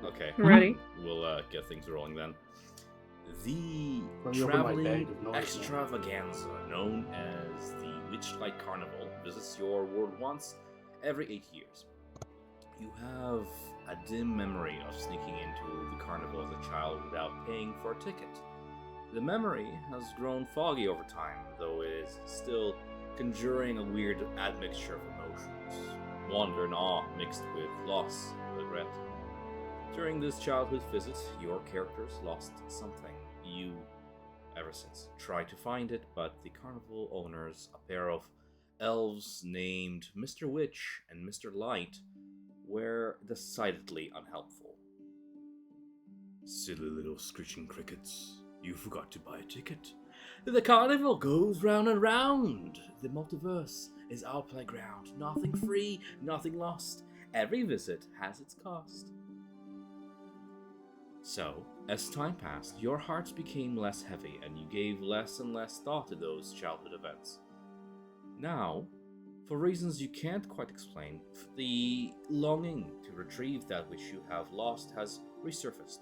Okay. I'm ready. We'll get things rolling then. The Let me open my bag traveling of noise. extravaganza known as the Witchlight Carnival visits your world once every 8 years. You have a dim memory of sneaking into the carnival as a child without paying for a ticket. The memory has grown foggy over time, though it is still conjuring a weird admixture of emotions. Wonder and awe mixed with loss and regret. During this childhood visit, your characters lost something. You, ever since, tried to find it, but the carnival owners, a pair of elves named Mr. Witch and Mr. Light, were decidedly unhelpful. Silly little screeching crickets, you forgot to buy a ticket. The carnival goes round and round. The multiverse is our playground. Nothing free, nothing lost. Every visit has its cost. So, as time passed, your hearts became less heavy and you gave less and less thought to those childhood events. Now, for reasons you can't quite explain, the longing to retrieve that which you have lost has resurfaced,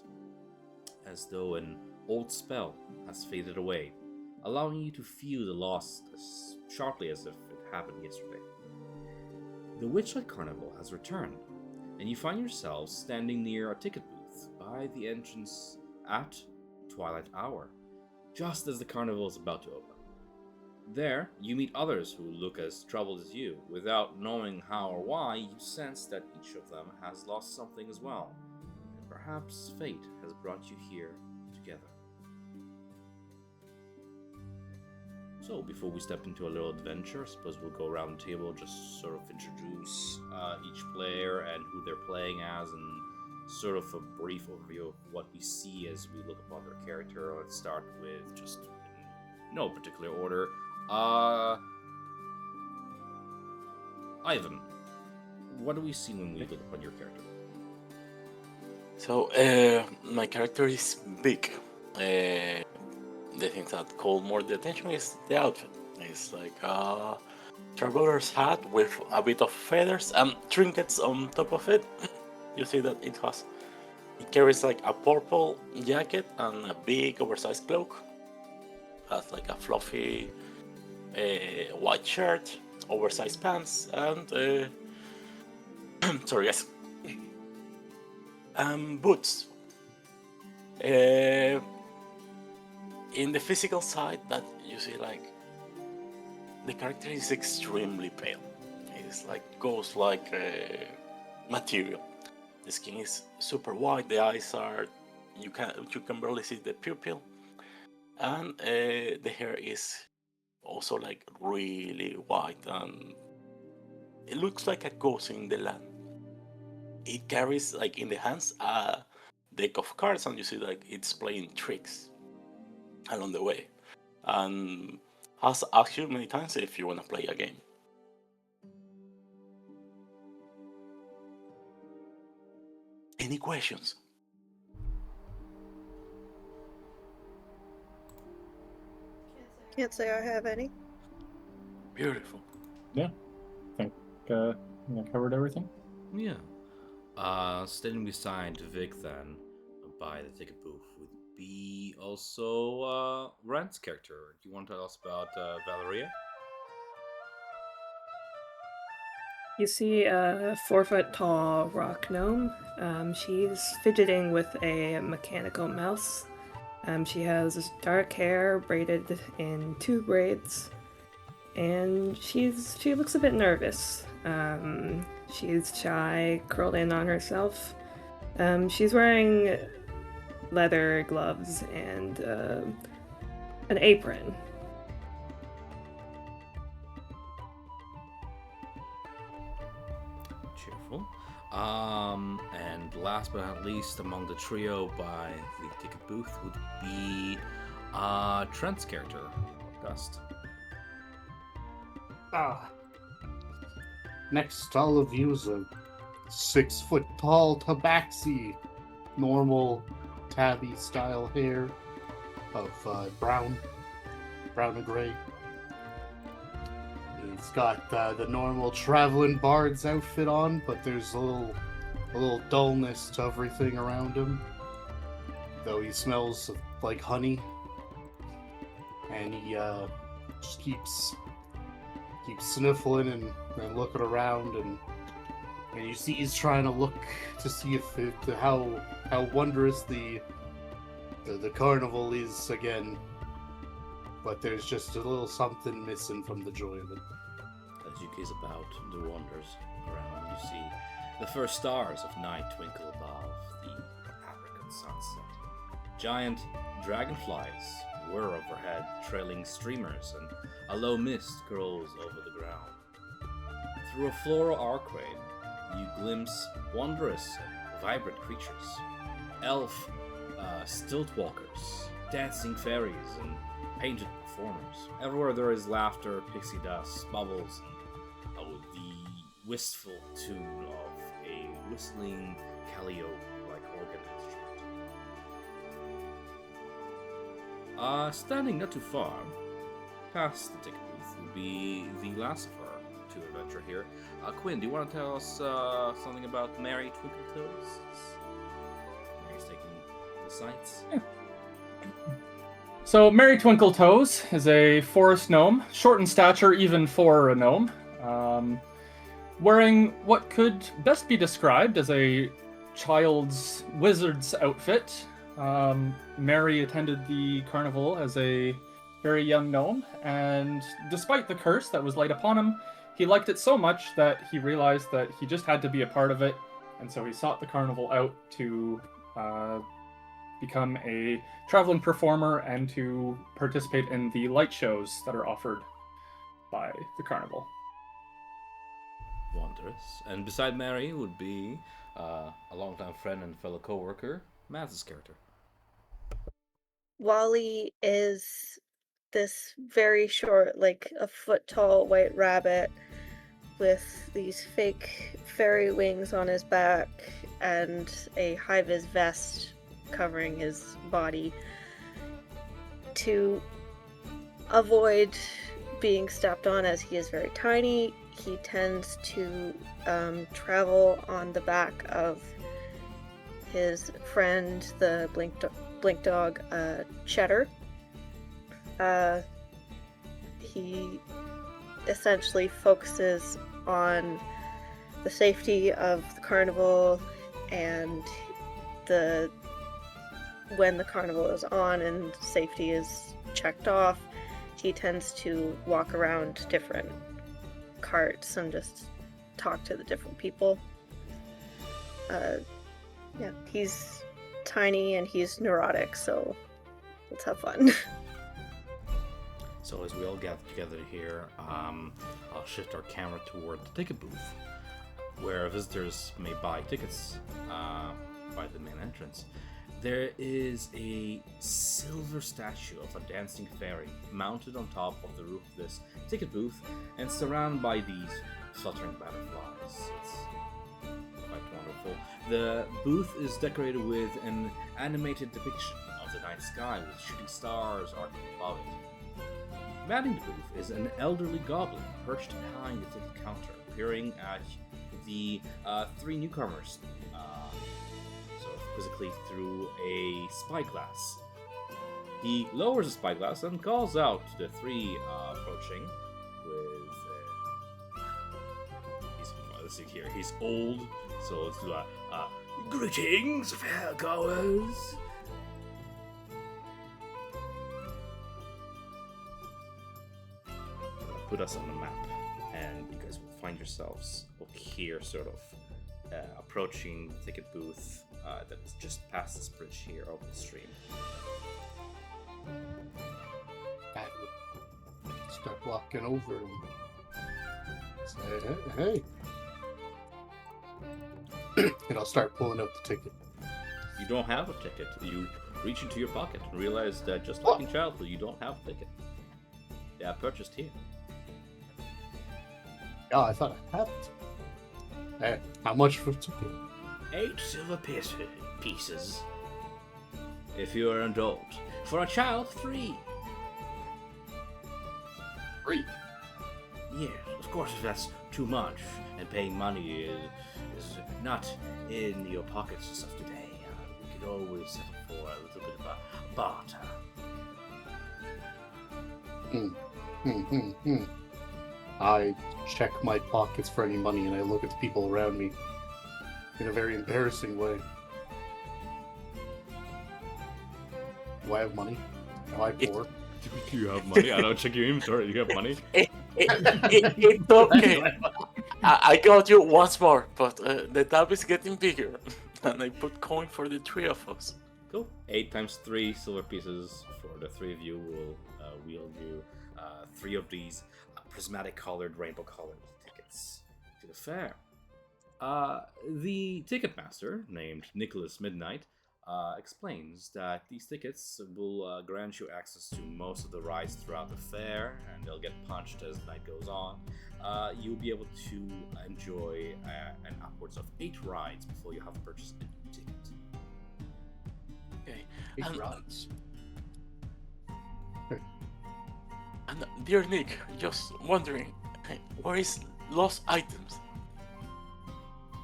as though an old spell has faded away, allowing you to feel the loss as sharply as if it happened yesterday. The Witchlight Carnival has returned, and you find yourselves standing near a ticket booth by the entrance at twilight hour, just as the carnival is about to open. There, you meet others who look as troubled as you. Without knowing how or why, you sense that each of them has lost something as well, and perhaps fate has brought you here together. So, before we step into a little adventure, I suppose we'll go around the table, just sort of introduce each player and who they're playing as, and sort of a brief overview of what we see as we look upon their character. Let's start with just in no particular order. Ivan, what do we see when we look upon your character? So, my character is big. The thing that called more the attention is the outfit. It's like a traveler's hat with a bit of feathers and trinkets on top of it. You see that it carries like a purple jacket and a big oversized cloak. Has like a fluffy white shirt, oversized pants, and sorry guys, boots. In the physical side, that you see, like the character is extremely pale. It's like goes like material. The skin is super white. The eyes are you can barely see the pupil, and the hair is also like really white, and it looks like a ghost in the land. It carries like in the hands a deck of cards, and you see like it's playing tricks along the way, and has asked you many times if you want to play a game. Any questions? Can't say I have any. Beautiful. Yeah, I think I covered everything. Yeah. Standing beside Vic then, by the ticket booth, would be also Rand's character. Do you want to tell us about Valeria? You see a 4-foot tall rock gnome. She's fidgeting with a mechanical mouse. She has dark hair braided in 2 braids, and she looks a bit nervous. She's shy, curled in on herself. She's wearing leather gloves and an apron. Cheerful. And last but not least, among the trio by the ticket booth would be Trent's character, Gust. Next, I'll use a 6-foot tall tabaxi, normal tabby style hair of brown and gray. He's got the normal traveling bard's outfit on, but there's a little a little dullness to everything around him, though he smells like honey, and he just keeps sniffling and looking around, and you see he's trying to look to see if how wondrous the carnival is again, but there's just a little something missing from the joy of it. As you gaze about the wonders around, you see the first stars of night twinkle above the apricot sunset. Giant dragonflies whir overhead, trailing streamers, and a low mist curls over the ground. Through a floral archway, you glimpse wondrous and vibrant creatures. Elf stiltwalkers, dancing fairies, and painted performers. Everywhere there is laughter, pixie dust, bubbles, and the wistful tune of a whistling Calliope-like organ instrument. Standing not too far past the ticket booth would be the last of our two adventure here. Quinn, do you want to tell us something about Mary Twinkletoes? Mary's taking the sights. Yeah. So Mary Twinkletoes is a forest gnome, short in stature even for a gnome, wearing what could best be described as a child's wizard's outfit. Mary attended the carnival as a very young gnome, and despite the curse that was laid upon him, he liked it so much that he realized that he just had to be a part of it, and so he sought the carnival out to become a traveling performer and to participate in the light shows that are offered by the carnival. Wondrous. And beside Mary would be a longtime friend and fellow co-worker, Mads' character. Wally is this very short, like a foot tall white rabbit with these fake fairy wings on his back and a high-vis vest covering his body. To avoid being stepped on, as he is very tiny, he tends to travel on the back of his friend, the blink dog, Cheddar. He essentially focuses on the safety of the carnival, and when the carnival is on and safety is checked off, he tends to walk around different carts and just talk to the different people. Yeah, he's tiny and he's neurotic, so let's have fun. So as we all gather together here, I'll shift our camera toward the ticket booth, where visitors may buy tickets by the main entrance. There is a silver statue of a dancing fairy mounted on top of the roof of this ticket booth and surrounded by these fluttering butterflies. It's quite wonderful. The booth is decorated with an animated depiction of the night sky with shooting stars arcing above it. Manning the booth is an elderly goblin perched behind the ticket counter, peering at the three newcomers quizzically through a spyglass. He lowers the spyglass and calls out to the three approaching with he's old, so it's greetings, fairgoers. Put us on the map, and you guys will find yourselves here, sort of approaching the ticket booth that's just past this bridge here over the stream. I would start walking over and say, hey. And I'll start pulling out the ticket. You don't have a ticket. You reach into your pocket and realize that just like in childhood, you don't have a ticket. They are purchased here. Yeah, I thought I had it. Hey, how much for a ticket? 8 silver pieces. If you are an adult. For a child, 3. 3? Yes, of course, if that's too much. and paying money is not in your pockets as of today. We could always settle for a little bit of a barter. I check my pockets for any money, and I look at the people around me in a very embarrassing way. Do I have money? Am I poor? Do you have money? I don't check your inventory. Do you have money? It's okay. I got you once more, but the tab is getting bigger. And I put coin for the three of us. Cool. 8 times 3 silver pieces for the 3 of you will wield you 3 of these prismatic colored, rainbow colored tickets to the fair. The ticket master, named Nicholas Midnight, explains that these tickets will grant you access to most of the rides throughout the fair, and they'll get punched as the night goes on. You'll be able to enjoy an upwards of 8 rides before you have to purchase a new ticket. Okay. 8 rides. And dear Nick, just wondering, where is lost items?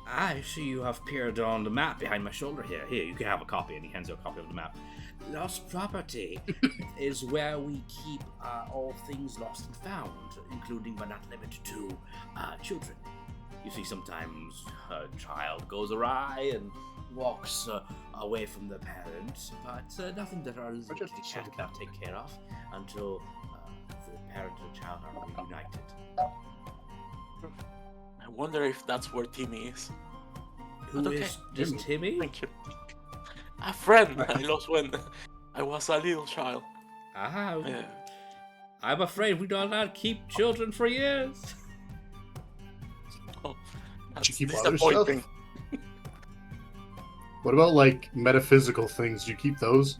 I see you have peered on the map behind my shoulder here. Here, you can have a copy, and he hands you a copy of the map. Lost property is where we keep all things lost and found, including but not limited to children. You see, sometimes a child goes awry and walks away from the parents, but nothing that our little kitty cat cannot take care of until the parent and child are reunited. I wonder if that's where Timmy is. Who is this, Timmy? Thank you. A friend I lost when I was a little child. I'm afraid we do not keep children for years. Oh, Did you that's keep other stuff? disappointing. What about, like, metaphysical things? Do you keep those?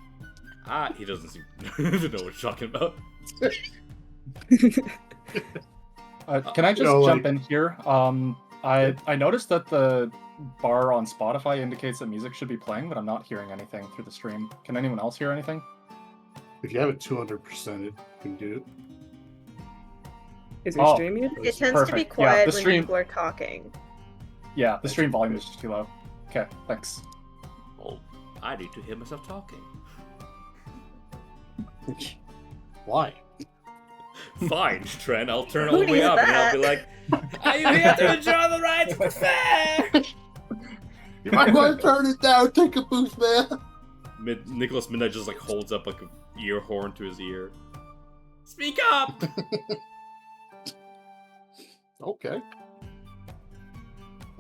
He doesn't seem to know what you're talking about. Can I just jump like... in here? I noticed that the bar on Spotify indicates that music should be playing, but I'm not hearing anything through the stream. Can anyone else hear anything? If you have it 200%, it can do it. Is your stream muted? It tends to be Perfect. quiet the when stream... people are talking. Yeah, the stream volume is just too low. Okay, thanks. Oh, I need to hear myself talking. Why? Fine, Trent, I'll turn all the way up and I'll be like, are you here to enjoy the rides at the fair? You might want to turn it down, take a boost, man. Nicholas Midnight just like holds up like an ear horn to his ear. Speak up! Okay.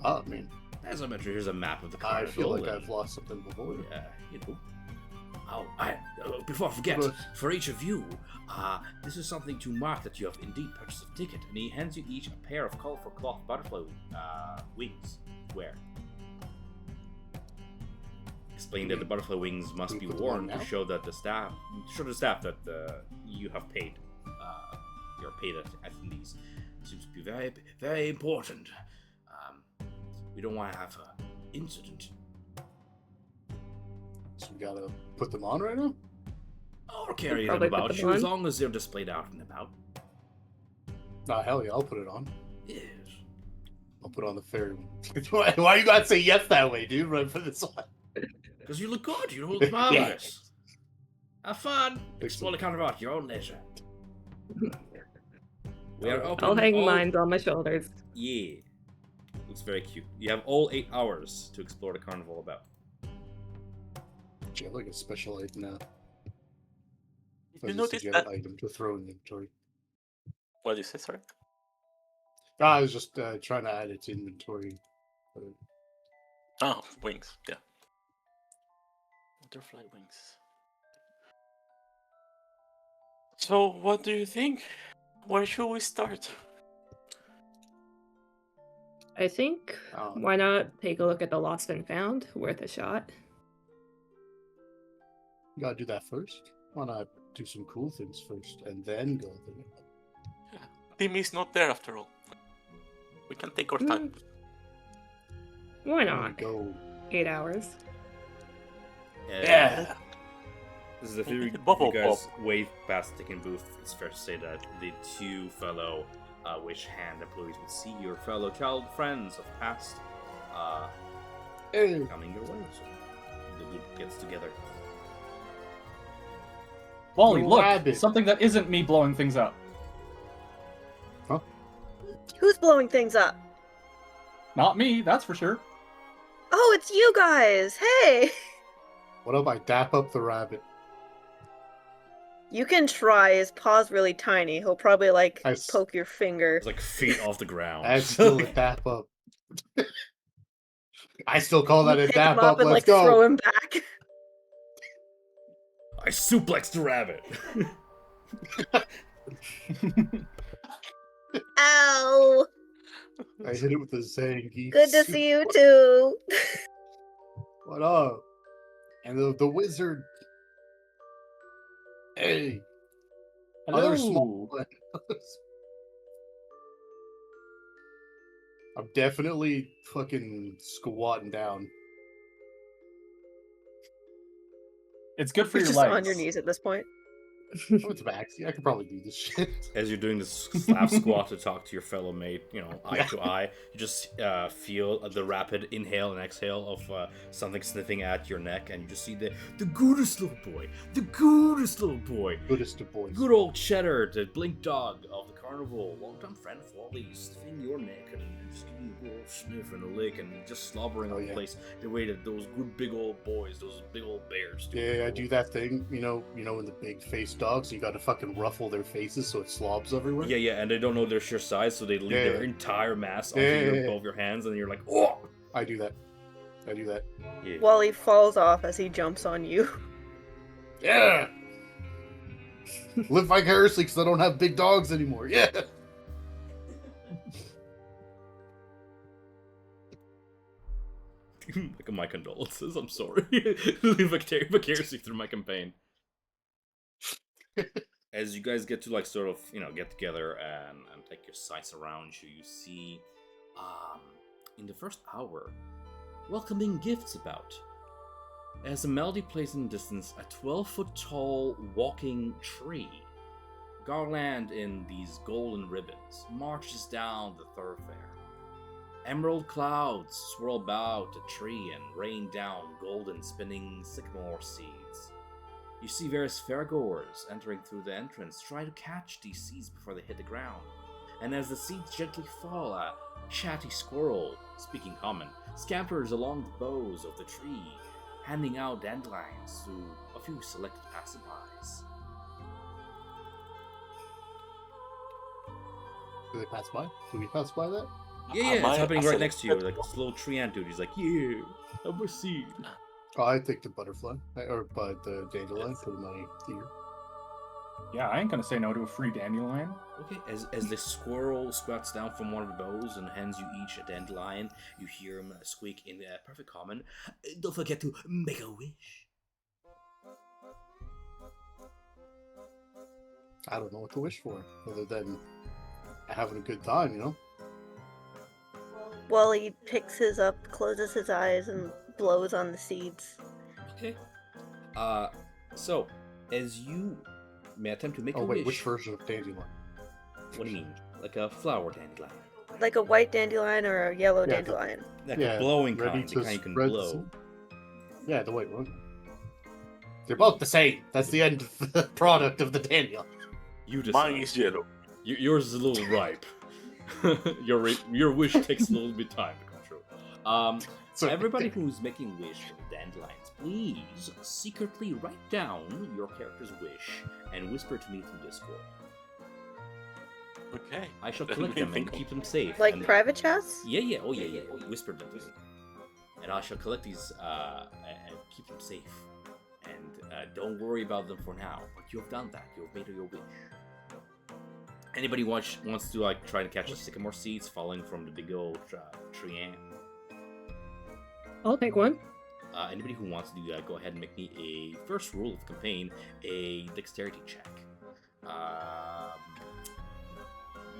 I mean, as I mentioned, here's a map of the I carnival. feel like I've lost something before. Yeah, you know. Oh, before I forget, for each of you, this is something to mark that you have indeed purchased a ticket, and he hands you each a pair of colorful cloth butterfly wings to wear. Explain that the butterfly wings must be worn to show that the staff, that you have paid, you're paid at these. Seems to be very, very important. We don't want to have an incident. So we gotta put them on right now? Or carry them about you, as long as they're displayed out and about. Nah, hell yeah, I'll put it on. Yes. I'll put on the fair. Why you gotta say yes that way, dude? Right for this one. Because you look good, you look marvelous. Have fun. Explore the carnival at your own leisure. We are open. I'll hang mine on my shoulders. Yeah. Looks very cute. You have all 8 hours to explore the carnival about. Do you have like a special item now? You notice that item to throw in the inventory. What did you say, sorry? I was just trying to add it to inventory. Oh, wings, yeah. Butterfly wings. So, what do you think? Where should we start? I think, why not take a look at the Lost and Found? Worth a shot. You gotta do that first. Why not do some cool things first and then go there? Yeah. Timmy's not there after all. We can take our time. Why not? Go. 8 hours. Yeah. This is if you guys wave past the ticking booth, it's fair to say that the two fellow which hand employees would see your fellow child friends of past Hey, coming your way. So the group gets together. Wally, The look! rabbit. Something that isn't me blowing things up. Who's blowing things up? Not me, that's for sure. Oh, it's you guys! Hey! what if I dap up the rabbit? You can try. His paw's really tiny. He'll probably, like, I s- poke your finger. It's like feet off the ground. That's still a dap up. I still call that You a pick dap him up. and, Let's like, throw go. him back. I suplexed the rabbit. Ow! I hit it with a Zangief. Good to see you too. What up? And the wizard. Hey, other small Hello. one. I'm definitely fucking squatting down. It's good for You're your just legs. on your knees at this point. Oh, it's Maxi. I could probably do this shit. As you're doing this half squat to talk to your fellow mate, eye Yeah. to eye, you just feel the rapid inhale and exhale of something sniffing at your neck, and you just see the goodest little boy, Goodest of boys. good old Cheddar, the blink dog of the carnival, longtime friend of Wally's, sniffing your neck and just giving you a good old sniff and a lick and just slobbering Oh, on the yeah. place the way that those good big old boys, those big old bears do. Yeah, I do that thing, in the big face dogs, you gotta fucking ruffle their faces so it slobs everywhere. Yeah, and they don't know their sheer size, so they leave Yeah. their entire mass onto Yeah. both your hands, and you're like, oh! I do that. Yeah. Wally falls off as he jumps on you. Yeah! Live vicariously because I don't have big dogs anymore. Yeah! Like, my condolences, I'm sorry. Live vicariously through my campaign. As you guys get to, like, sort of, get together and take your sights around you, you see, in the first hour, welcoming gifts about. As a melody plays in the distance, a 12-foot tall walking tree, garland in these golden ribbons, marches down the thoroughfare. Emerald clouds swirl about the tree and rain down golden spinning sycamore seeds. You see various fairgoers entering through the entrance try to catch these seeds before they hit the ground. And as the seeds gently fall, a chatty squirrel, speaking common, scampers along the boughs of the tree, handing out dandelions to a few selected passerbys. Do they pass by? Do we pass by that? Yeah, Am it's I happening a right next to you. selected- Like, this little tree ant dude, he's like, yeah, have a seed. Oh, I take the butterfly. Or the dandelion for my ear. Yeah, I ain't gonna say no to a free dandelion. Okay, as the squirrel squats down from one of the bows and hands you each a dandelion, you hear him squeak in perfect common, don't forget to make a wish. I don't know what to wish for, other than having a good time, Wally picks his up, closes his eyes, and blows on the seeds. Okay. So, as you may attempt to make Oh, a wait, wish... which version of dandelion? What do you mean? Like a flower dandelion? Like a white dandelion or a yellow Yeah, dandelion. Like Yeah, a blowing ready kind, the to kind you can spread the blow. seed. Yeah, the white one. They're both the same. That's the end of the product of the dandelion. You decide. Mine is yellow. Yours is a little ripe. your wish takes a little bit of time to come true. So Everybody who's making wish for the dandelions, please secretly write down your character's wish and whisper to me through Discord. Okay. I shall Let collect me them and think. keep them safe. Like and... private chats? Yeah. Oh, yeah. Whisper them to me. And I shall collect these and keep them safe. And don't worry about them for now. But you have done that. You have made your wish. Anybody wants to like try to catch the sycamore seeds falling from the big old tree ant? I'll take one. Anybody who wants to do that, go ahead and make me a first rule of the campaign, a dexterity check.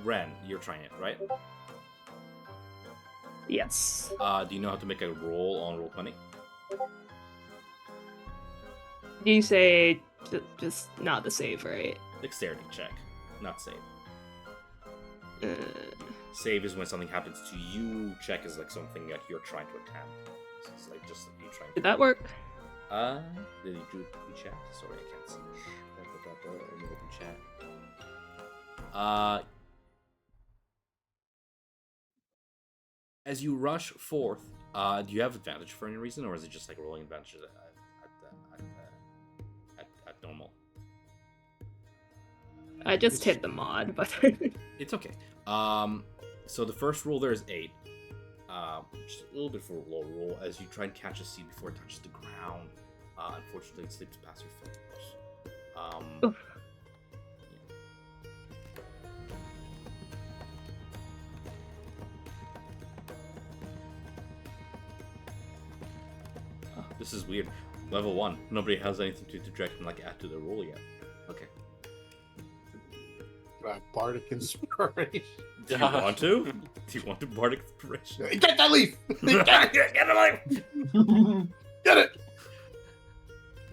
Ren, you're trying it, right? Yes. Do you know how to make a roll on Roll20? You say just not the save, right? Dexterity check, not save. Save is when something happens to you. Check is like something that you're trying to attempt. So it's like just like you trying to. Did that work? Did you do it in chat? Sorry, I can't see. Let me open chat. As you rush forth, do you have advantage for any reason, or is it just like rolling advantage at normal? I just hit the mod, but It's okay. So the first roll there is 8. Just a little bit for a low roll as you try and catch a seed before it touches the ground. Unfortunately, it slips past your fingers. Oof. This is weird. Level 1. Nobody has anything to direct and like add to the roll yet. Okay. Bardic Inspiration. Do you want to? Do you want to Bardic Inspiration? Get that leaf! Get a life! Get it!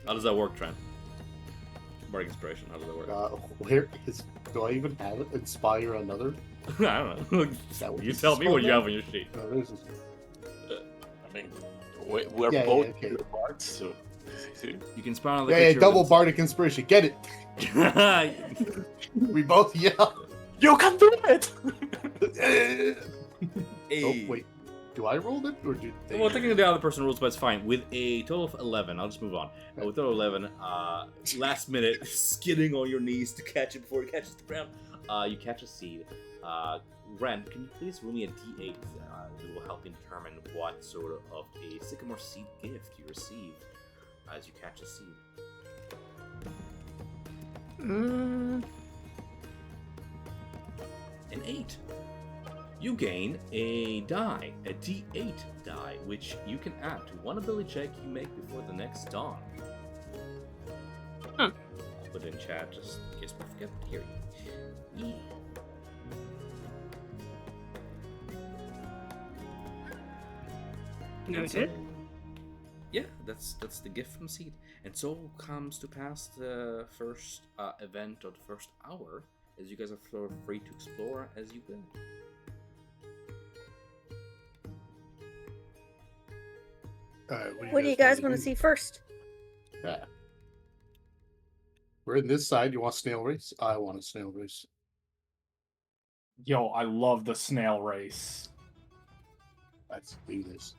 How does that work, Trent? Bardic Inspiration, how does that work? Where is... Do I even have it? Inspire another? I don't know. Is that what You this tell is me called what you now? have on your sheet. No, this is... I mean, we're Yeah, both okay. bards, so You can spawn on the Yeah, double Bardic Inspiration. Get it! We both yell. you can do it. Oh, wait. Do I roll it? Or do they... Well, technically the other person rules, but it's fine. With a total of 11, I'll just move on. With a total of 11, last minute, skidding on your knees to catch it before it catches the ground, you catch a seed. Ren, can you please roll me a d8 that will help you determine what sort of a sycamore seed gift you receive as you catch a seed? An 8. You gain a die, a d8 die, which you can add to one ability check you make before the next dawn. Huh. I'll put it in chat just in case we forget. Here you go. noted. Yeah, that's the gift from Seed. And so comes to pass the first event of the first hour, as you guys are free to explore as you will. What do you guys want to see first? Yeah. We're in this side. You want snail race? I want a snail race. Yo, I love the snail race. Let's do this.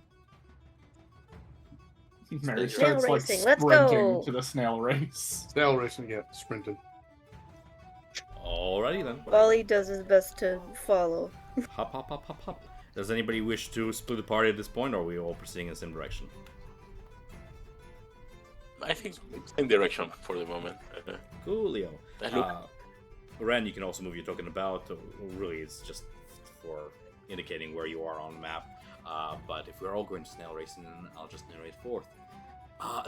Mary Snail starts like racing, let's sprinting go. to the snail race. Snail racing, yeah, sprinting. Alrighty then. Wally does his best to follow. Hop, hop, hop, hop, hop. Does anybody wish to split the party at this point, or are we all proceeding in the same direction? I think same direction for the moment. Coolio. Look. Ren, you can also move your token about. Or really, it's just for indicating where you are on the map. But if we're all going to snail racing, then I'll just narrate forth.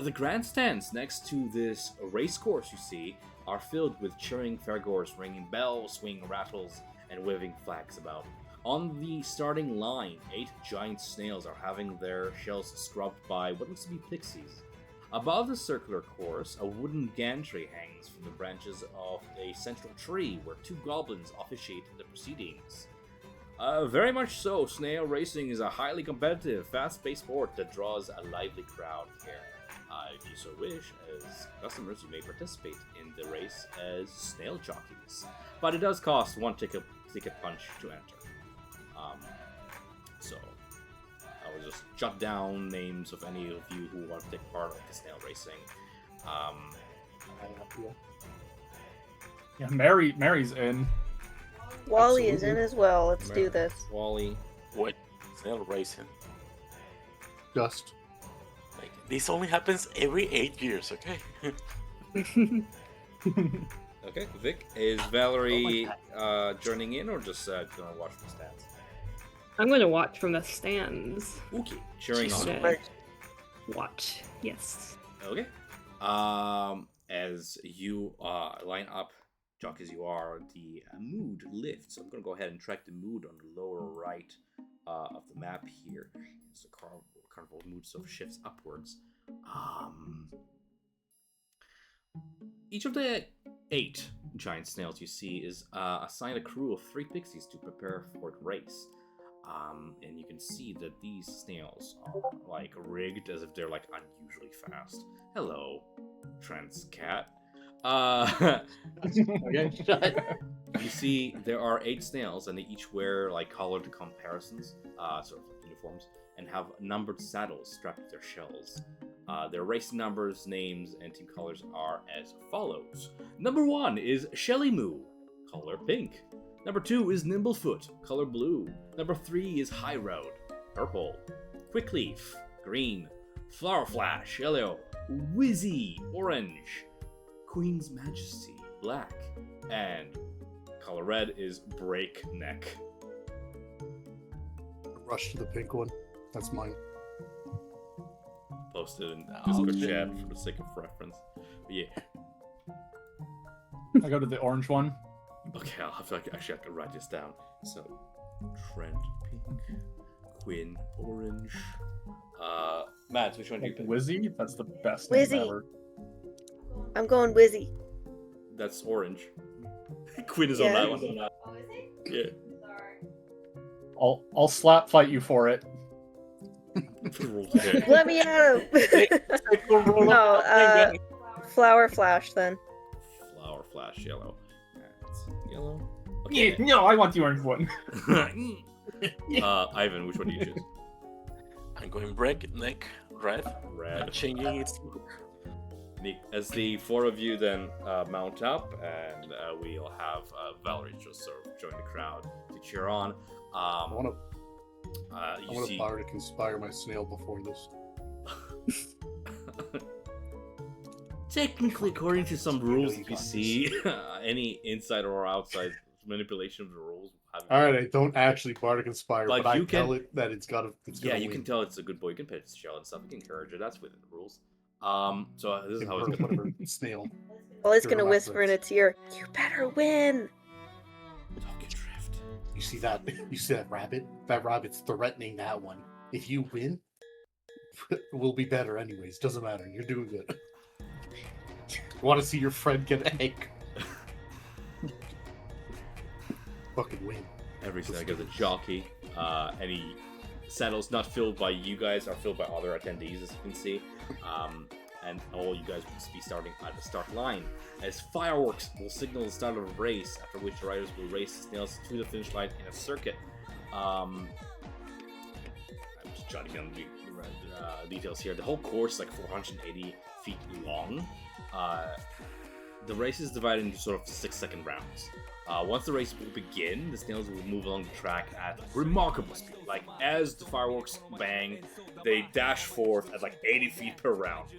The grandstands next to this race course you see are filled with cheering fairgoers, ringing bells, swinging rattles, and waving flags about. On the starting line, 8 giant snails are having their shells scrubbed by what looks to be pixies. Above the circular course, a wooden gantry hangs from the branches of a central tree where 2 goblins officiate the proceedings. Very much so, snail racing is a highly competitive, fast-paced sport that draws a lively crowd here. If you so wish, as customers, you may participate in the race as snail jockeys. But it does cost 1 ticket punch to enter. So, I will just jot down names of any of you who want to take part in the snail racing. Yeah, Mary's in. Wally is in Absolutely. as well. Let's do this. Wally. What? Snail racing. Just. Like, this only happens every 8 years, okay? Okay, Vic, is Valerie joining in or just gonna watch from the stands? I'm going to watch from the stands. Okay, cheering on. Okay. Watch, yes. Okay. As you line up, jock as you are, the mood lifts. I'm gonna go ahead and track the mood on the lower right of the map here. As the carnival mood sort of shifts upwards. Each of the 8 giant snails you see is assigned a crew of 3 pixies to prepare for the race. And you can see that these snails are like rigged as if they're like unusually fast. Hello, trans cat. Okay. You see there are 8 snails, and they each wear like colored comparisons, sort of uniforms, and have numbered saddles strapped to their shells. Their race numbers, names, and team colors are as follows. Number 1 is Shelly Moo, color pink. Number 2 is Nimblefoot, color blue. Number 3 is High Road, purple. Quickleaf, green. Flower Flash, yellow. Wizzy, orange. Queen's Majesty, black. And color red is Breakneck. Rush to the pink one. That's mine. Posted in Discord chat for the sake of reference. But yeah. I go to the orange one. Okay, I'll have to actually have to write this down. So, Trent pink, Quinn orange. Matt, which one do you pick? Wizzy? That's the best Wizzy. name ever. I'm going Wizzy. That's orange. Quinn is on that one. Oh, is it? Yeah. Sorry. I'll slap fight you for it. Let me at him. No, Flower Flash then. Flower Flash, yellow. That's yellow. Yeah, Okay. no, I want the orange one. Ivan, which one do you choose? I'm going Breakneck, red. I'm Red. changing its look. Neat. As the 4 of you then mount up, and we'll have Valerie just sort of join the crowd to cheer on. I want You to see, Bardic Inspire my snail before this. technically, according to some rules, you if you got see any inside or outside manipulation of the rules. Alright, I don't actually Bardic Inspire, Like, but I you tell can- it that it's got to. Yeah, you can tell it's a good boy. You can pet its shell and stuff. You can encourage it. That's within the rules. So this is how it's gonna. whatever snail. Well, it's You're gonna not whisper in right. its ear, "You better win." Talking drift. You see that? You see that rabbit? That rabbit's threatening that one. If you win, we'll be better anyways. Doesn't matter. You're doing good. Want to see your friend get an egg? Fucking win. Every snail gets a jockey. Any saddles not filled by you guys are filled by other attendees, as you can see. And all you guys will be starting at the start line. As fireworks will signal the start of a race, after which the riders will race the snails to the finish line in a circuit. I'm just jotting down the details here. The whole course is like 480 feet long. The race is divided into sort of 6-second rounds. Once the race will begin, the snails will move along the track at remarkable speed. Like, as the fireworks bang, they dash forth at like 80 feet per round.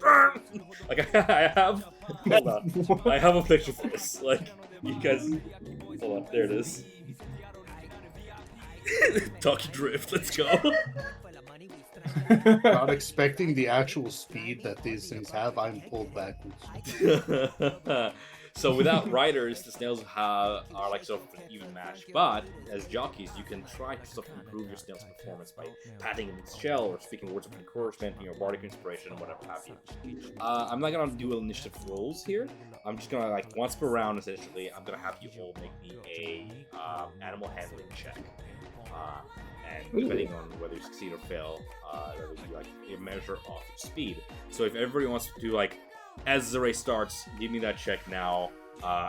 Like, I have... Hold on. I have a picture for this. Like, you guys... Hold on, there it is. Talkie Drift, let's go. Not expecting the actual speed that these things have, I'm pulled backwards. So without riders, the snails are like sort of an even match. But as jockeys, you can try to sort of improve your snail's performance by patting its shell or speaking words of encouragement, bardic inspiration, or whatever have you. I'm not gonna do initiative rolls here. I'm just gonna, like, once per round, essentially, I'm gonna have you all make me a animal handling check. And depending on whether you succeed or fail, that would be like a measure of your speed. So if everybody wants to do, like, as the race starts, give me that check now,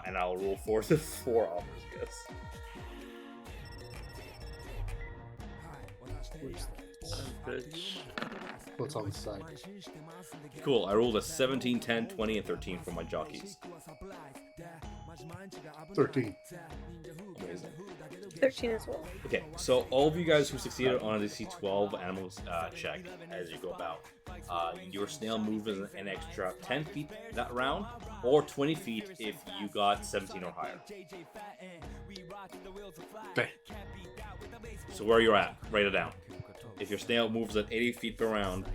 and I'll roll for the 4 offers, What's on the side? Cool, I rolled a 17, 10, 20, and 13 for my jockeys. 13. Amazing. 13 as well. Okay, so all of you guys who succeeded on a DC 12 animals check as you go about, your snail moves an extra 10 feet that round, or 20 feet if you got 17 or higher. Okay. So where you're at, write it down. If your snail moves at 80 feet per round,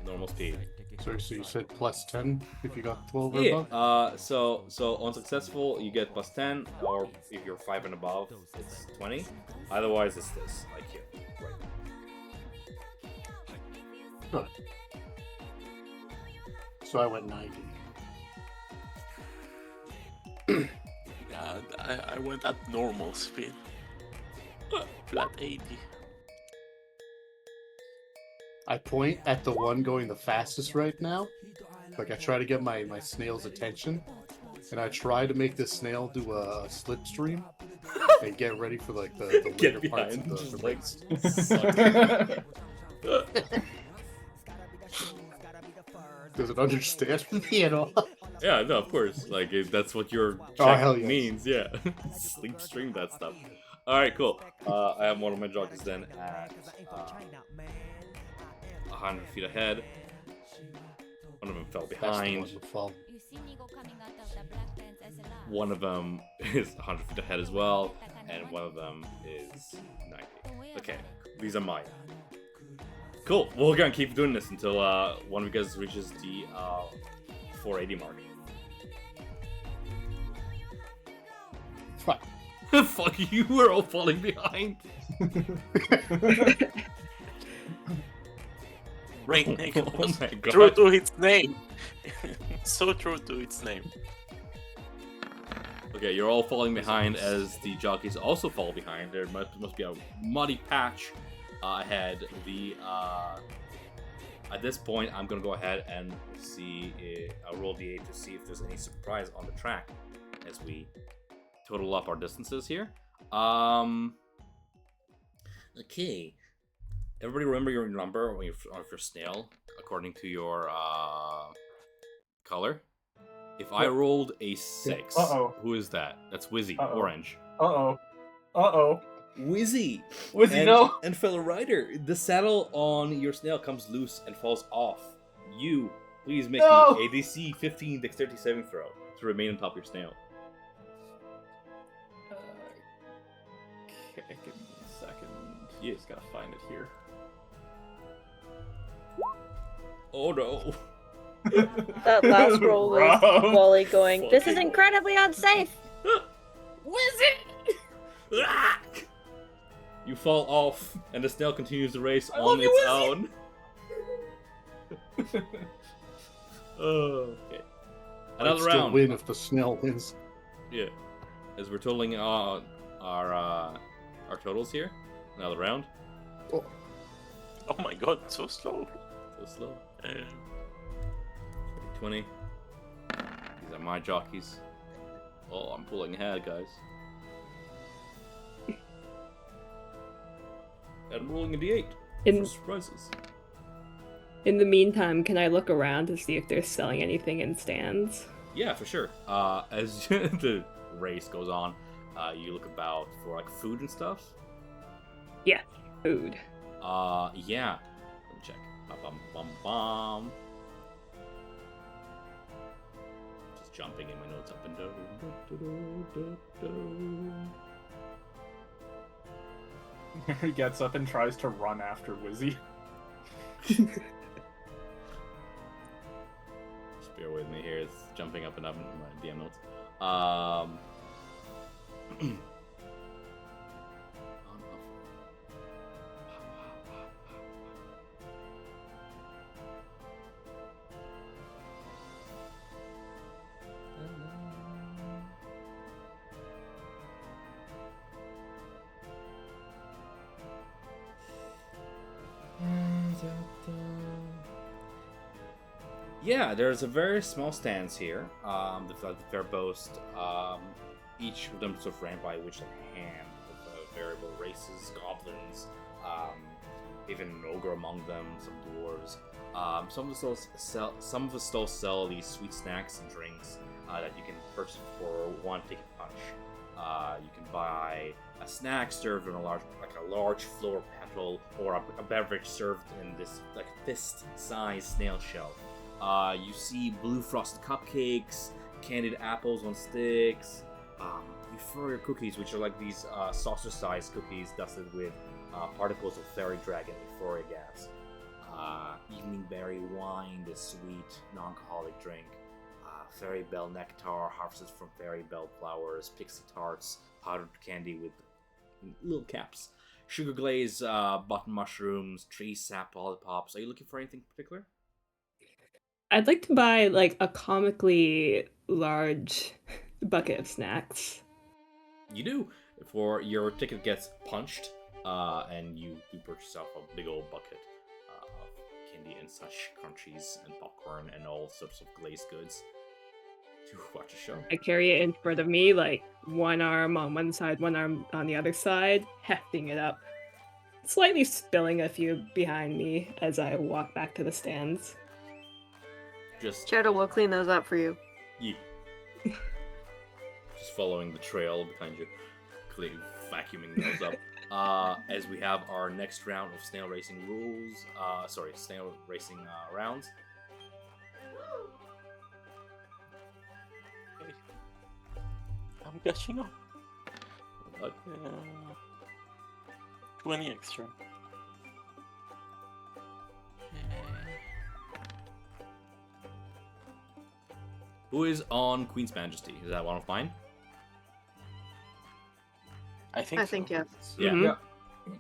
normal speed. So you said plus 10 if you got 12 or Yeah. above? So on successful, you get plus 10, or if you're 5 and above, it's 20. Otherwise, it's this, like here. Right. Good. So I went 90. Yeah, I went at normal speed. Flat 80. I point at the one going the fastest right now. Like I try to get my snail's attention, and I try to make this snail do a slipstream and get ready for like the Get later parts of behind, the just, like, race. Oh, Does it understand me at all? Yeah, no, of course. Like that's what your Oh, check hell yes. means. Yeah, sleep stream that stuff. All right, cool. I have one of my jockeys then at 100 feet ahead. One of them fell That's the one behind. to fall. One of them is 100 feet ahead as well, and one of them is 90. Okay, these are mine. Cool. We're gonna keep doing this until one of you guys reaches the 480 mark. Fuck. Fuck you! We're all falling behind. Right, Oh Nicholas. my god. True to its name. So true to its name. Okay, you're all falling behind as the jockeys also fall behind. There must be a muddy patch ahead. At this point, I'm gonna go ahead and see. I'll roll d8 to see if there's any surprise on the track as we total up our distances here. Okay. Everybody remember your number of your snail according to your color. If I rolled a 6, Uh-oh. who is that? That's Wizzy, Uh-oh. orange. Uh-oh. Wizzy! Wizzy, no! And fellow rider, the saddle on your snail comes loose and falls off. You, please make No! me a DC 15 dexterity saving throw to remain on top of your snail. Okay, give me a second. Yeah. Just gotta find it here. Oh no. That last roll was Rough. Wally going, "This is Fucking- incredibly unsafe." Wizzy! You fall off, and the snail continues the race I on love you, its Wizzy! own. Okay. I'd Another still round. win if the snail wins. Yeah. As we're totaling our totals here. Another round. Oh my god, so slow. So slow. Uh, 20. These are my jockeys. Oh, I'm pulling ahead, guys. And I'm rolling a d8 In for surprises. in the meantime, can I look around to see if they're selling anything in stands? Yeah, for sure. As the race goes on, you look about for like food and stuff. Yeah, food. Yeah. Let me check. Bum, bum, bum. Just jumping in my notes up and down. He gets up and tries to run after Wizzy. Just bear with me here. It's jumping up and up in my DM notes. Yeah, there's a very small stands here. The fair boast. Each of them sort of ran by Witchlight hand with variable races, goblins, even an ogre among them, some dwarves. Some of the stalls sell these sweet snacks and drinks that you can purchase for one ticket punch. You can buy a snack served in a large floor petal, or a beverage served in this like fist-sized snail shell. You see blue frosted cupcakes, candied apples on sticks, euphoria cookies, which are like these saucer-sized cookies dusted with particles of fairy dragon euphoria gas. Evening berry wine, this sweet, non-alcoholic drink. Fairy bell nectar, harvested from fairy bell flowers, pixie tarts, powdered candy with little caps, sugar glaze, button mushrooms, tree sap lollipops. Are you looking for anything particular? I'd like to buy like a comically large bucket of snacks. You do. For your ticket gets punched, and you purchase yourself a big old bucket of candy and such, crunchies and popcorn and all sorts of glazed goods to watch a show. I carry it in front of me, like one arm on one side, one arm on the other side, hefting it up, slightly spilling a few behind me as I walk back to the stands. Just Shadow will clean those up for you. yeah. Just following the trail behind you, vacuuming those up. As we have our next round of snail racing rounds. I'm catching up. But 20 extra. who is on Queen's Majesty? Is that one of mine? I think I think yes. Yeah. Mhm.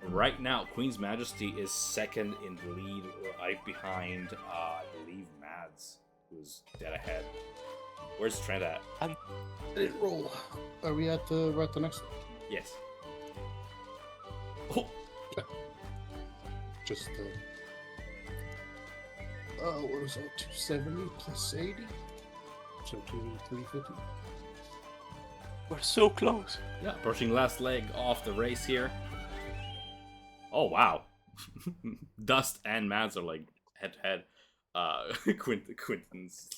Right now, Queen's Majesty is second in the lead, right behind, I believe, Mads, who's dead ahead. Where's Trent at? I didn't roll. Are we at the next one? Yes. Oh, Just what was that? 270 plus 80? So 350. We're so close. yeah, approaching last leg off the race here. Oh, wow. Dust and Mads are like head to head. Quinton's.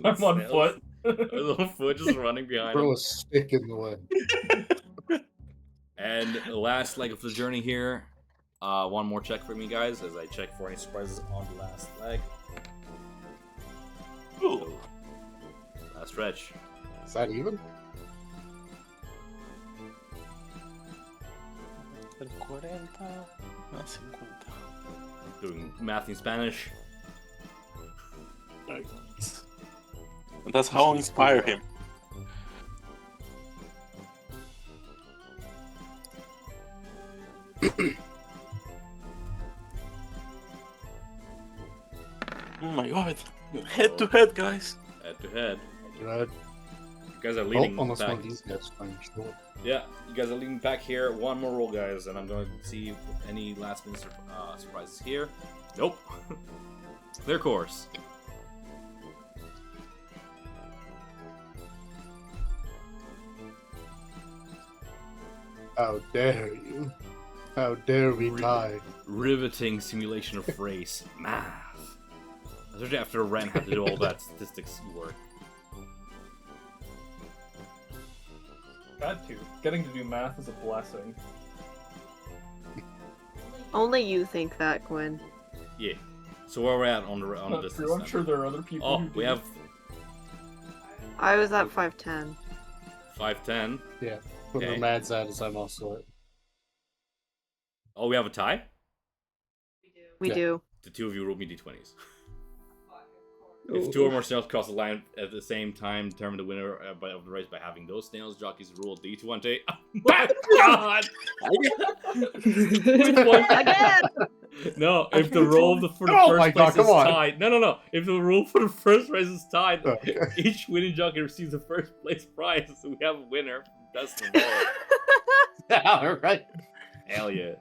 I'm on foot. A little foot just running behind Throw him. a stick in the way. And the last leg of the journey here. One more check for me, guys, as I check for any surprises on the last leg. Ooh. Last stretch. Is that even? 40 más 50. Doing math in Spanish. Nice. And that's how I inspire him. Oh my god. Head to head, guys. Head to head. Right. You guys are leading Oh, unless back. one of these guys find short. Yeah, you guys are leading back here. One more roll, guys, and I'm going to see if any last minute surprises here. Nope. Clear course. How dare you? How dare we die? Riveting simulation of race. Math. Especially after Ren had to do all that statistics work. Had to. Getting to do math is a blessing. Only you think that, Gwen. Yeah. So where we're at on the Not distance? true. I'm then? sure there are other people Oh, who we do. have I was at 510. 5:10. Yeah. But Okay. where Mad's at is I'm also at. Oh, we have a tie. We Yeah. do. The two of you roll me d20s. If two or Ooh. more snails cross the line at the same time, determine the winner of the race by having those snails jockeys roll d20. Oh my god! Again! No, if the roll for the Oh first my God, place is come on. tied. No. If the roll for the first race is tied, Okay. each winning jockey receives the first place prize. So we have a winner. That's the roll. Yeah, right. Hell yeah.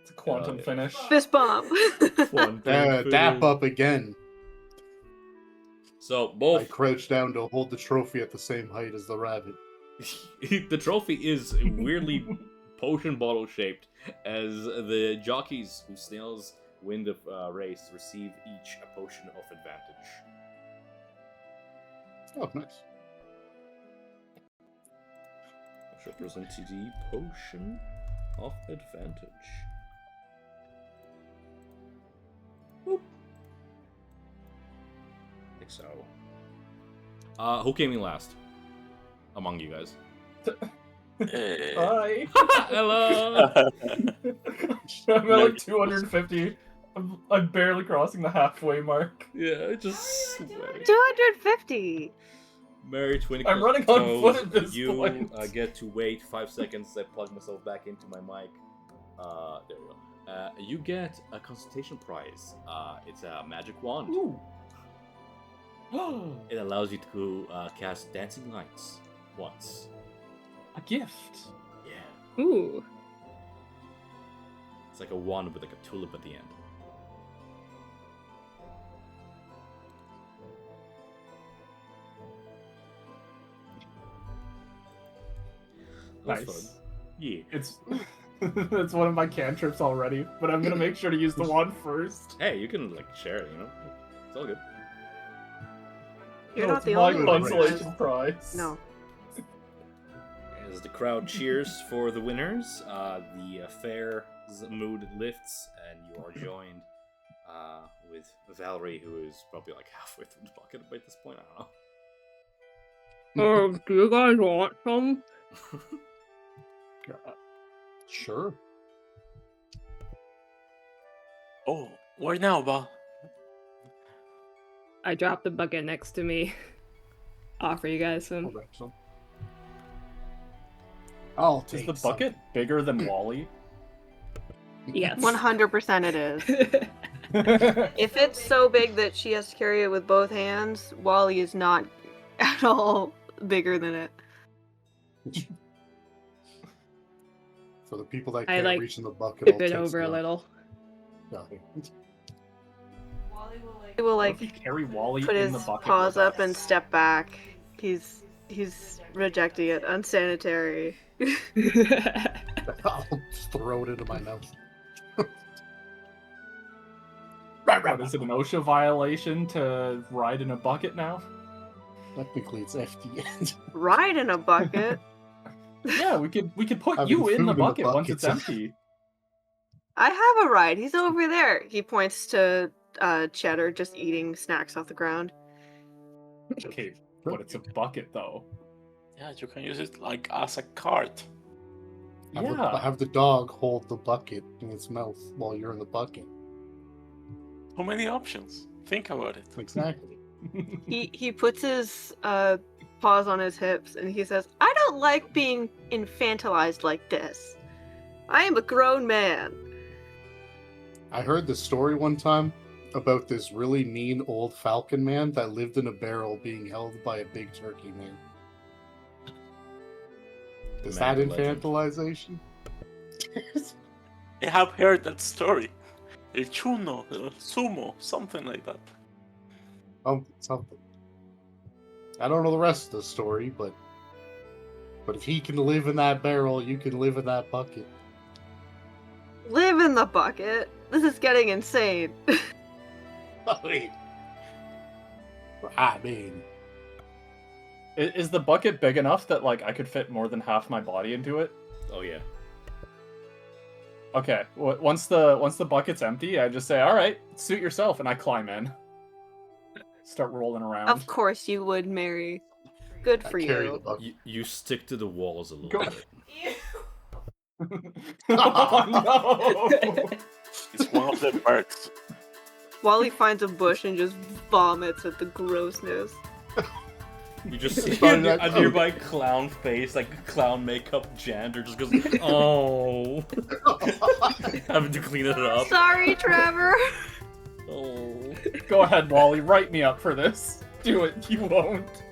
It's a quantum yeah. finish. Fist bump. Dap up again. So I both crouch down to hold the trophy at the same height as the rabbit. the trophy is weirdly potion bottle shaped, as the jockeys whose snails win the race receive each a potion of advantage. Oh, nice. Which represents the potion of advantage. Boop. I think so. Who came in last? Among you guys. Eh, Hi. Hello! I'm at like 250. I'm barely crossing the halfway mark. Yeah, just sweating. 250! Mary Twinkle. I'm running on Toes, foot at this you point. Get to wait 5 seconds as I plug myself back into my mic. There we go. You get a consultation prize. It's a magic wand. Ooh. It allows you to cast Dancing Lights once. A gift. Yeah. Ooh. It's like a wand with like a tulip at the end. That's Nice. fun. Yeah. It's it's one of my cantrips already, but I'm gonna make sure to use the wand first. Hey, you can like share it, you know? It's all good. You're No, not it's the my only one. consolation prize. No. As the crowd cheers for the winners, the fair's mood lifts, and you are joined with Valerie, who is probably like halfway through the bucket by this point. I don't know. Do you guys want some? Sure. Oh, where now, Ba? I dropped the bucket next to me. Offer you guys some. I'll grab some. I'll Is take the some. bucket bigger than Wally? Yes. 100% it is. If it's so big that she has to carry it with both hands, Wally is not at all bigger than it. For the people that I, can't like, reach in the bucket, Tip I'll it take over a some. little. Yeah. He will What like if we carry Wally put in his the bucket paws with up and us? step back. He's rejecting it. Unsanitary. I'll just throw it into my mouth. What, is it an OSHA violation to ride in a bucket now? Technically, it's FD. Ride in a bucket. Yeah, we could put Having you in food the in the bucket once it's buckets. empty. I have a ride. He's over there. He points to Cheddar just eating snacks off the ground. Okay, but it's a bucket though. Yeah, you can use it like as a cart. Yeah. Have the dog hold the bucket in its mouth while you're in the bucket. How many options? Think about it. Exactly. He puts his paws on his hips and he says, "I don't like being infantilized like this. I am a grown man." I heard the story one time about this really mean old falcon man that lived in a barrel being held by a big turkey man. Is that Man, the legend. infantilization? I have heard that story. El chuno, el sumo, something like that. Something. I don't know the rest of the story, but if he can live in that barrel, you can live in that bucket. Live in the bucket. This is getting insane. I mean, Is the bucket big enough that like I could fit more than half my body into it? Oh yeah. Okay, once the bucket's empty, I just say, "All right, suit yourself," and I climb in. Start rolling around. Of course you would, Mary. Good for I carry the you. bucket. You stick to the walls a little Go- bit. Oh no! It's one of the perks. Wally finds a bush and just vomits at the grossness. You just see Find a that nearby clown face, like clown makeup janitor just goes, oh. Having to clean it up. Sorry, Trevor. Oh. Go ahead, Wally. Write me up for this. Do it. You won't.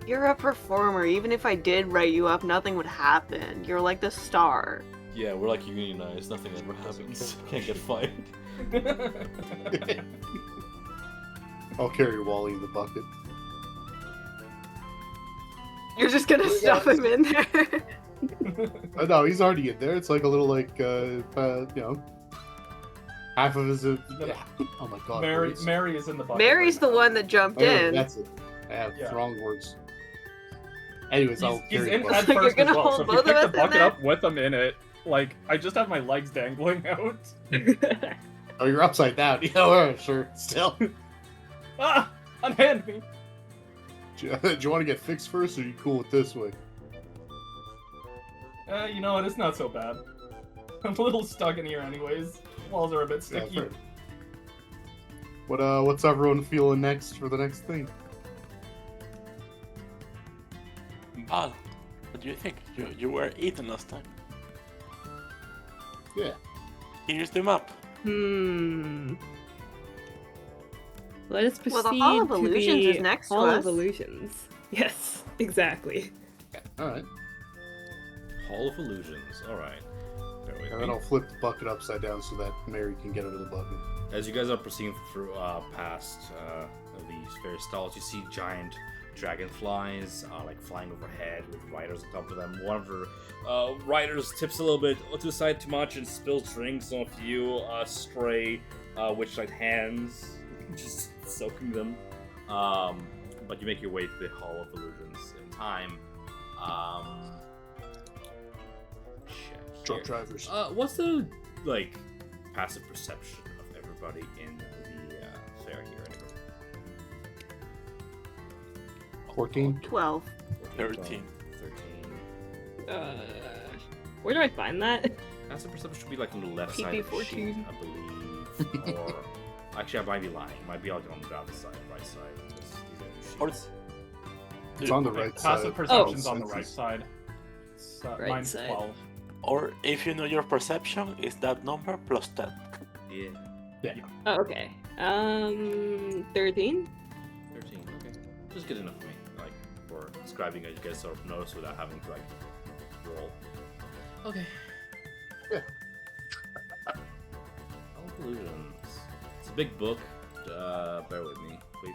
You're a performer. Even if I did write you up, nothing would happen. You're like the star. Yeah, we're like unionized. Nothing ever happens. Can't get fired. I'll carry Wally in the bucket. You're just gonna stuff him in there. No, he's already in there. It's like a little, like, you know, half of his. Oh my god. words. Mary is in the bucket. Mary's right the now. one that jumped Oh, yeah, in. that's it. I have Yeah. wrong words. Anyways, I'll He's carry in the head bucket. You're first gonna as well. hold So if you both of pick the us in bucket there? up with him in it, like I just have my legs dangling out. Oh, you're upside down. Yeah, alright, sure. Still. Ah! Unhand me. Do you want to get fixed first, or are you cool with this way? You know what? It's not so bad. I'm a little stuck in here, anyways. Walls are a bit Yeah, sticky. fair. What's everyone feeling next for the next thing? Val, what do you think? You were eaten last time. Yeah. Here's the map. Let us proceed Well, the Hall of to Illusions the is next to Hall of us. Illusions. Yes, exactly. Alright. Hall of Illusions. Alright. Bear with And me. then I'll flip the bucket upside down so that Mary can get out of the bucket. As you guys are proceeding through past these various stalls, you see giant dragonflies like flying overhead with riders on top of them. One of the riders tips a little bit to the side too much and spills drinks on a few stray Witchlight hands, just soaking them. But you make your way to the Hall of Illusions in time. Truck drivers. What's the passive perception of everybody in the fair here? 14. 12. 13. 13. Where do I find that? Passive perception should be like on the left side of the PP14. sheet, I believe. Or actually, I might be lying. It might be like on the other side, right side. These Or are sheets. It's on the right side. Passive perception's Oh. on the right side. It's, Right mine's side. 12. Or if you know your perception, is that number plus 10. Yeah. Oh, okay. 13? 13. Okay. Just good enough for me. Like for describing it, you guys sort of notice without having to roll. Okay. Yeah. Hall of Illusions. It's a big book. Bear with me, please.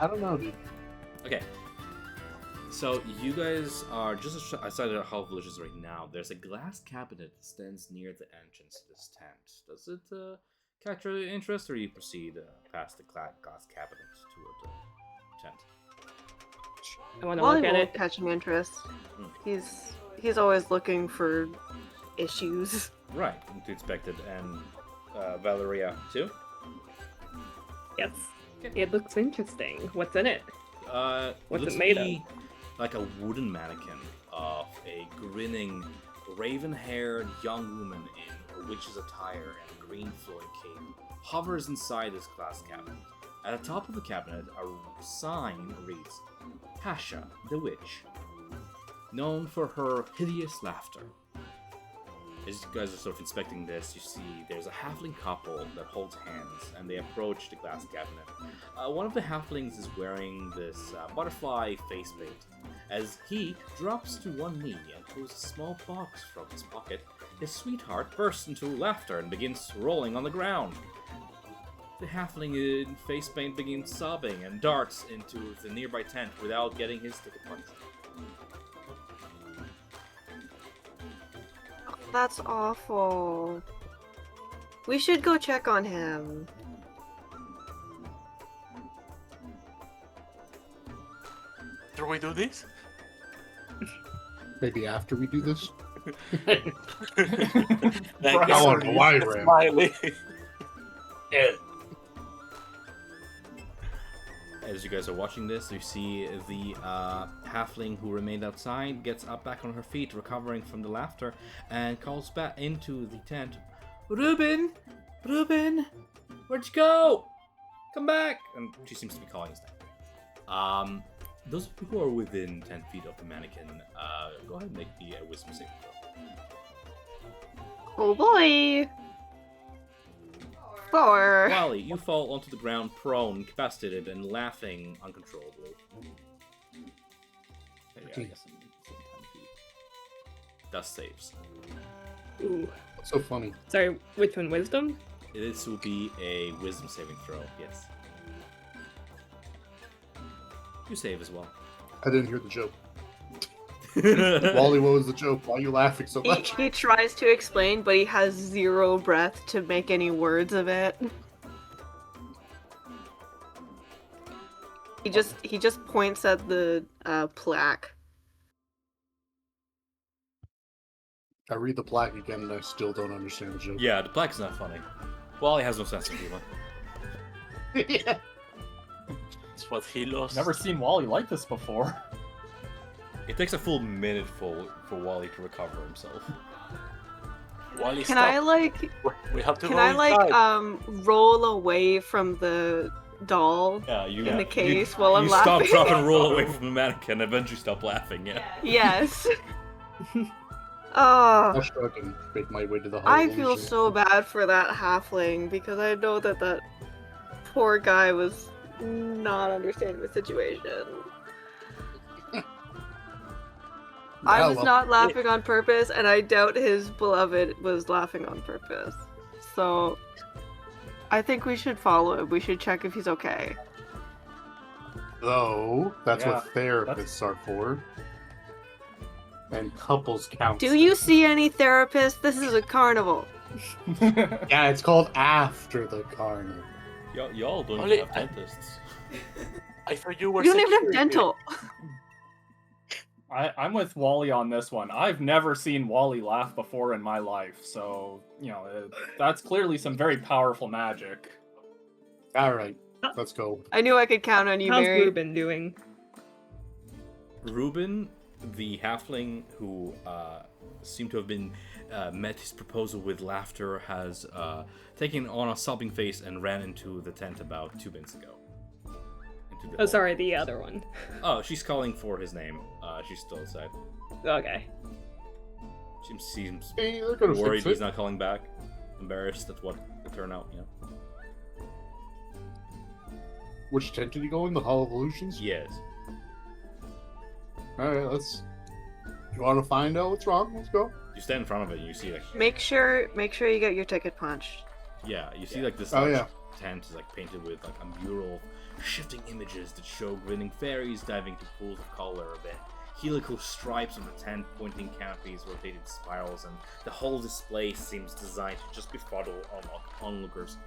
I don't know, dude. Okay. So you guys are just outside of the Hall of Illusions right now. There's a glass cabinet that stands near the entrance to this tent. Does it catch your interest, or you proceed past the glass cabinet toward the tent? I want to Wally look at won't it. catch an interest. Hmm. He's always looking for issues. Right, to expect it, and Valeria too. Yes. It looks interesting. What's in it? What's Looks it made to of? be like a wooden mannequin of a grinning, raven-haired young woman in a witch's attire and a green flowing cape hovers inside this glass cabinet. At the top of the cabinet, a sign reads, "Pasha, the Witch, known for her hideous laughter." As you guys are sort of inspecting this, you see there's a halfling couple that holds hands, and they approach the glass cabinet. One of the halflings is wearing this butterfly face paint. As he drops to one knee and pulls a small box from his pocket, his sweetheart bursts into laughter and begins rolling on the ground. The halfling in face paint begins sobbing and darts into the nearby tent without getting his ticket punched. That's awful. We should go check on him. After we do this? Maybe after we do this? Like, Right. I want to know why, Ram. Smiley. As you guys are watching this, you see the halfling who remained outside gets up back on her feet, recovering from the laughter, and calls back into the tent. "Reuben! Reuben! Where'd you go? Come back!" And she seems to be calling his name. Those of you who are within 10 feet of the mannequin, go ahead and make the wisdom saving throw. Oh boy! 4. Wally, you fall onto the ground prone, incapacitated, and laughing uncontrollably. Okay, yeah, I guess I'm within 10 feet. Thus saves. Ooh. What's so funny? Sorry, which one? Wisdom? This will be a wisdom saving throw, yes. You save as well. I didn't hear the joke. Wally, what was the joke? Why are you laughing so much? He tries to explain, but he has 0 breath to make any words of it. He just points at the plaque. I read the plaque again and I still don't understand the joke. Yeah, the plaque is not funny. Wally has no sense of humor. Yeah. That's what he lost. Never seen Wally like this before. It takes a full minute for Wally to recover himself. Wally, Can stop. I like We have to can go I like inside. roll away from the doll Yeah, you in the case while I'm you laughing? stop, drop, and roll away from the mannequin, and eventually stop laughing. Yeah. Yes. Oh, I'll shrug and make my way to the I Hall feel Illusion. so bad for that halfling because I know that that poor guy was not understanding the situation. I Yeah, was well, not laughing on purpose, and I doubt his beloved was laughing on purpose. So, I think we should follow him. We should check if he's okay. Though, that's Yeah, what therapists are for. And couples counseling. Do you see any therapists? This is a carnival. Yeah, it's called After the Carnival. Y'all don't Only- even have dentists. I thought you were. We don't even have security. dental. I'm with Wally on this one. I've never seen Wally laugh before in my life, so that's clearly some very powerful magic. Alright, let's go. I knew I could count on you, How's Mary. Ruben doing? Ruben, the halfling who seemed to have been met his proposal with laughter, has taken on a sobbing face and ran into the tent about 2 minutes ago. Into the Oh, hall. sorry, the other one. Oh, she's calling for his name. She's still outside. Okay. Seems Hey, they're gonna worried fix it. he's not calling back. Embarrassed at what the turnout, Which tent did he go in? The Hall of Illusions? Yes. Alright, let's... You want to find out what's wrong? Let's go. You stand in front of it and you see, like, Make sure you get your ticket punched. yeah, you see, like, this Oh, large yeah. tent is, like, painted with, like, a mural of shifting images that show grinning fairies diving into pools of color, the helical stripes on the tent, pointing canopies, rotated spirals, and the whole display seems designed to just befuddle onlookers.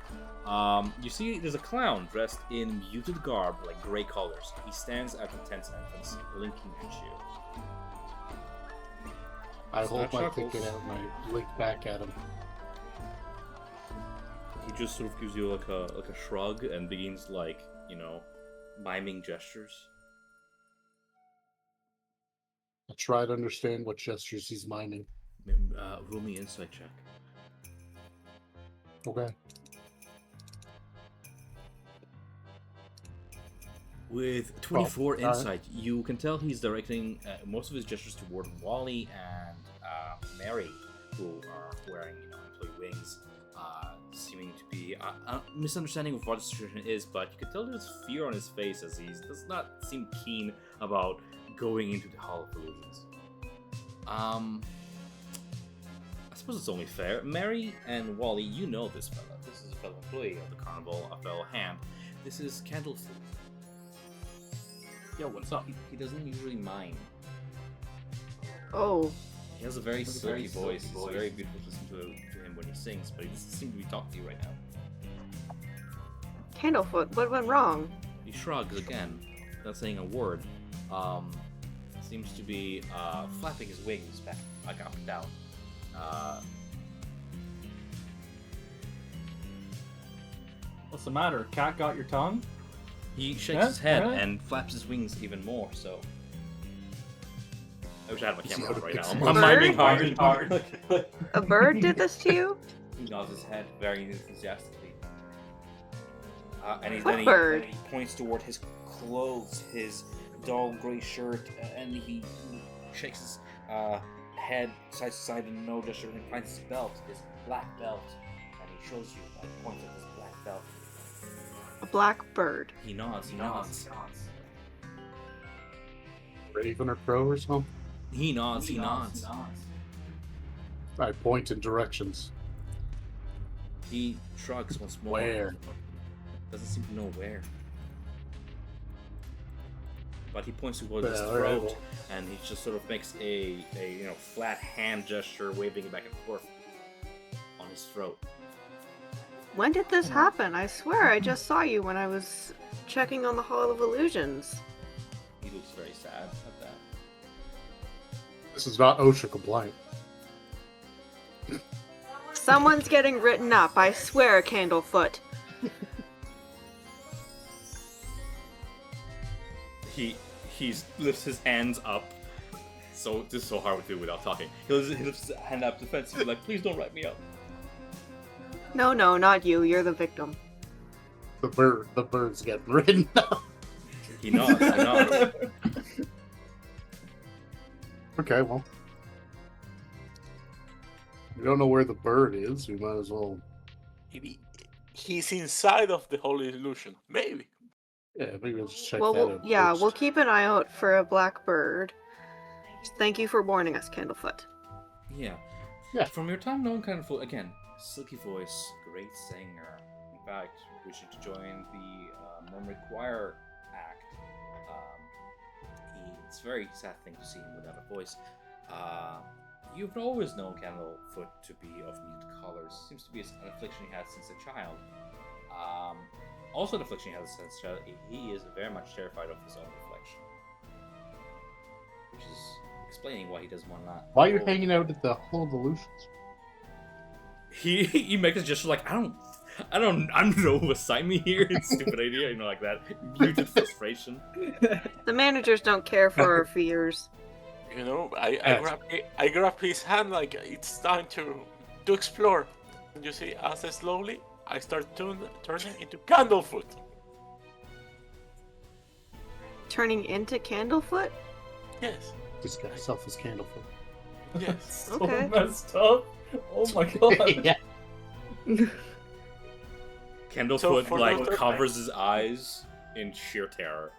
You see there's a clown dressed in muted garb, like gray colors. He stands at the tent's entrance, blinking at you. I It's hold not my Chuckles. ticket out and I blink back at him. He just sort of gives you like a shrug and begins like, miming gestures. I try to understand what gestures he's miming. Roll me insight check. Okay. With 24 Well, insight, you can tell he's directing most of his gestures toward Wally and Mary, who are wearing, employee wings, seeming to be a misunderstanding of what the situation is, but you can tell there's fear on his face as he does not seem keen about going into the Hall of Illusions. I suppose it's only fair. Mary and Wally, you know this fella. This is a fellow employee of the carnival, a fellow hand. This is Candlefoot. Yo, what's up? He doesn't usually mime. Oh, He has a very silky voice. It's very beautiful to listen to him when he sings, but he doesn't seem to be talking to you right now. Candlefoot, what went wrong? He shrugs again, not saying a word. Seems to be flapping his wings back, like up and down. What's the matter? Cat got your tongue? He shakes Yeah, his head alright. and flaps his wings even more, so... I wish I had my camera on right now. Bird? I'm miming hard. A bird did this to you? He nods his head very enthusiastically. What Then bird? he points toward his clothes, his dull gray shirt, and he shakes his head side to side in no gesture and finds his belt, his black belt, and he shows you, points at his black belt. A black bird. He nods. Raven or crow or something? He nods. I point in directions. He shrugs once more. Where? Doesn't seem to know where. But he points towards his Well, throat, alright. and he just sort of makes a flat hand gesture, waving it back and forth on his throat. When did this happen? I swear I just saw you when I was checking on the Hall of Illusions. He looks very sad at that. This is not OSHA compliant. Someone's getting written up, I swear, Candlefoot. He lifts his hands up. So this is so hard to do without talking. He lifts his hand up defensively, like, please don't write me up. No, not you. You're the victim. The bird's getting ridden up. He nods. Okay, well. don't know where the bird is. We might as well. Maybe he's inside of the whole illusion. Maybe. Yeah, maybe we'll just check Well, that we'll out. yeah, first. we'll keep an eye out for a black bird. Thank you for warning us, Candlefoot. Yeah. Yeah. From your time known Candlefoot, again, silky voice, great singer. In fact, we should join the Mermaid Choir act. It's a very sad thing to see him without a voice. You've always known Candlefoot to be of muted colors. Seems to be an affliction he had since a child. Also, an affliction he had since a child. He is very much terrified of his own reflection, which is explaining why he doesn't want to. Why are you hanging out at the Hall of Illusions? He makes a gesture like I don't know who assigned me here. It's a stupid idea, like that. Muted frustration. The managers don't care for our fears. I grab his hand like it's time to explore. And you see, as I slowly, I start turning into Candlefoot. Turning into Candlefoot? Yes. This guy self is Candlefoot. Yes. So Okay. messed up. Oh my god. Yeah. Candlefoot So for those- covers his eyes in sheer terror.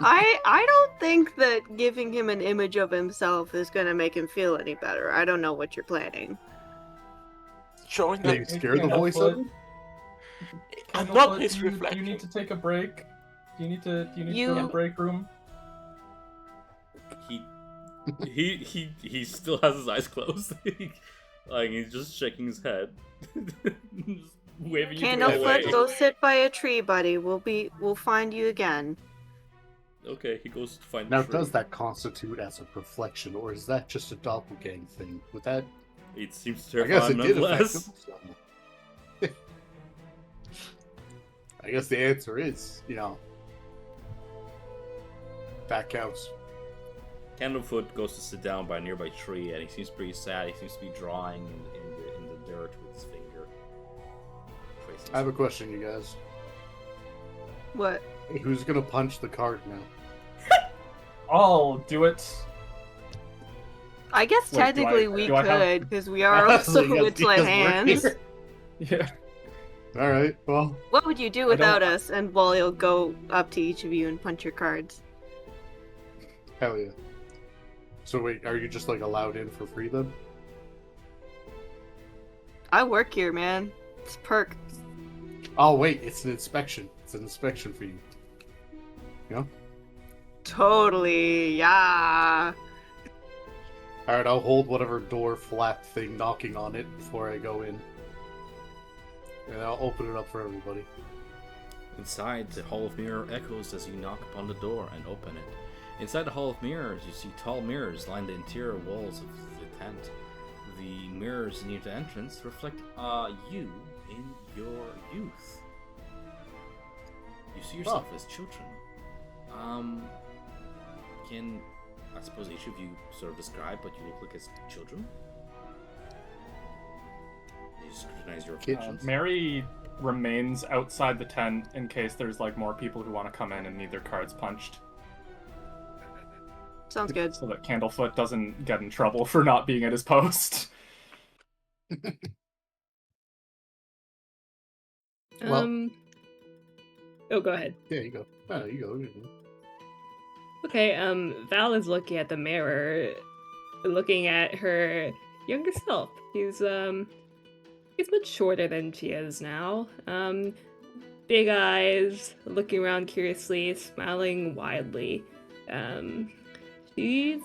I don't think that giving him an image of himself is gonna make him feel any better. I don't know what you're planning. Showing Maybe that scare the voice of him? I'm Candlefoot, not his do you reflection. need to take a break? Do you need to go to You- the break room? He still has his eyes closed. He's just shaking his head. Just waving you to go away. Candlefoot, go sit by a tree, buddy. We'll find you again. Okay, he goes to find Now, the tree. does that constitute as a reflection, or is that just a doppelgang thing? With that, It seems to I guess terrify it did affect nonetheless. him. So. I guess the answer is, that counts. Candlefoot goes to sit down by a nearby tree, and he seems pretty sad. He seems to be drawing in the dirt with his finger. Tracing I have a question, you guys. What? Who's gonna punch the card now? I'll do it. I guess Wait, do I- technically we do I have- could, because we are also You guys- you Witchlight guys hands. work Yeah. All right. Well, What would you do don't- without us? And Wally will go up to each of you and punch your cards. hell yeah. So wait, are you just allowed in for free then? I work here, man. It's a perk. Oh wait, it's an inspection. It's an inspection for you. Totally, yeah. All right, I'll hold whatever door flap thing knocking on it before I go in, and I'll open it up for everybody. Inside, the Hall of Mirror echoes as you knock upon the door and open it. Inside the Hall of Mirrors, you see tall mirrors line the interior walls of the tent. The mirrors near the entrance reflect you in your youth. You see yourself as children. Can I suppose each of you sort of describe what you look like as children? You scrutinize your reflections. Mary remains outside the tent in case there's more people who want to come in and need their cards punched, Sounds good. so that Candlefoot doesn't get in trouble for not being at his post. Well- Oh, go ahead. Yeah, you go. Oh, you go. Okay, Val is looking at the mirror, looking at her younger self. He's much shorter than she is now. Big eyes, looking around curiously, smiling widely. She's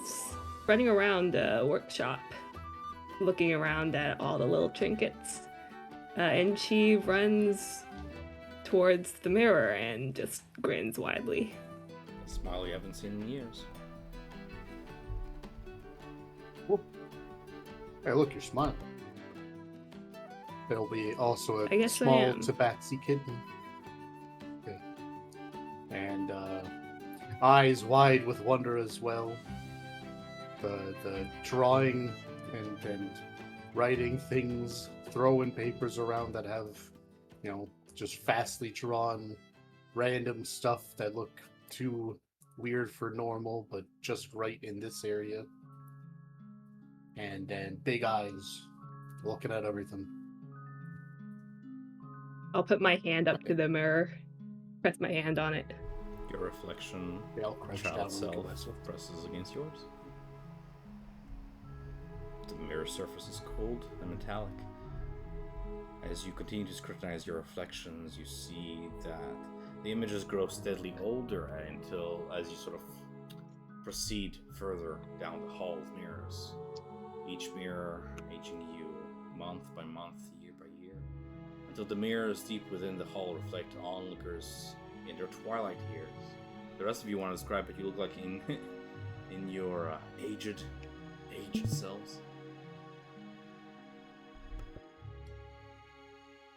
running around the workshop, looking around at all the little trinkets. And she runs towards the mirror and just grins widely. A smile you haven't seen in years. Hey, look, you're smiling. There'll be also I a guess I small am. tabaxi kitten. Okay. And eyes wide with wonder as well. The drawing and writing things, throwing papers around that have, just fastly drawn random stuff that look too weird for normal, but just right in this area. and then big eyes looking at everything. I'll put my hand up to the mirror, press my hand on it. Your reflection, Yeah, I'll crouch down child and look at self, myself. presses against yours. The mirror surface is cold and metallic. As you continue to scrutinize your reflections, you see that the images grow steadily older until, as you sort of proceed further down the hall of mirrors, each mirror aging you month by month, year by year, until the mirrors deep within the hall reflect onlookers in their twilight years. The rest of you want to describe what you look like in in your aged selves.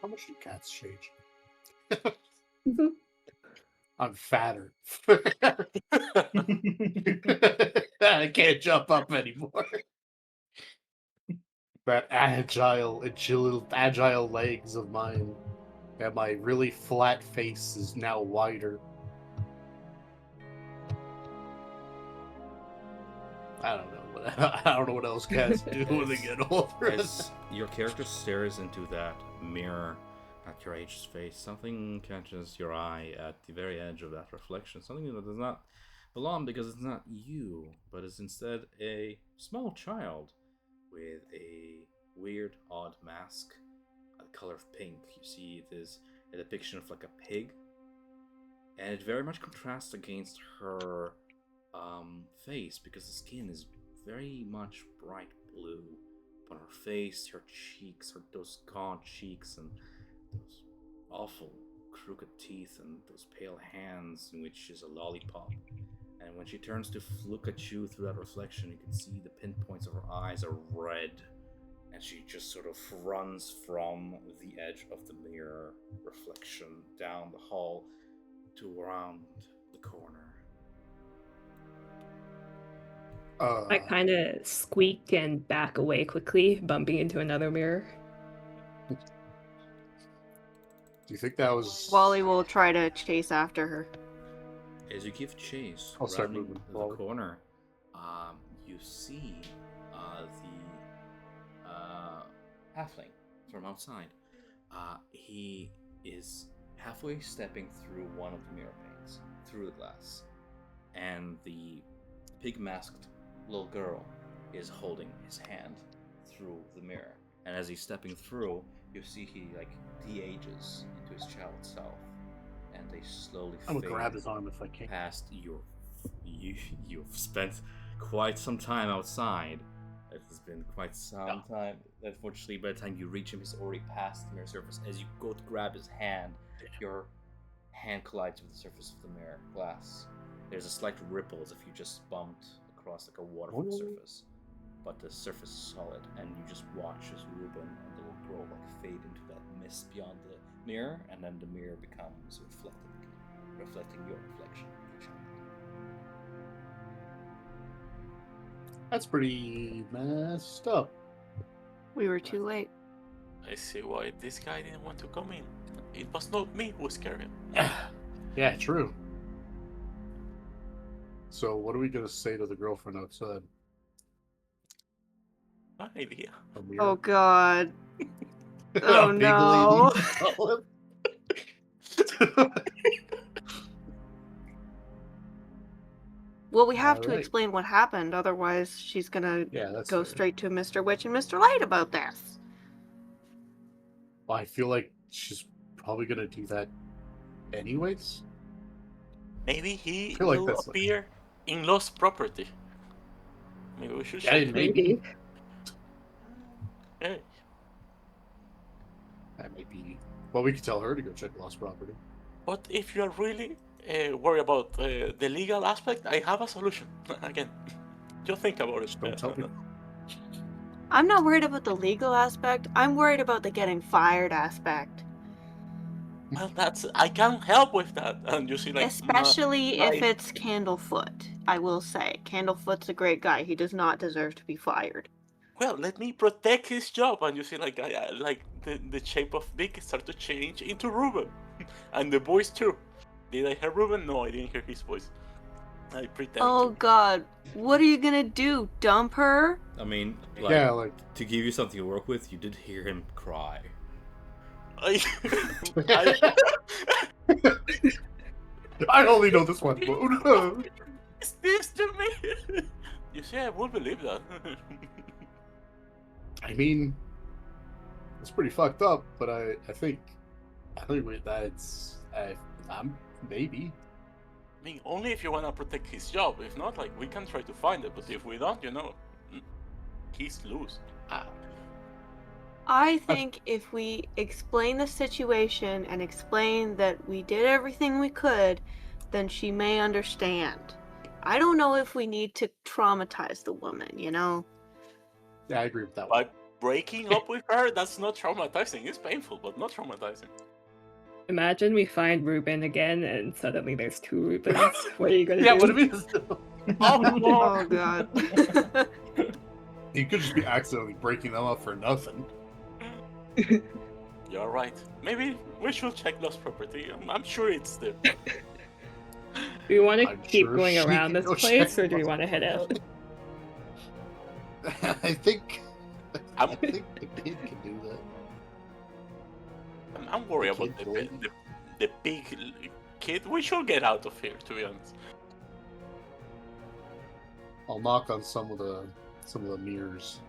How much do cats change? I'm fatter. I can't jump up anymore. That agile legs of mine, and my really flat face is now wider. I don't know what else cats do when they get older. As your character stares into that mirror at your aged face, something catches your eye at the very edge of that reflection. Something that does not belong because it's not you, but is instead a small child with a weird, odd mask, a color of pink. You see it is a depiction of like a pig, and it very much contrasts against her face because the skin is very much bright blue. But her face, her cheeks, those gaunt cheeks, and those awful crooked teeth, and those pale hands in which is a lollipop. And when she turns to look at you through that reflection, you can see the pinpoints of her eyes are red, and she just sort of runs from the edge of the mirror reflection down the hall to around the corner. I kind of squeak and back away quickly, bumping into another mirror. Do you think that was... Wally will try to chase after her. As you give chase, I'll start rounding moving the forward. corner, you see the halfling from outside. He is halfway stepping through one of the mirror panes, through the glass, and the pig-masked little girl is holding his hand through the mirror. And as he's stepping through, you see he like de-ages into his child self, and they slowly I'm gonna fade grab his arm if I can. past you've spent quite some time outside. It has been quite some time. Unfortunately, by the time you reach him, he's already past the mirror surface. As you go to grab his hand, your hand collides with the surface of the mirror glass. There's a slight ripple as if you just bumped across like a waterfall surface, but the surface is solid, and you just watch as Ruben and the little girl like fade into that mist beyond the mirror, and then the mirror becomes reflected again, reflecting your reflection of the child. That's pretty messed up. We were too late. I see why this guy didn't want to come in. It was not me who scared him. Yeah, true. So what are we gonna say to the girlfriend outside? My idea. A mirror? Oh god. A Oh big no. lady. Well, we have to Alright. explain what happened, otherwise she's gonna Yeah, that's go fair. straight to Mr. Witch and Mr. Light about this. Well, I feel like she's probably gonna do that anyways. Maybe he feel like will that's like- appear in lost property. Maybe we should Yeah, check. maybe. Hey, That might be. Well, we could tell her to go check lost property. but if you are really worried about the legal aspect, I have a solution. Again, just think about it. Just don't tell me. I'm not worried about the legal aspect. I'm worried about the getting fired aspect. Well, I can't help with that. And you see, like, Especially if I- it's Candlefoot. I will say, Candlefoot's a great guy. He does not deserve to be fired. well, let me protect his job. And you see, like, like the shape of Dick start to change into Ruben, and the voice too. Did I hear Ruben? No, I didn't hear his voice. I pretend. Oh God, what are you gonna do? Dump her? I mean, like, Yeah, like to give you something to work with, you did hear him cry. I, I only know this one mode. Is this to me? You see, I would believe that. I mean, it's pretty fucked up, but I think that's I'm maybe. I mean, only if you want to protect his job. If not, like, we can try to find it. But if we don't, he's loose. I think if we explain the situation and explain that we did everything we could, then she may understand. I don't know if we need to traumatize the woman, Yeah, I agree with that By one. breaking up with her, that's not traumatizing. It's painful, but not traumatizing. Imagine we find Ruben again and suddenly there's two Rubens. What are you gonna Yeah, do? what if it's Oh God. you could just be accidentally breaking them up for nothing. You're right. Maybe we should check lost property. I'm sure it's there. Do we want to I'm keep sure going she around can this go place, check or do we lost want to head out? I think I'm- the kid can do that. I'm worried The about kid going. the big kid. We should get out of here, to be honest. I'll knock on some of the mirrors.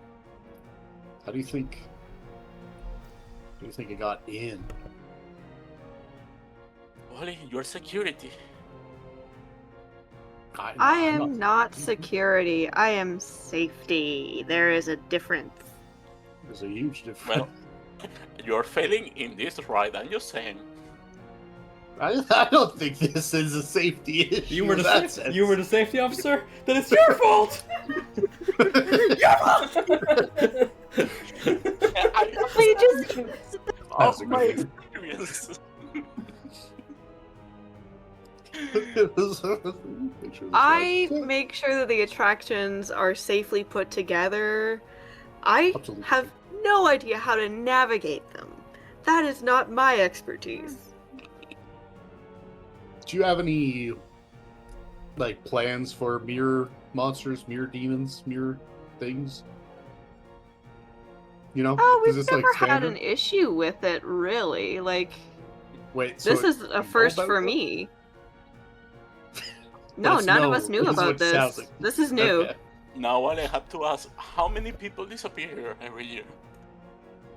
How do you think? Do you think it got in? Wally, your security. I I'm am not security. I am safety. There is a difference. There's a huge difference. Well, you're failing in this ride. I'm just saying. I don't think this is a safety issue. You were in the that sense. you were the safety officer. Then it's your fault. Your fault. We just That's a my good thing. experience. I make sure that the attractions are safely put together. I Absolutely. have no idea how to navigate them. That is not my expertise. Do you have any like plans for mirror monsters, mirror demons, mirror things? You know, Oh, is we've this never like had standard? an issue with it, really. Like, Wait, so this is you a know first about for it? me. No, it's none no, of us knew is about what it sounds this. like. This is new. Okay. Now I have to ask, how many people disappear here every year?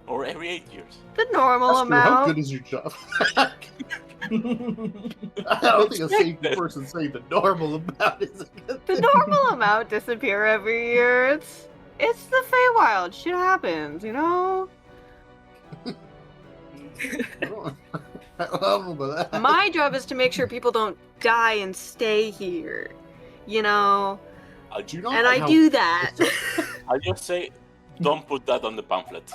Or every 8 years? The normal Oscar, how amount. good is your job? I don't think a safety person saying the normal amount is a good The thing. normal amount disappear every year. It's the Feywild. Shit happens, you know? I don't know about that. My job is to make sure people don't die and stay here. You know? Do you know And I how- do that. I just say, don't put that on the pamphlet.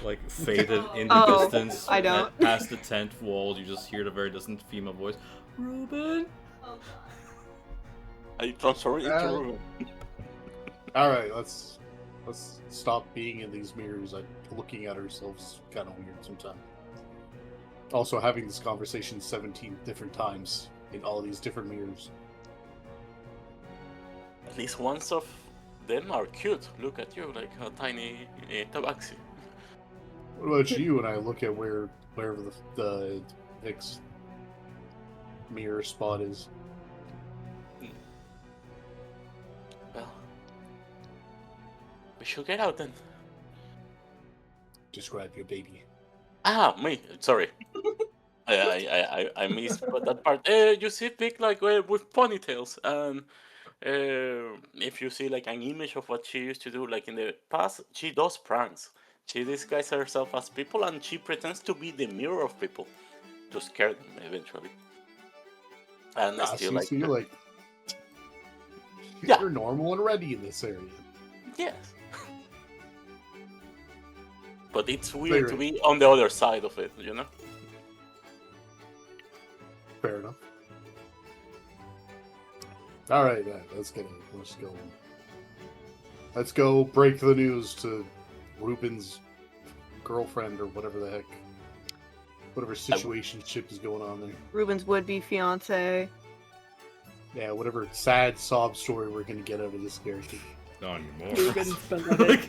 Like faded in the Oh, distance. I don't. Past the tent wall, you just hear the very distant female voice. Ruben. I transform into Uh, Ruben. All right, let's stop being in these mirrors. Like looking at ourselves, kind of weird sometimes. Also, having this conversation 17 different times in all these different mirrors. At least ones of them are cute. Look at you, like a tiny tabaxi. What about you? And I look at wherever the next mirror spot is. Well, we should get out then. Describe your baby. Ah, me. Sorry. I missed that part. You see, big like with ponytails, and if you see like an image of what she used to do, like in the past, she does pranks. She disguises herself as people, and she pretends to be the mirror of people to scare them eventually. And I still like. So you're like, Yeah. you're normal and ready in this area. Yes. But it's weird to Very- be on the other side of it, you know? Fair enough. All right, let's go. Let's go break the news to Ruben's girlfriend or whatever the heck, whatever situationship is going on there. Ruben's would-be fiance. Yeah, whatever sad sob story we're gonna get out of this character. Not anymore. Ruben's beloved.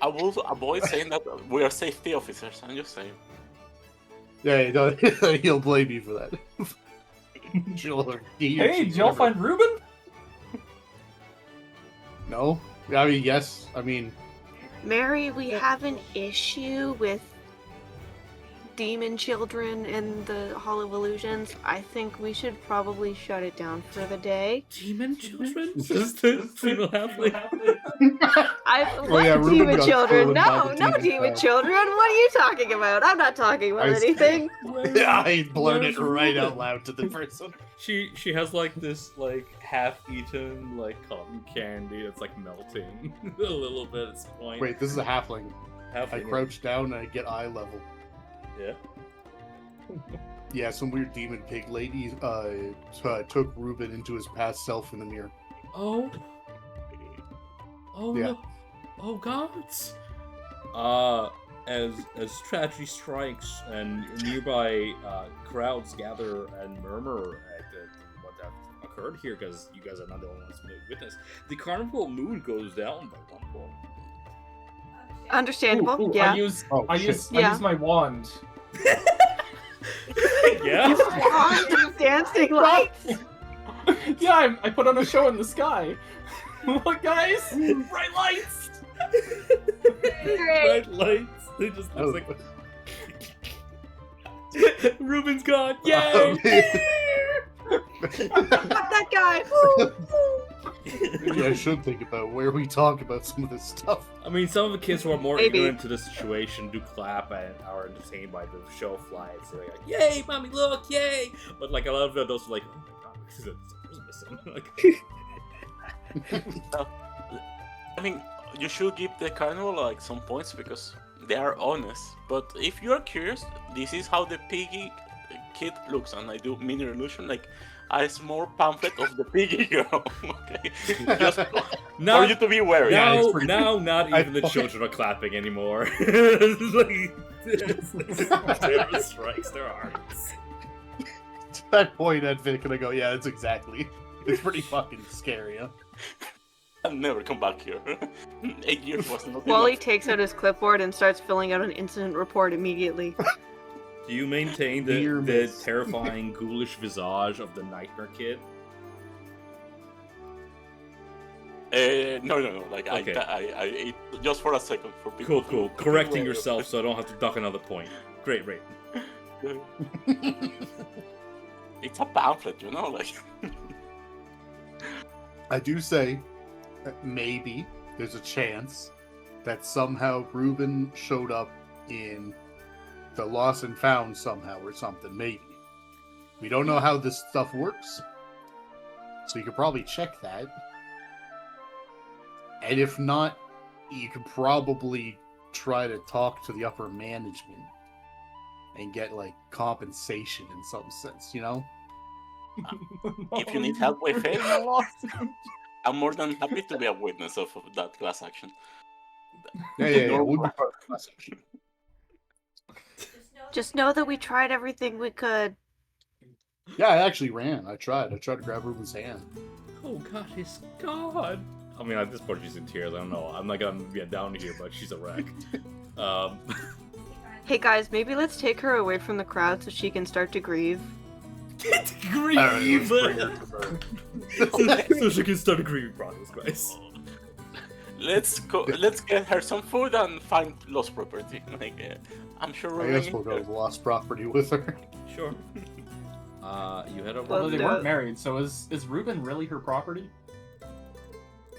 I will avoid saying that we are safety officers. I'm just saying. Yeah, no, he'll blame you for that. Jill, Hey, did y'all find Ruben? No? I mean, yes. I mean, Mary, we have an issue with demon children in the Hall of Illusions. I think we should probably shut it down for the day. Demon children? Says the female halfling. What yeah, Ruben demon got children? stolen by No, the no demon demon child. children. What are you talking about? I'm not talking about I- anything. I blurted it right out loud to the person. She has like this like half-eaten like cotton candy that's like melting a little bit at this point. Wait, this is a halfling. I halfling. crouch down and I get eye level. Yeah. Yeah, some weird demon pig lady took Ruben into his past self in the mirror. Oh. Oh. Yeah. Look. Oh gods. As tragedy strikes and nearby crowds gather and murmur at what that occurred here, because you guys are not the only ones to witness, the carnival mood goes down by one point. Understandable. Ooh, Yeah. I use Yeah. my wand. Yeah. Wand, dancing lights. Yeah, I put on a show in the sky. Look, guys, bright lights. Great. Bright lights. They just Oh. looks like Ruben's gone. Yay! That guy. Maybe I should think about where we talk about some of this stuff. I mean, some of the kids who are more Maybe. ignorant to the situation do clap and are entertained by the show of lights. They're like, "Yay, mommy, look, yay!" But like a lot of the adults are like, "Oh my god, who's missing?" Like, I mean, you should give the carnival like some points because they are honest. But if you are curious, this is how the piggy kid looks, and I do mini illusion like a small pamphlet of the piggy girl. Okay, just for now, you to be wary. Yeah, it's now, pretty- now, not even the I- children are clapping anymore. It's like, terror strikes their hearts. To that point, I'd Vic and I go, yeah, that's exactly. It's pretty fucking scary, huh? I'll never come back here. 8 years was not Wally enough. takes out his clipboard and starts filling out an incident report immediately. Do you maintain the Near the miss. terrifying, ghoulish visage of the nightmare kid? No. Like Okay. I just for a second for people. Cool. to be Correcting wary of yourself so I don't have to duck another point. Great. it. It's a pamphlet, you know, like. I do say that maybe there's a chance that somehow Ruben showed up in the Lost and Found somehow or something. Maybe. We don't know how this stuff works. So you could probably check that. And if not, you could probably try to talk to the upper management and get like compensation in some sense, you know? If you need help with it, I'm more than happy to be a witness of that class action. Yeah. We'll be part of the class action. Just know that we tried everything we could. Yeah, I actually ran. I tried to grab Ruben's hand. Oh god, he's gone. I mean, at this point she's in tears. I don't know. I'm not gonna get down here, but she's a wreck. Hey guys, maybe let's take her away from the crowd so she can start to grieve. Grieve! Bring her to her. So she can start a grieving process, guys. Let's go. Let's get her some food and find lost property. Like, I'm sure. I guess we'll go to the lost property with her. Sure. You head over. Well, Although they do weren't it. married, so is Ruben really her property?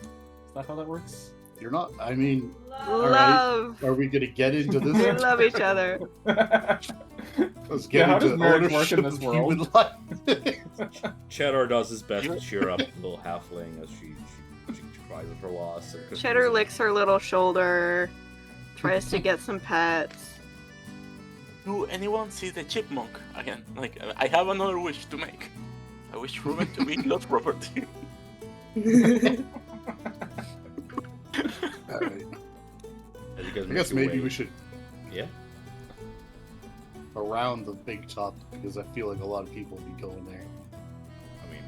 Is that how that works? You're not. I mean, Love. are we gonna get into We this? love each other. Let's get Yeah, how into does marriage work in ownership this of world? human life. Cheddar does his best to cheer up the little halfling as she cries of her loss. and Cheddar licks her little shoulder, tries to get some pets. Do anyone see the chipmunk again? Like, I have another wish to make. I wish Ruben to be lost property. Alright. As you guys I make guess your maybe way- we should. Yeah. around the big top because I feel like a lot of people will be going there. I mean,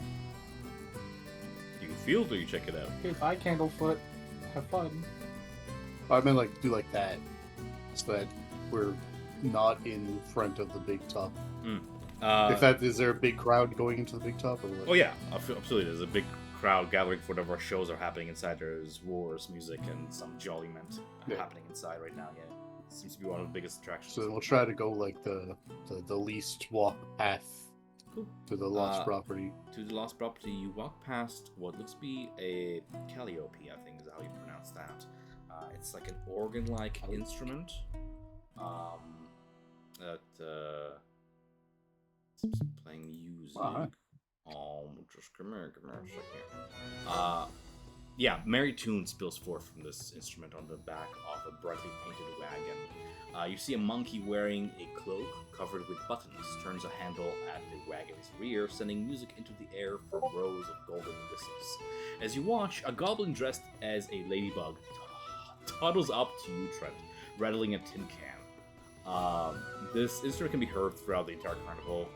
you can feel till you check it out. Okay, bye, Candlefoot. Have fun. I meant like do like that, so that we're not in front of the big top. Is there a big crowd going into the big top? Or what? Oh yeah, absolutely. There's a big crowd gathering for whatever shows are happening inside. There's wars, music, and some jolliment happening inside right now. Yeah, it seems to be one of the biggest attractions. So then we'll try to go like the least walk path to the lost property. To the lost property, you walk past what looks to be a calliope, I think is how you pronounce that. It's like an organ-like instrument. It's playing music. Just come here a second. Yeah, merry tune spills forth from this instrument on the back of a brightly painted wagon. You see a monkey wearing a cloak covered with buttons turns a handle at the wagon's rear, sending music into the air from rows of golden whistles. As you watch, a goblin dressed as a ladybug toddles up to you, Trent, rattling a tin can. This instrument can be heard throughout the entire carnival,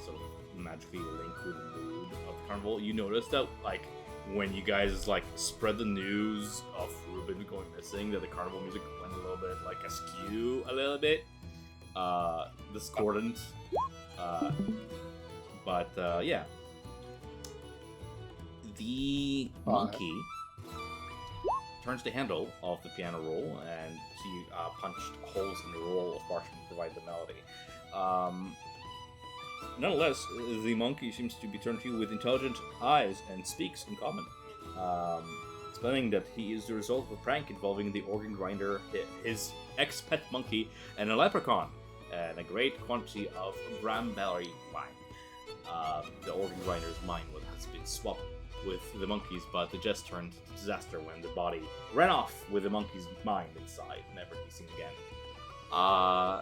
sort of magically linked with the mood of the carnival. You notice that, like, when you guys like spread the news of Ruben going missing, that the carnival music went a little bit like askew, a little bit discordant. Yeah, the monkey turns the handle of the piano roll, and see punched holes in the roll of parchment to provide the melody. Nonetheless, the monkey seems to be turned to you with intelligent eyes and speaks in common, explaining that he is the result of a prank involving the organ grinder, his ex-pet monkey, and a leprechaun, and a great quantity of Bramberry wine. The organ grinder's mind has been swapped with the monkey's, but it just turned to disaster when the body ran off with the monkey's mind inside, never to be seen again.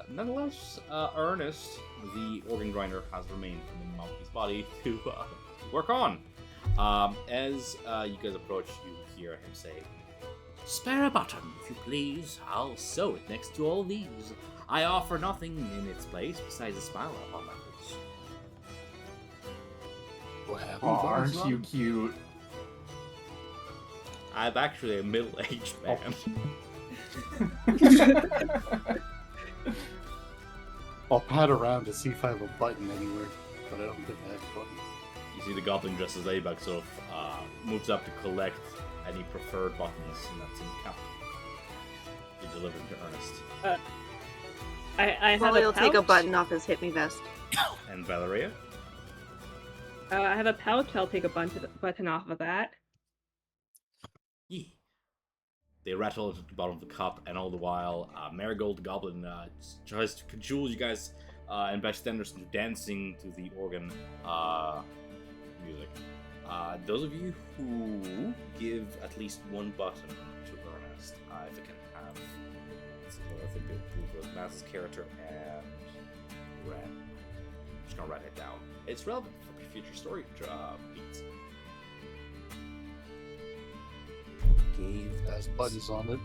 Nonetheless, Ernest, the organ grinder, has remained in the monkey's body to work on. As you guys approach, you hear him say, "Spare a button, if you please. I'll sew it next to all these. I offer nothing in its place besides a smile upon my face." Oh, aren't you cute? I'm actually a middle-aged man. I'll pat around to see if I have a button anywhere, but I don't think I have a button. You see the goblin dressed as Ladybug sort of moves up to collect any preferred buttons, and that's in cup. You deliver them to Ernest. I have Well, a he'll take a pouch. button off his hit me vest. And Valeria? I have a pouch. I'll take a button off of that. Yeah. They rattle at the bottom of the cup, and all the while, Marigold the Goblin tries to cajole you guys and bystanders into dancing to the organ music. Those of you who give at least one button to Ernest, if it can have, I think it was Matt's character and Red. I'm just gonna write it down. It's relevant for future story beats. Gave Has buttons on it.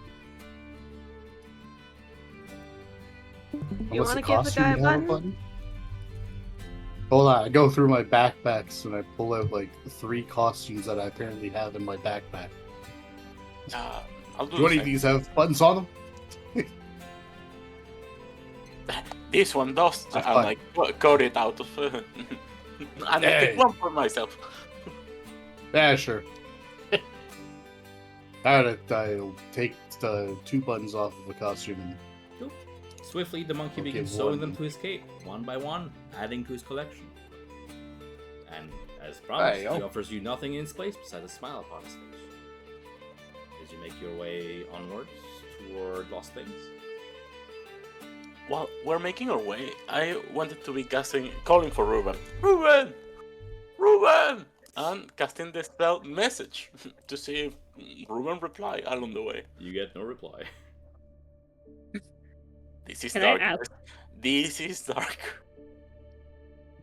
You What's wanna the give the costume guy a to have button? Hold on, I go through my backpacks and I pull out like 3 costumes that I apparently have in my backpack. I'll do Do any the of same. these have buttons on them? This one does. That's I fine. like cut it out of. And I Hey. take one for myself. Yeah, sure. Alright, I'll take the 2 buttons off of the costume and Cool. Swiftly, the monkey Okay, begins sewing one. them to his cape, one by one, adding to his collection. And as promised, he Hey-o. offers you nothing in its place besides a smile upon his face. As you make your way onwards toward Lost Things. While we're making our way, I wanted to be calling for Ruben. Ruben! Ruben! And casting the spell message to see if Ruben reply along the way. You get no reply. This is Can I dark. ask- This is dark.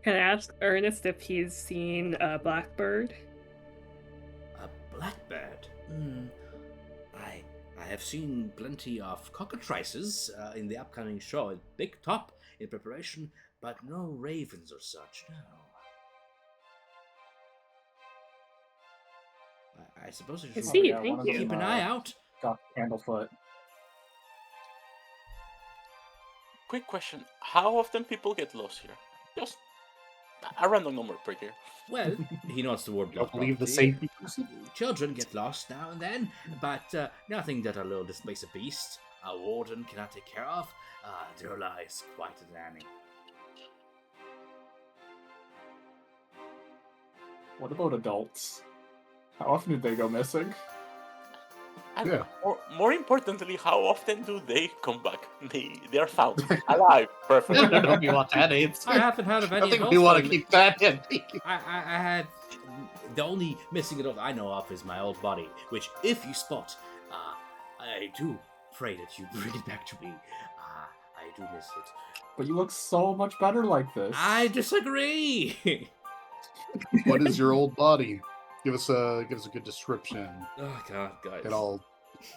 Can I ask Ernest if he's seen a blackbird? A blackbird? I have seen plenty of cockatrices in the upcoming show at Big Top in preparation, but no ravens or such, no. I suppose I I should see, yeah, thank one of you. them, keep an eye out. Got Candlefoot. Quick question: how often people get lost here? Just a random number per year. Well, he nods toward You don't lost believe the property. safety person? Children get lost now and then, but nothing that a little displacer beast, a warden, cannot take care of. Durla is quite a nanny. What about adults? How often did they go missing? And Yeah. more importantly, how often do they come back? They are found alive, I preferably. don't know if you want that answer. I haven't heard of I any think adults we want to going- keep that in. I had the only missing adult I know of is my old body, which, if you spot, I do pray that you bring it back to me. I do miss it. But you look so much better like this. I disagree. What is your old body? Give us a good description, Oh God, guys! and I'll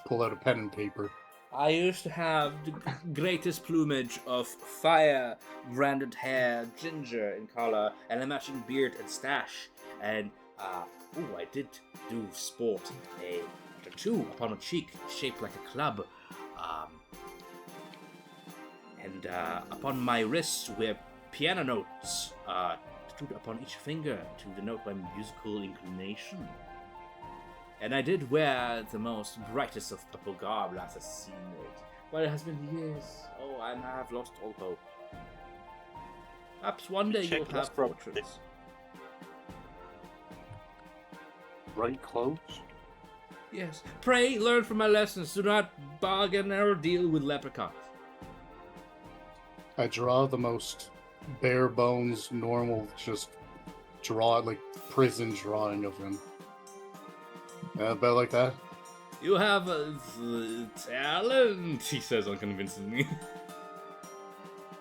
pull out a pen and paper. I used to have the greatest plumage of fire, branded hair, ginger in color, and a matching beard and stash. And I did do sport a tattoo upon a cheek shaped like a club. And upon my wrist were piano notes tattooed upon each finger to denote my musical inclination. And I did wear the most brightest of purple garb last I seen it. But it has been years. Oh, and I have lost all hope. Perhaps one day Check you'll have lost property. fortunes. Right clothes? Yes. Pray, learn from my lessons. Do not bargain or deal with leprechauns. I draw the most bare bones, normal, just draw like prison drawing of him. About like that. You have talent, he says unconvincingly.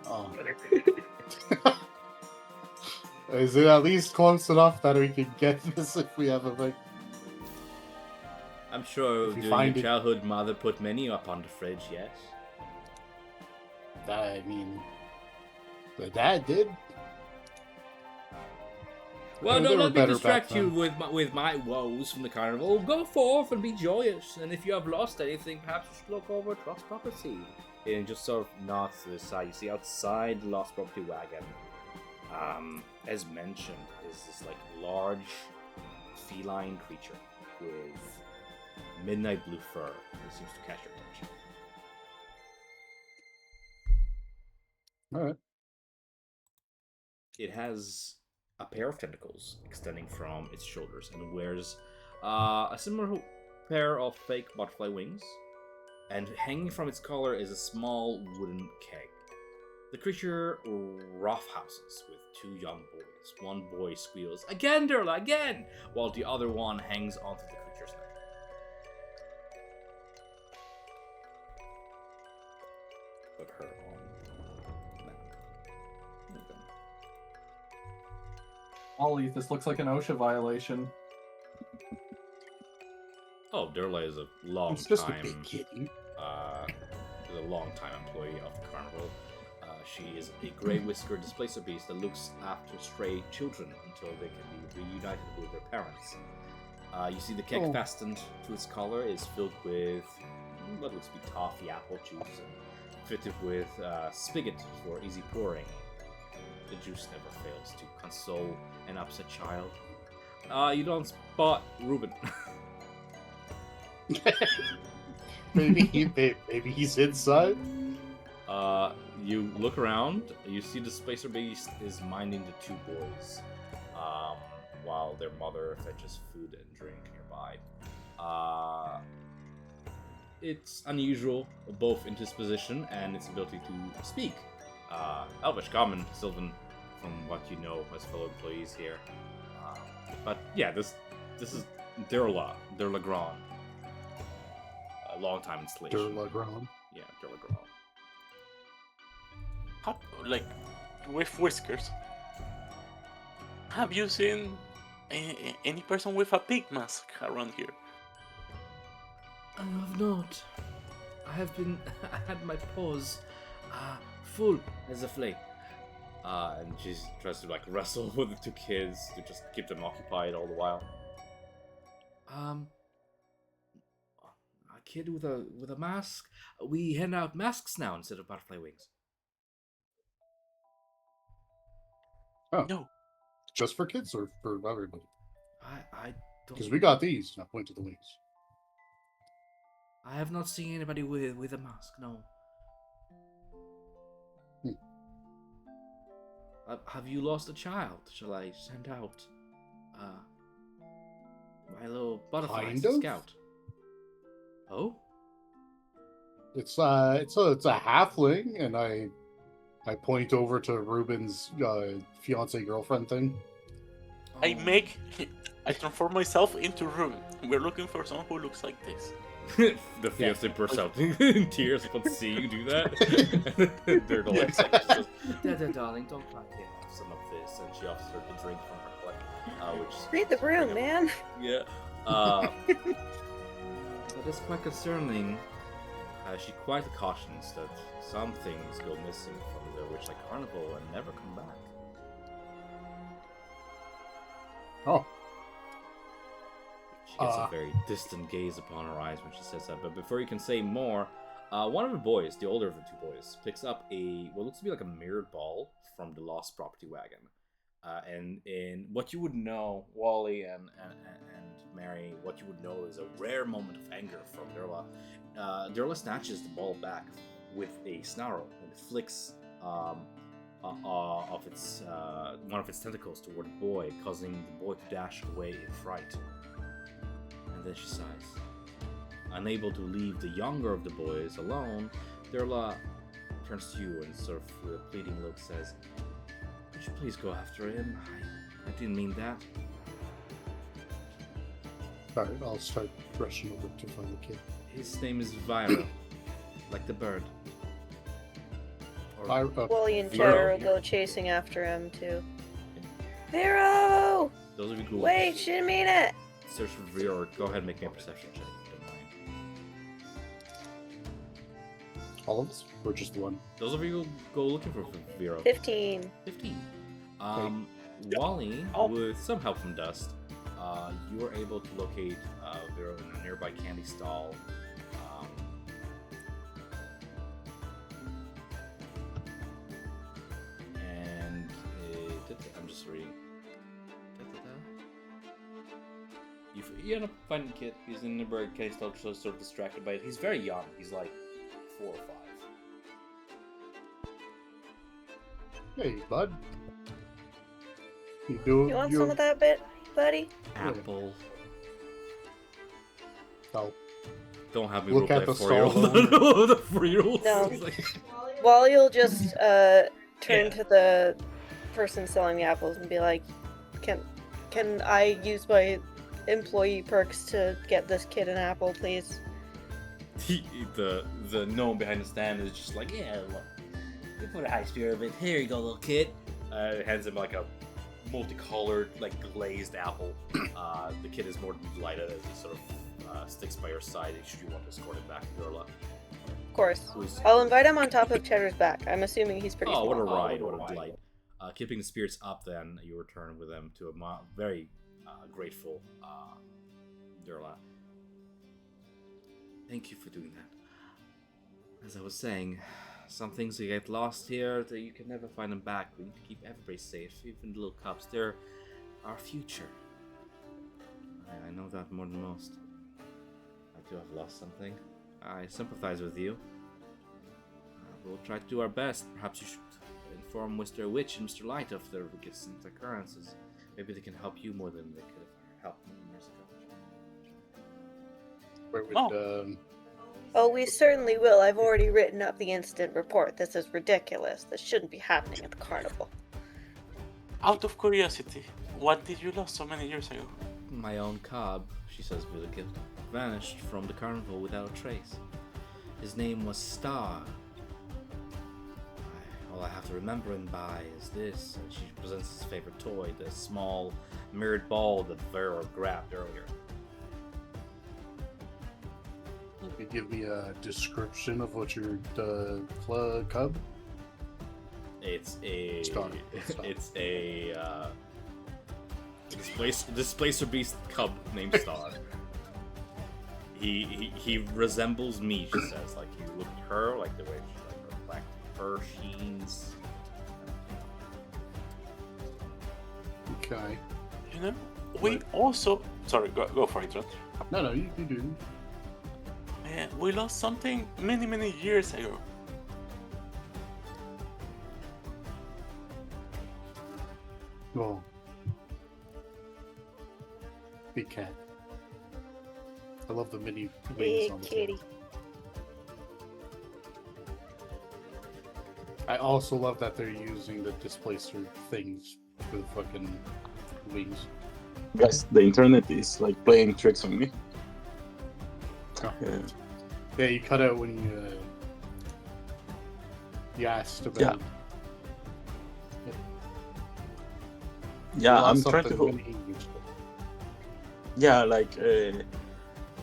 Oh. Is it at least close enough that we can get this if we have a like? I'm sure If you during find your it- childhood, mother put many up on the fridge, yes? I mean, the dad did. Well, They don't were let me better distract back you then. with my woes from the carnival. Go forth and be joyous, and if you have lost anything, perhaps you should look over at lost property. And just sort of nods to the side. You see outside the lost property wagon, as mentioned, is this like large feline creature with midnight blue fur that seems to catch your attention. All right. It has a pair of tentacles extending from its shoulders and wears a similar pair of fake butterfly wings. And hanging from its collar is a small wooden keg. The creature roughhouses with two young boys. One boy squeals, "Again, Durla, again!" while the other one hangs onto the creature's neck. Put her on map. Okay. Ollie, this looks like an OSHA violation. Oh, Durla is a long It's just a time big kitty. is a long-time employee of the carnival. She is a grey-whiskered displacer beast that looks after stray children until they can be reunited with their parents. You see the keg Oh. fastened to its collar is filled with what looks to be toffee apple juice and fitted with a spigot for easy pouring. The juice never fails to console an upset child. You don't spot Reuben. maybe he's inside. You look around, you see the Spacer Beast is minding the two boys, while their mother fetches food and drink nearby. It's unusual, both in its position and its ability to speak. Elvish, Common, Sylvan, from what you know as fellow employees here. But yeah, this is Durla Grand. A long time installation. Durlagron. Yeah, Durla Grand. Like, with whiskers. Have you seen any person with a pig mask around here? I have not. I have been. I had my paws full as a flake. And she tries to like wrestle with the two kids to just keep them occupied all the while. A kid with a mask. We hand out masks now instead of butterfly wings. Oh, No. just for kids or for everybody? I don't. Because we got these. And I point to the wings. I have not seen anybody with a mask. No. Have you lost a child? Shall I send out my little butterfly Kind to of? scout? Oh, It's a halfling, and I point over to Ruben's fiance girlfriend thing. I transform myself into Ruben. We're looking for someone who looks like this. The fiance bursts out in tears upon seeing you do that. They're like, darling, don't cry. Here, have some of this. And she offers her the drink from her collection, which Read the room, man. Yeah. But it's quite concerning. She quite cautions that some things go missing from the Witchlight Carnival and never come back. Oh. She gets a very distant gaze upon her eyes when she says that. But before you can say more, one of the boys, the older of the two boys, picks up what looks to be like a mirrored ball from the lost property wagon. And in what you would know, Wally and Mary, what you would know is a rare moment of anger from Durla. Durla snatches the ball back with a snarl and flicks of its one of its tentacles toward the boy, causing the boy to dash away in fright. And then she sighs. Unable to leave the younger of the boys alone, Durla turns to you and sort of with a pleading look says, "Could you please go after him? I didn't mean that." Alright, I'll start rushing over to find the kid. His name is Vira, like the bird. Or Wally and Vero. Cheddar will go chasing after him too. Vero! Those of you who Wait, she didn't mean it! search for Vira, or go ahead and make me a perception check if you don't mind. All of us? Or just one? Those of you who go looking for Vira. 15. 15. Wally, with some help from Dust, you were able to locate Vero in a nearby candy stall. And I'm just reading. You end up finding the kid. He's in the bird cage, still sort of distracted by it. He's very young. He's like 4 or 5. Hey, bud. You You want some of that bit, buddy? Apple. Oh, Don't have me Look roleplay at the 4-year-old. stall. The 4-year-old. No. Like, Wally will just turn Yeah. to the person selling the apples and be like, Can I use my employee perks to get this kid an apple, please? the gnome behind the stand is just like, yeah, look, you put a high spirit of it. Here you go, little kid. Hands him like a multicolored, like glazed apple. The kid is more than delighted as he sort of sticks by your side should you want to escort him back to Durla. Of course. Who's- I'll invite him on top of Cheddar's back. I'm assuming he's pretty Oh, small. what a ride! What a delight! Keeping the spirits up, then you return with them to a very grateful Durla. Thank you for doing that. As I was saying, some things you get lost here that you can never find them back. We need to keep everybody safe, even the little cubs. They're our future. I know that more than most. I do have lost something. I sympathize with you. We'll try to do our best. Perhaps you should inform Mr. Witch and Mr. Light of their recent occurrences. Maybe they can help you more than they could have helped me years ago. where would, Oh, we certainly will. I've already written up the incident report. This is ridiculous. This shouldn't be happening at the carnival. Out of curiosity, what did you lose so many years ago? My own cub, she says with a gift, vanished from the carnival without a trace. His name was Star. All I have to remember him by is this, and she presents his favorite toy, the small mirrored ball that Vera grabbed earlier. you give me a description of what your cub? It's a Star. it's a displacer beast cub named Star. He resembles me. She says, like, you look at her, like the way she, like, her black fur sheens. Okay. You know, we also. Sorry, go for it, Ron. No, you do. We lost something many years ago. Well, big cat. I love the mini wings Big on the kitty. tail. I also love that they're using the displacer things for the fucking wings. Guys, the internet is like playing tricks on me. Yeah. Yeah, you cut out when you asked about. Yeah, You I'm lost trying to. something in English. Yeah, like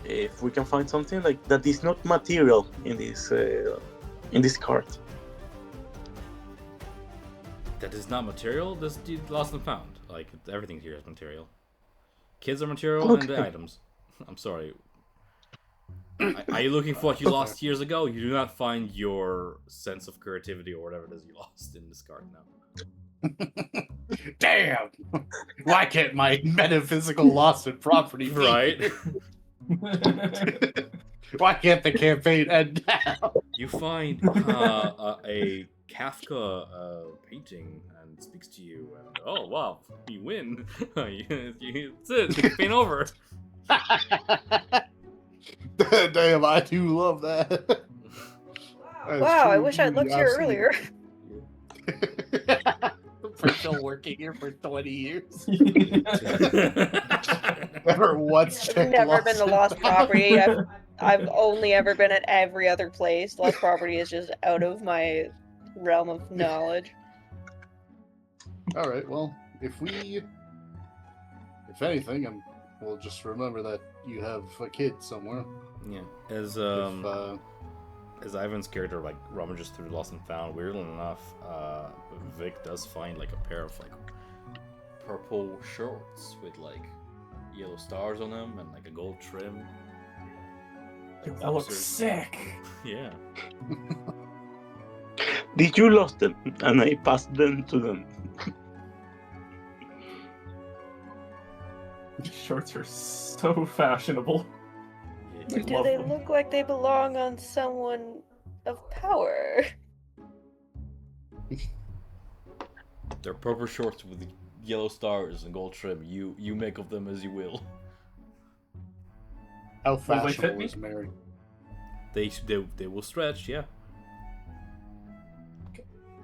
if we can find something like that is not material in this cart. That is not material. This dude lost and found. Like, everything here is material. Kids are material, and the Okay. items. I'm sorry. Are you looking for what you lost years ago? You do not find your sense of creativity or whatever it is you lost in this card now. Damn! Why can't my metaphysical loss and property be Right? here? Why can't the campaign end now? You find a Kafka painting and it speaks to you. And, oh wow, you win! That's it. Campaign over. Damn, I do love that. That is Wow, I truly wish I'd looked here absolutely- earlier. We're still working here for 20 years. Never once I've checked never been to lost Lost Property. I've only ever been at every other place. Lost Property is just out of my realm of knowledge. All right. Well, if anything, we'll just remember that you have a kid somewhere. Yeah. As Ivan's character like rummages through Lost and Found, weirdly enough, Vic does find like a pair of like purple shorts with like yellow stars on them and like a gold trim. Like, That looks those are- sick. Yeah. Did you lost them and I passed them to them? These shorts are so fashionable. Yeah. I Do love they them. look like they belong on someone of power? They're purple shorts with yellow stars and gold trim. You make of them as you will. How they fit fashionable me? is Mary? They will stretch. Yeah.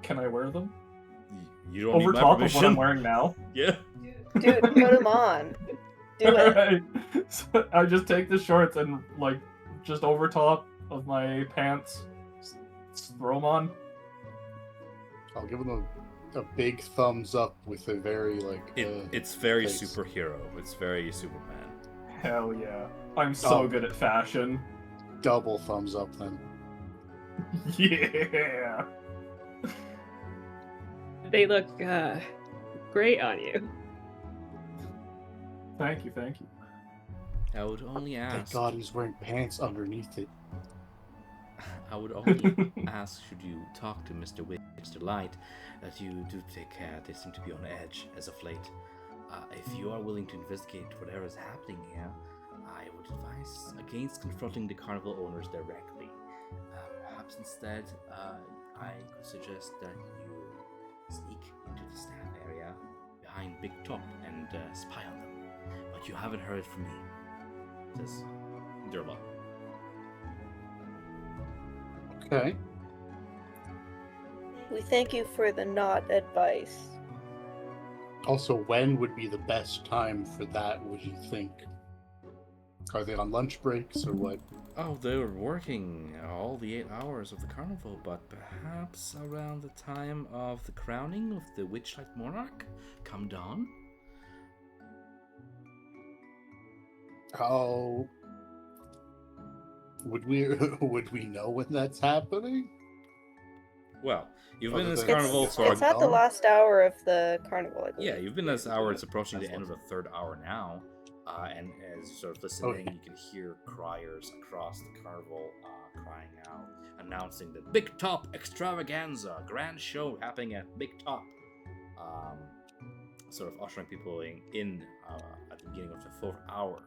Can I wear them? You don't Over need my top of permission. what I'm wearing now? Yeah. Dude, put them on. Do it. Alright. So I just take the shorts and, like, just over top of my pants, throw them on. I'll give him a big thumbs up with a very like. It's very face. superhero. It's very Superman. Hell yeah. I'm so Oh. good at fashion. Double thumbs up then. Yeah. They look great on you. Thank you, thank you. I would only Thank ask. God he's wearing pants underneath it. I would only ask, should you talk to Mr. Witchlight, that you do take care. They seem to be on edge as of late. If you are willing to investigate whatever is happening here, I would advise against confronting the carnival owners directly. Perhaps instead, I could suggest that you sneak into the staff area behind Big Top and spy on them. But you haven't heard from me, says Durla. Okay. We thank you for the not advice. Also, when would be the best time for that, would you think? Are they on lunch breaks or what? Oh, they were working all the 8 hours of the carnival, but perhaps around the time of the crowning of the Witchlight Monarch, come dawn? How would we would we know when that's happening? Well, you've been in Other this than- carnival It's- for It's at the last hour of the carnival, I believe. yeah, you've been this hour. It's approaching the end of the third hour now, and as you sort of listen in, Okay. you can hear criers across the carnival crying out, announcing the Big Top Extravaganza grand show happening at Big Top. Sort of ushering people in at the beginning of the fourth hour.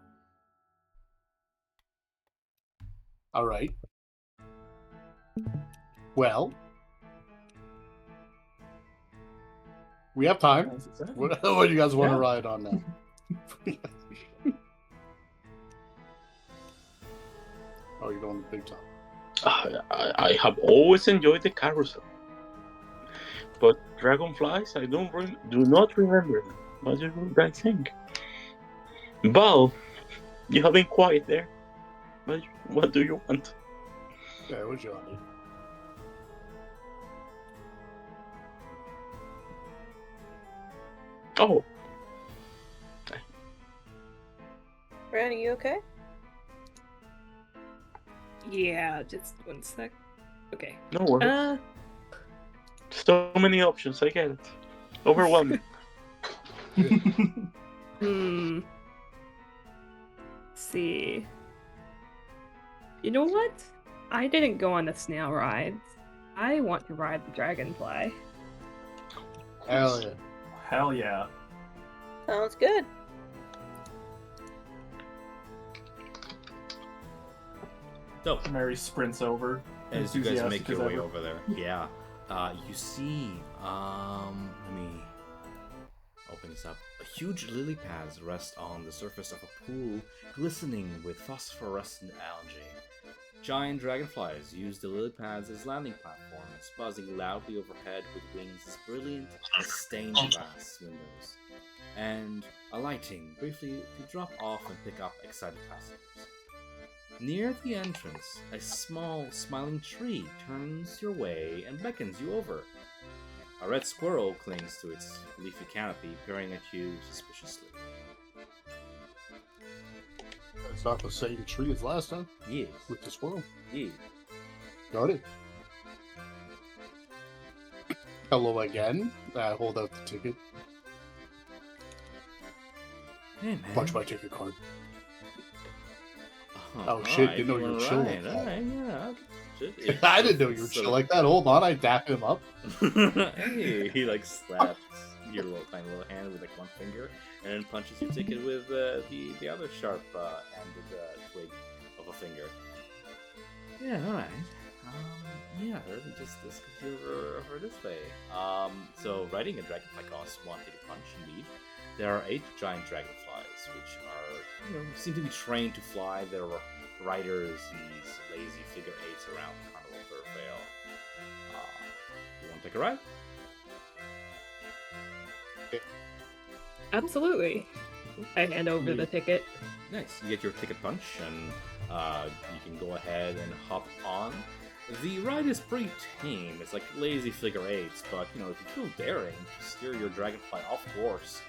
All right. Well, we have time. What do you guys want to Yeah. ride on now? Oh, you're going big top. I have always enjoyed the carousel, but dragonflies, I do not remember them. What do you guys think? Val, you have been quiet there. What do you want? Yeah, what's your idea? Oh, Ran, are you okay? Yeah, just one sec. Okay. no worries. So many options, I get it. Overwhelming. Let's see. You know what? I didn't go on the snail rides. I want to ride the dragonfly. Hell yeah. Hell yeah. Sounds good. So, Mary sprints over. as you guys make enthusiastic your as way ever. over there, yeah, you see, let me open this up. A huge lily pads rest on the surface of a pool glistening with phosphorescent algae. Giant dragonflies use the lily pads as landing platforms, buzzing loudly overhead with wings as brilliant as stained glass windows, and alighting briefly to drop off and pick up excited passengers. Near the entrance, a small, smiling tree turns your way and beckons you over. A red squirrel clings to its leafy canopy, peering at you suspiciously. It's not the same tree as last time Yes, with the squirrel. yes. Got it. Hello again. I hold out the ticket. Hey, man. Punch my ticket card. Oh, shit, alright, didn't know you were chill like that. Alright, yeah, I'll get it. I didn't know you were So- chill like that. Hold on, I dap him up. Hey, he like slaps your tiny little hand with like one finger, and then punches your ticket with the other sharp ended twig of a finger. Yeah, all right. Yeah, let me just go over this way. So riding a dragonfly costs one ticket punch. Indeed, there are 8 giant dragonflies, which are seem to be trained to fly. There are riders in these lazy figure eights around the carnival thoroughfare. You want to take a ride? Absolutely. I hand over the ticket. Nice. You get your ticket punch, and you can go ahead and hop on. The ride is pretty tame. It's like lazy figure eights, but if you feel daring to steer your dragonfly off course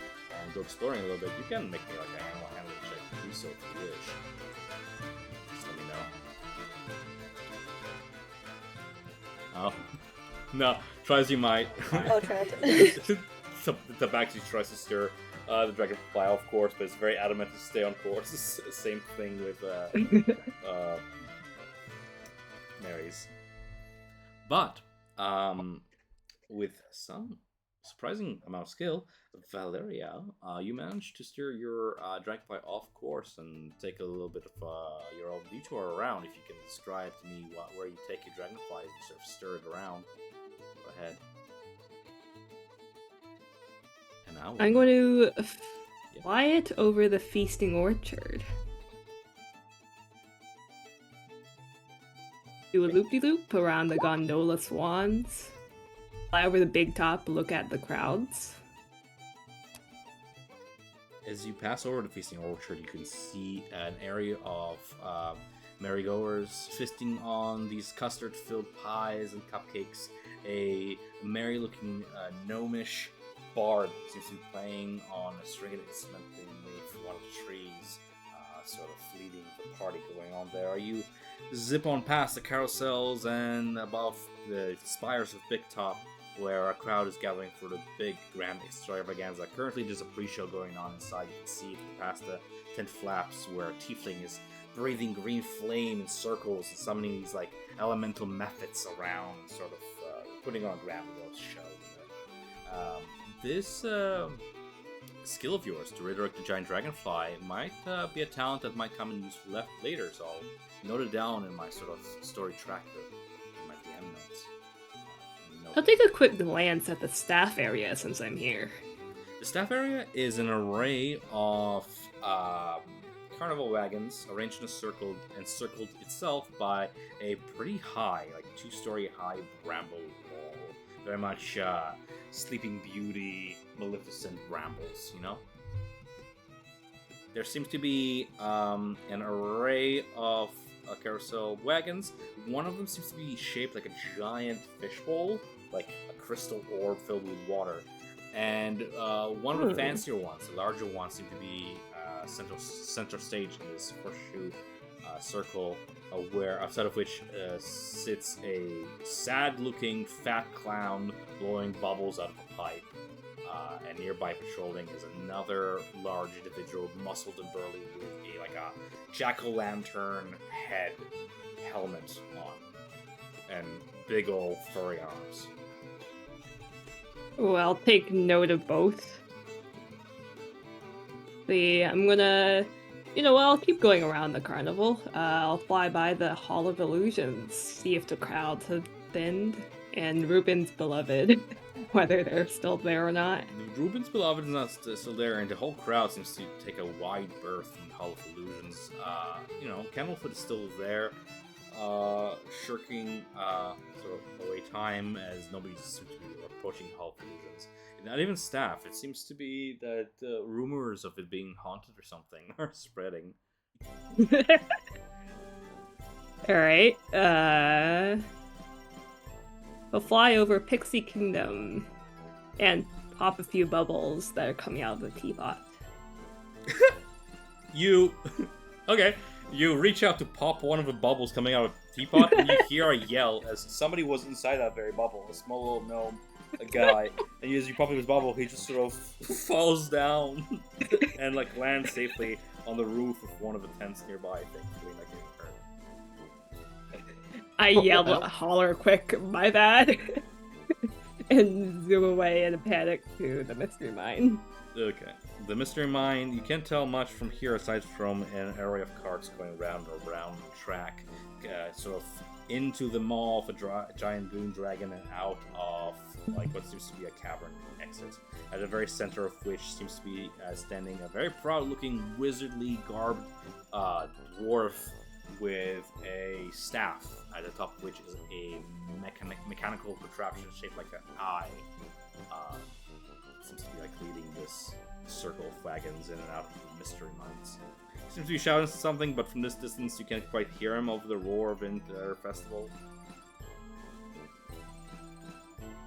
and go exploring a little bit, you can make me like a animal handling check to do so if you wish. Just let me know. Oh. No, try as you might. Oh, try to. The back tries to steer the dragonfly off course, but it's very adamant to stay on course. Same thing with Mary's. But with some surprising amount of skill, Valeria, you managed to steer your dragonfly off course and take a little bit of your own detour around. If you can describe to me where you take your dragonfly, you sort of stir it around. Go ahead. And now I'm going to Yeah. fly it over the feasting orchard. Do a loop-de-loop around the gondola swans. Fly over the big top, look at the crowds. As you pass over the feasting orchard, you can see an area of merrygoers feasting on these custard-filled pies and cupcakes. A merry-looking gnomish bard seems to be playing on a stringed instrument beneath one of the trees. sort of leading the party going on there. You zip on past the carousels and above the spires of Big Top, where a crowd is gathering for the big grand extravaganza. Currently, there's a pre-show going on inside. You can see past the tent flaps where Tiefling is breathing green flame in circles and summoning these like elemental methods around, sort of putting on a grandiose show. This skill of yours to redirect the giant dragonfly might be a talent that might come in useful later, so I'll note it down in my sort of story tracker in my DM notes. I'll take a quick glance at the staff area since I'm here. The staff area is an array of carnival wagons arranged in a circle and circled itself by a pretty high, like 2-story high bramble wall. Very much Sleeping Beauty, Maleficent brambles, you know? There seems to be an array of carousel wagons. One of them seems to be shaped like a giant fishbowl, like a crystal orb filled with water. And one of the fancier ones, the larger ones, seem to be center stage in this horseshoe circle, where outside of which sits a sad-looking fat clown blowing bubbles out of a pipe. And nearby patrolling is another large individual, muscled and burly, with a jack-o'-lantern head helmet on, and big old furry arms. Well, I'll take note of both. I'm gonna, I'll keep going around the carnival. I'll fly by the Hall of Illusions, see if the crowds have thinned, and Ruben's Beloved, whether they're still there or not. Ruben's Beloved is not still there, and the whole crowd seems to take a wide berth in the Hall of Illusions. Candlefoot is still there, shirking sort of away time as nobody seems to be approaching the Hall of Illusions. Not even staff. It seems to be that rumors of it being haunted or something are spreading. Alright, we'll fly over Pixie Kingdom and pop a few bubbles that are coming out of the teapot. Okay. You reach out to pop one of the bubbles coming out of the teapot, and you hear a yell as somebody was inside that very bubble, a small little gnome. A guy, and as you pop in his bubble, he just sort of falls down and lands safely on the roof of one of the tents nearby. Thankfully, getting hurt. I yell, holler quick, my bad, and zoom away in a panic to the mystery mine. Okay, the mystery mine. You can't tell much from here aside from an array of carts going round or round the track, sort of into the maw of a giant green dragon and out of what seems to be a cavern exit, at the very center of which seems to be standing a very proud-looking, wizardly garbed dwarf with a staff, at the top of which is a mechanical contraption shaped like an eye. Seems to be leading this circle of wagons in and out of the mystery mines. Seems to be shouting something, but from this distance you can't quite hear him over the roar of their festival.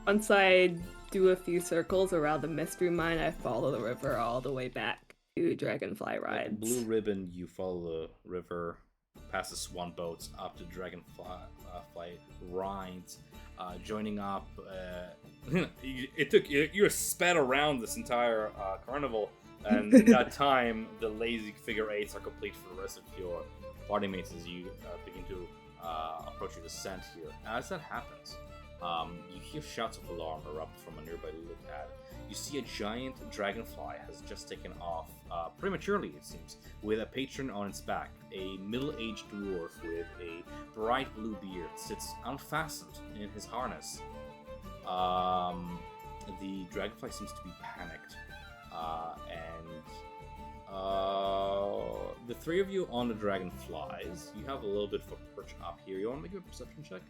Once I do a few circles around the mystery mine, I follow the river all the way back to Dragonfly Rides. Blue Ribbon, you follow the river, past the swan boats, up to Dragonfly Rides, joining up. You sped around this entire carnival, and in that time, the lazy figure eights are complete for the rest of your party mates as you begin to approach your descent here. As that happens, you hear shouts of alarm erupt from a nearby lily pad. You see a giant dragonfly has just taken off, prematurely it seems, with a patron on its back. A middle-aged dwarf with a bright blue beard sits unfastened in his harness. The dragonfly seems to be panicked, the three of you on the dragonflies, you have a little bit of a perch up here. You want to make a perception check?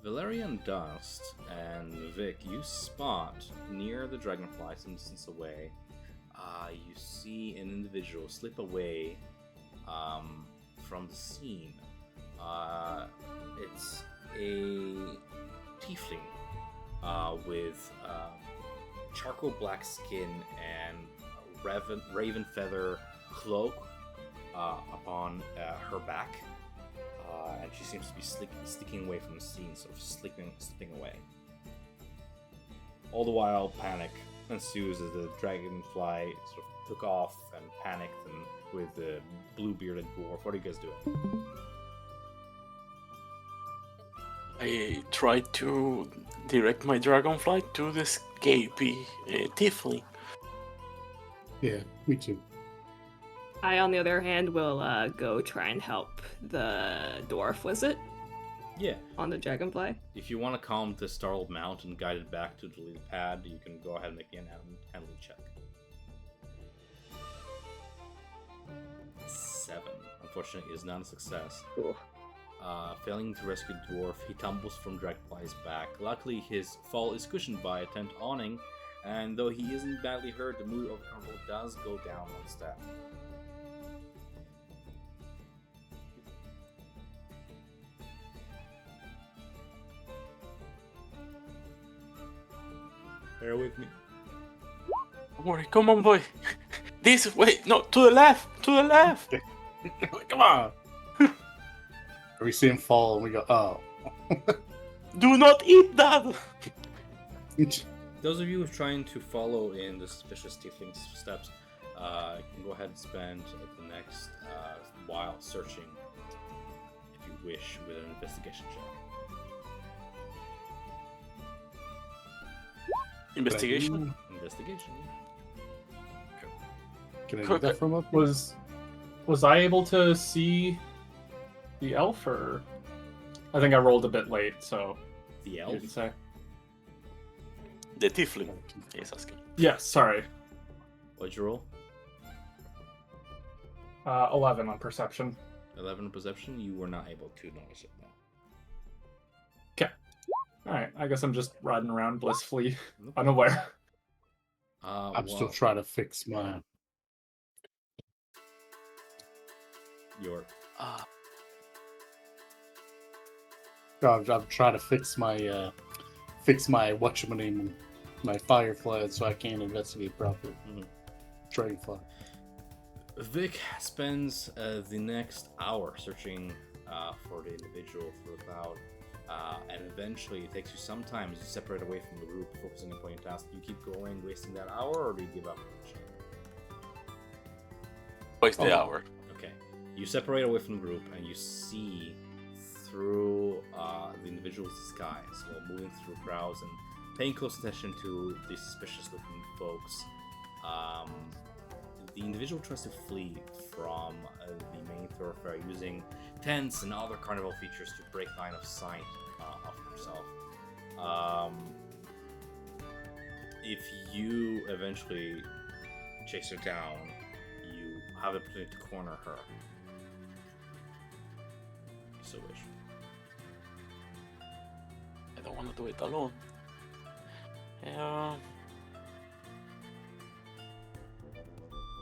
Valerian Dust and Vic, you spot near the dragonfly some distance away, you see an individual slip away from the scene. It's a tiefling with charcoal black skin and a raven feather cloak upon her back, and she seems to be sticking away from the scene, sort of slipping away. All the while, panic ensues as the dragonfly sort of took off and panicked, and with the blue-bearded dwarf. What are you guys doing? I tried to direct my dragonfly to the escapee tiefling. Yeah, me too. I, on the other hand, will go try and help the dwarf, was it? Yeah. On the dragonfly? If you want to calm the startled mount and guide it back to the lead pad, you can go ahead and make an handling check. 7. Unfortunately, is not a success. Cool. Failing to rescue the dwarf, he tumbles from Dragonfly's back. Luckily, his fall is cushioned by a tent awning, and though he isn't badly hurt, the mood of the carnival does go down one step. Bear with me. Don't worry, come on, boy. This way, no, to the left, to the left. Come on! We see him fall and we go, oh. Do not eat that. Those of you who are trying to follow in the suspicious tiefling's steps can go ahead and spend the next while searching, if you wish, with an investigation check. Investigation? Investigation. Can I do that from up? Was I able to see the elf, or I think I rolled a bit late, so The you elf? didn't say. The tiefling. He's asking. Yes, sorry. What'd you roll? 11 on perception. 11 in perception? You were not able to notice it, no. Alright, I guess I'm just riding around blissfully, Nope. unaware. I'm still trying to fix my... Your I'm trying to fix my whatchamaname, my firefly, so I can't investigate properly. Mhm. Dragonfly. Vic spends the next hour searching for the individual for the cloud, and eventually it takes you some time as you separate away from the group, focusing upon your task. Do you keep going, wasting that hour, or do you give up? Waste the hour. Okay. You separate away from the group, and you see through the individual's disguise while moving through crowds and paying close attention to the suspicious-looking folks. The individual tries to flee from the main thoroughfare using tents and other carnival features to break line of sight of herself. If you eventually chase her down, you have the opportunity to corner her. If you so wish. I don't want to do it alone.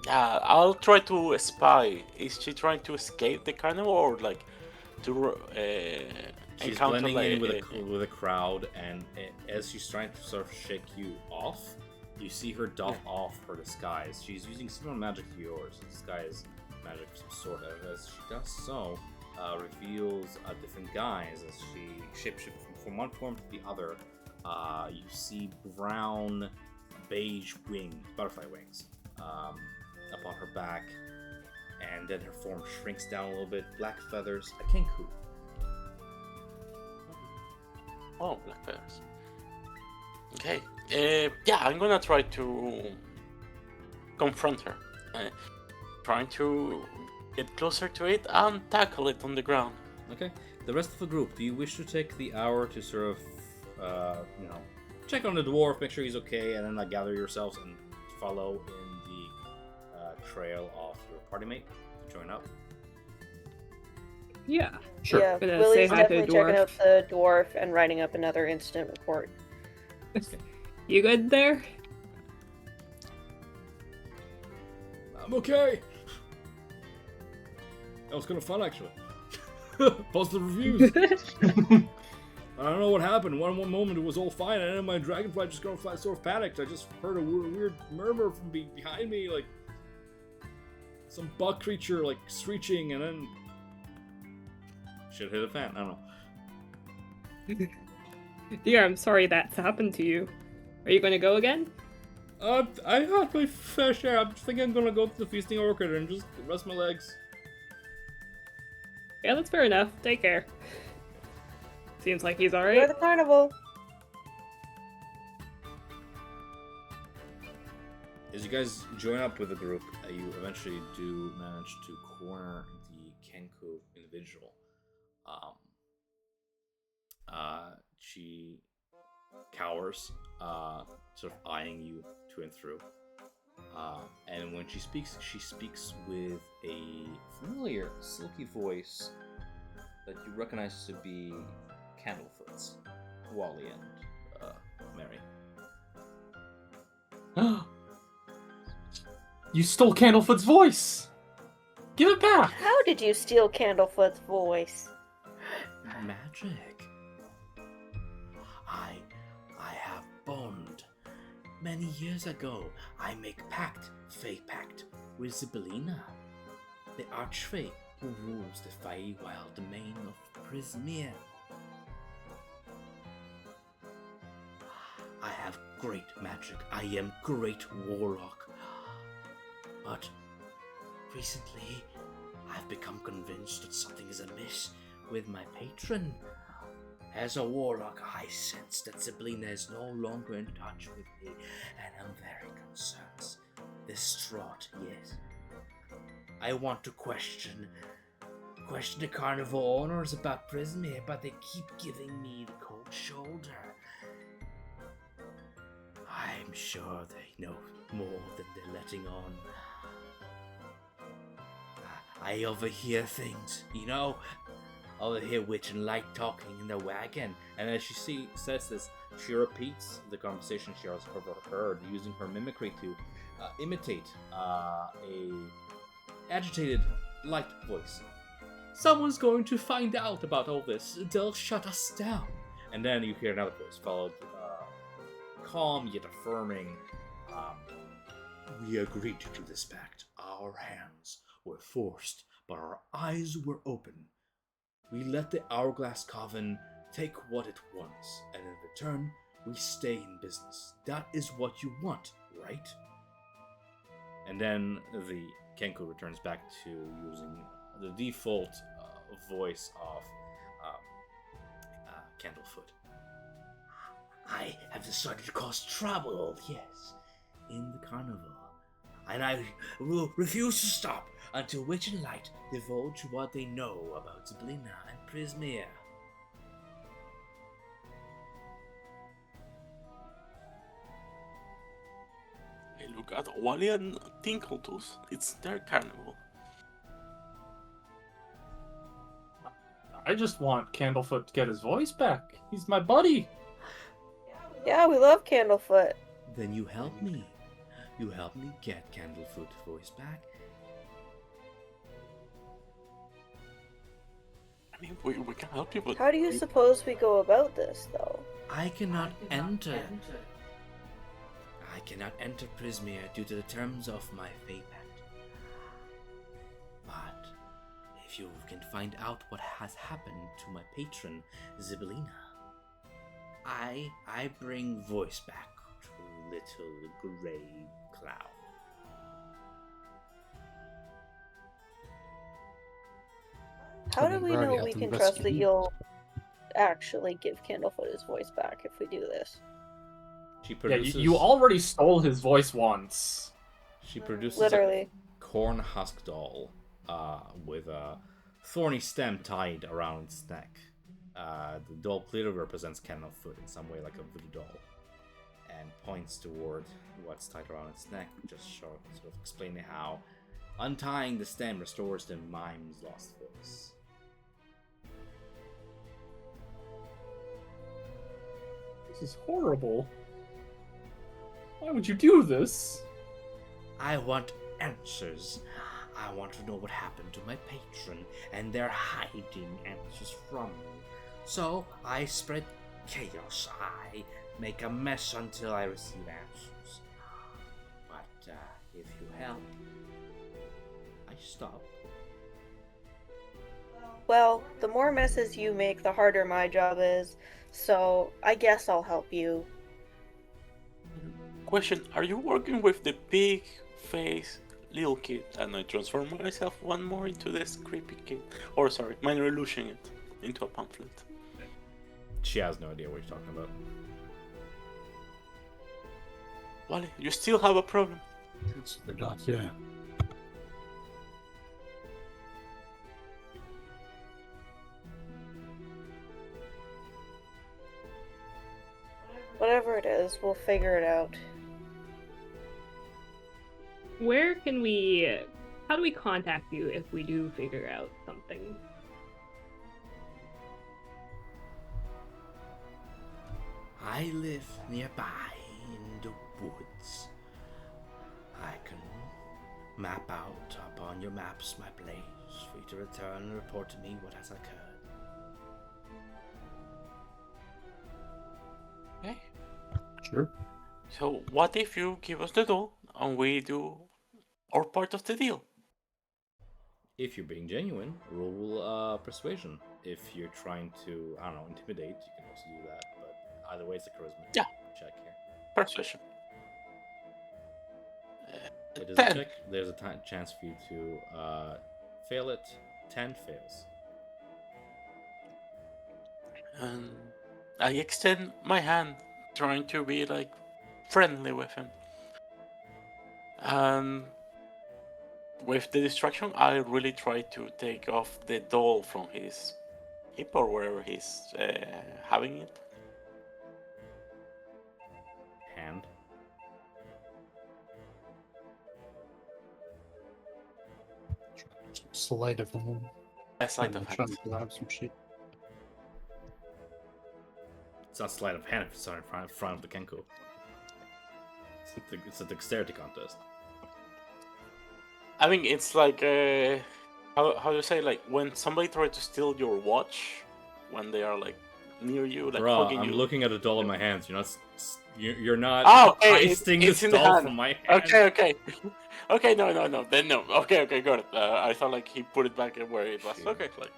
Yeah, I'll try to spy. Is she trying to escape the carnival, or like to She's encounter blending like in with a crowd, and as she's trying to sort of shake you off, you see her doff off her disguise. She's using similar magic to yours, disguise magic of some sort. As she does so, reveals a different guise as she shapeshifts from one form to the other. You see brown, beige wings, butterfly wings, upon her back, and then her form shrinks down a little bit. Black feathers, a kenku. Oh, black feathers. Okay. Yeah, I'm gonna try to confront her. Trying to get closer to it and tackle it on the ground. Okay. The rest of the group, do you wish to take the hour to sort of, check on the dwarf, make sure he's okay, and then gather yourselves and follow in the trail of your party mate to join up? Yeah. Sure. Yeah, Gonna Willie's say hi to the definitely checking dwarf. out the dwarf and writing up another incident report. You good there? I'm okay. That was kind of fun, actually. Positive reviews. I don't know what happened. One moment it was all fine, and then my dragonfly just got sort of panicked. I just heard a weird murmur from behind me, like some bug creature like screeching, and then shit hit a fan. I don't know. Dear, I'm sorry that's happened to you. Are you going to go again? I had my fair share. I'm thinking I'm gonna go to the feasting orchard and just rest my legs. Yeah, that's fair enough. Take care. Seems like he's Enjoy alright. the carnival. As you guys join up with the group, you eventually do manage to corner the Kenku individual. She cowers, sort of eyeing you to and through. And when she speaks with a familiar, silky voice that you recognize to be Candlefoot's, Wally and Mary. You stole Candlefoot's voice! Give it back! How did you steal Candlefoot's voice? Magic. I have bond. Many years ago, I make Fey pact, with Zibelina, the Archfey who rules the Feywild domain of Prismere. I have great magic. I am great warlock. But recently, I've become convinced that something is amiss with my patron. As a warlock, I sense that Zibelina is no longer in touch with me, and I'm very concerned. Distraught, yes. I want to question the carnival owners about Prismere, but they keep giving me the cold shoulder. I'm sure they know more than they're letting on. I overhear things, you know? I overhear Witchlight talking in the wagon. And as she says this, she repeats the conversation she has overheard, using her mimicry to imitate a agitated, light voice. Someone's going to find out about all this. They'll shut us down. And then you hear another voice, followed calm yet affirming. We agreed to do this pact. Our hands were forced, but our eyes were open. We let the Hourglass Coven take what it wants, and in return, we stay in business. That is what you want, right? And then the Kenku returns back to using the default voice of Candlefoot. I have decided to cause trouble, yes, in the carnival. And I will refuse to stop until Witch and Light divulge what they know about Zibelina and Prismere. Hey, look at Wally and Tinkletoes. It's their carnival. I just want Candlefoot to get his voice back. He's my buddy. Yeah, we love Candlefoot. Then you help me. You help me get Candlefoot's voice back. I mean, we can help you, but... How do you suppose we go about this, though? I cannot enter Prismere due to the terms of my Fey Pact. But if you can find out what has happened to my patron, Zibelina, I bring voice back to little grey cloud. How do we know we can trust that you'll actually give Candlefoot his voice back if we do this? She Yeah, produces. you already stole his voice once. She produces Literally. a corn husk doll with a thorny stem tied around its neck. The doll clearly represents Candlefoot in some way, like a voodoo doll, and points toward what's tied around its neck, just sort of explaining how untying the stem restores the mime's lost voice. This is horrible. Why would you do this? I want answers. I want to know what happened to my patron, and they're hiding answers from me. So I spread chaos. I make a mess until I receive answers. But if you help, I stop. Well, the more messes you make, the harder my job is. So I guess I'll help you. Question: are you working with the big face little kid? And I transform myself one more into this creepy kid. Or sorry, minor illusion it into a pamphlet. She has no idea what you're talking about. Wally, you still have a problem. It's the dot, yeah. Whatever it is, we'll figure it out. Where can we... How do we contact you if we do figure out something? I live nearby in the woods. I can map out up on your maps my place for you to return and report to me what has occurred. Okay. Sure. So what if you give us the doll and we do our part of the deal? If you're being genuine, roll persuasion. If you're trying to, I don't know, intimidate, you can also do that. But either way, it's a charisma Yeah. check here. Persuasion. It is 10. a check. There's a chance for you to fail it. 10 fails. And I extend my hand, trying to be like friendly with him. And with the distraction, I really try to take off the doll from his hip or wherever he's having it. Hand. Sleight of hand. A sleight of I'm trying hand. to grab some shit. It's not sleight of hand if it's in front of the Kenko. It's a dexterity contest. I mean, it's like how do you say, like when somebody tries to steal your watch when they are like near you, like Bruh, hugging I'm you. looking at a doll in my hands. You're not Oh, okay, heisting it's this in the doll hand. from my hand. Okay. Okay, no. Then no. Okay, got it. I thought like he put it back where it was. Shit. Okay, like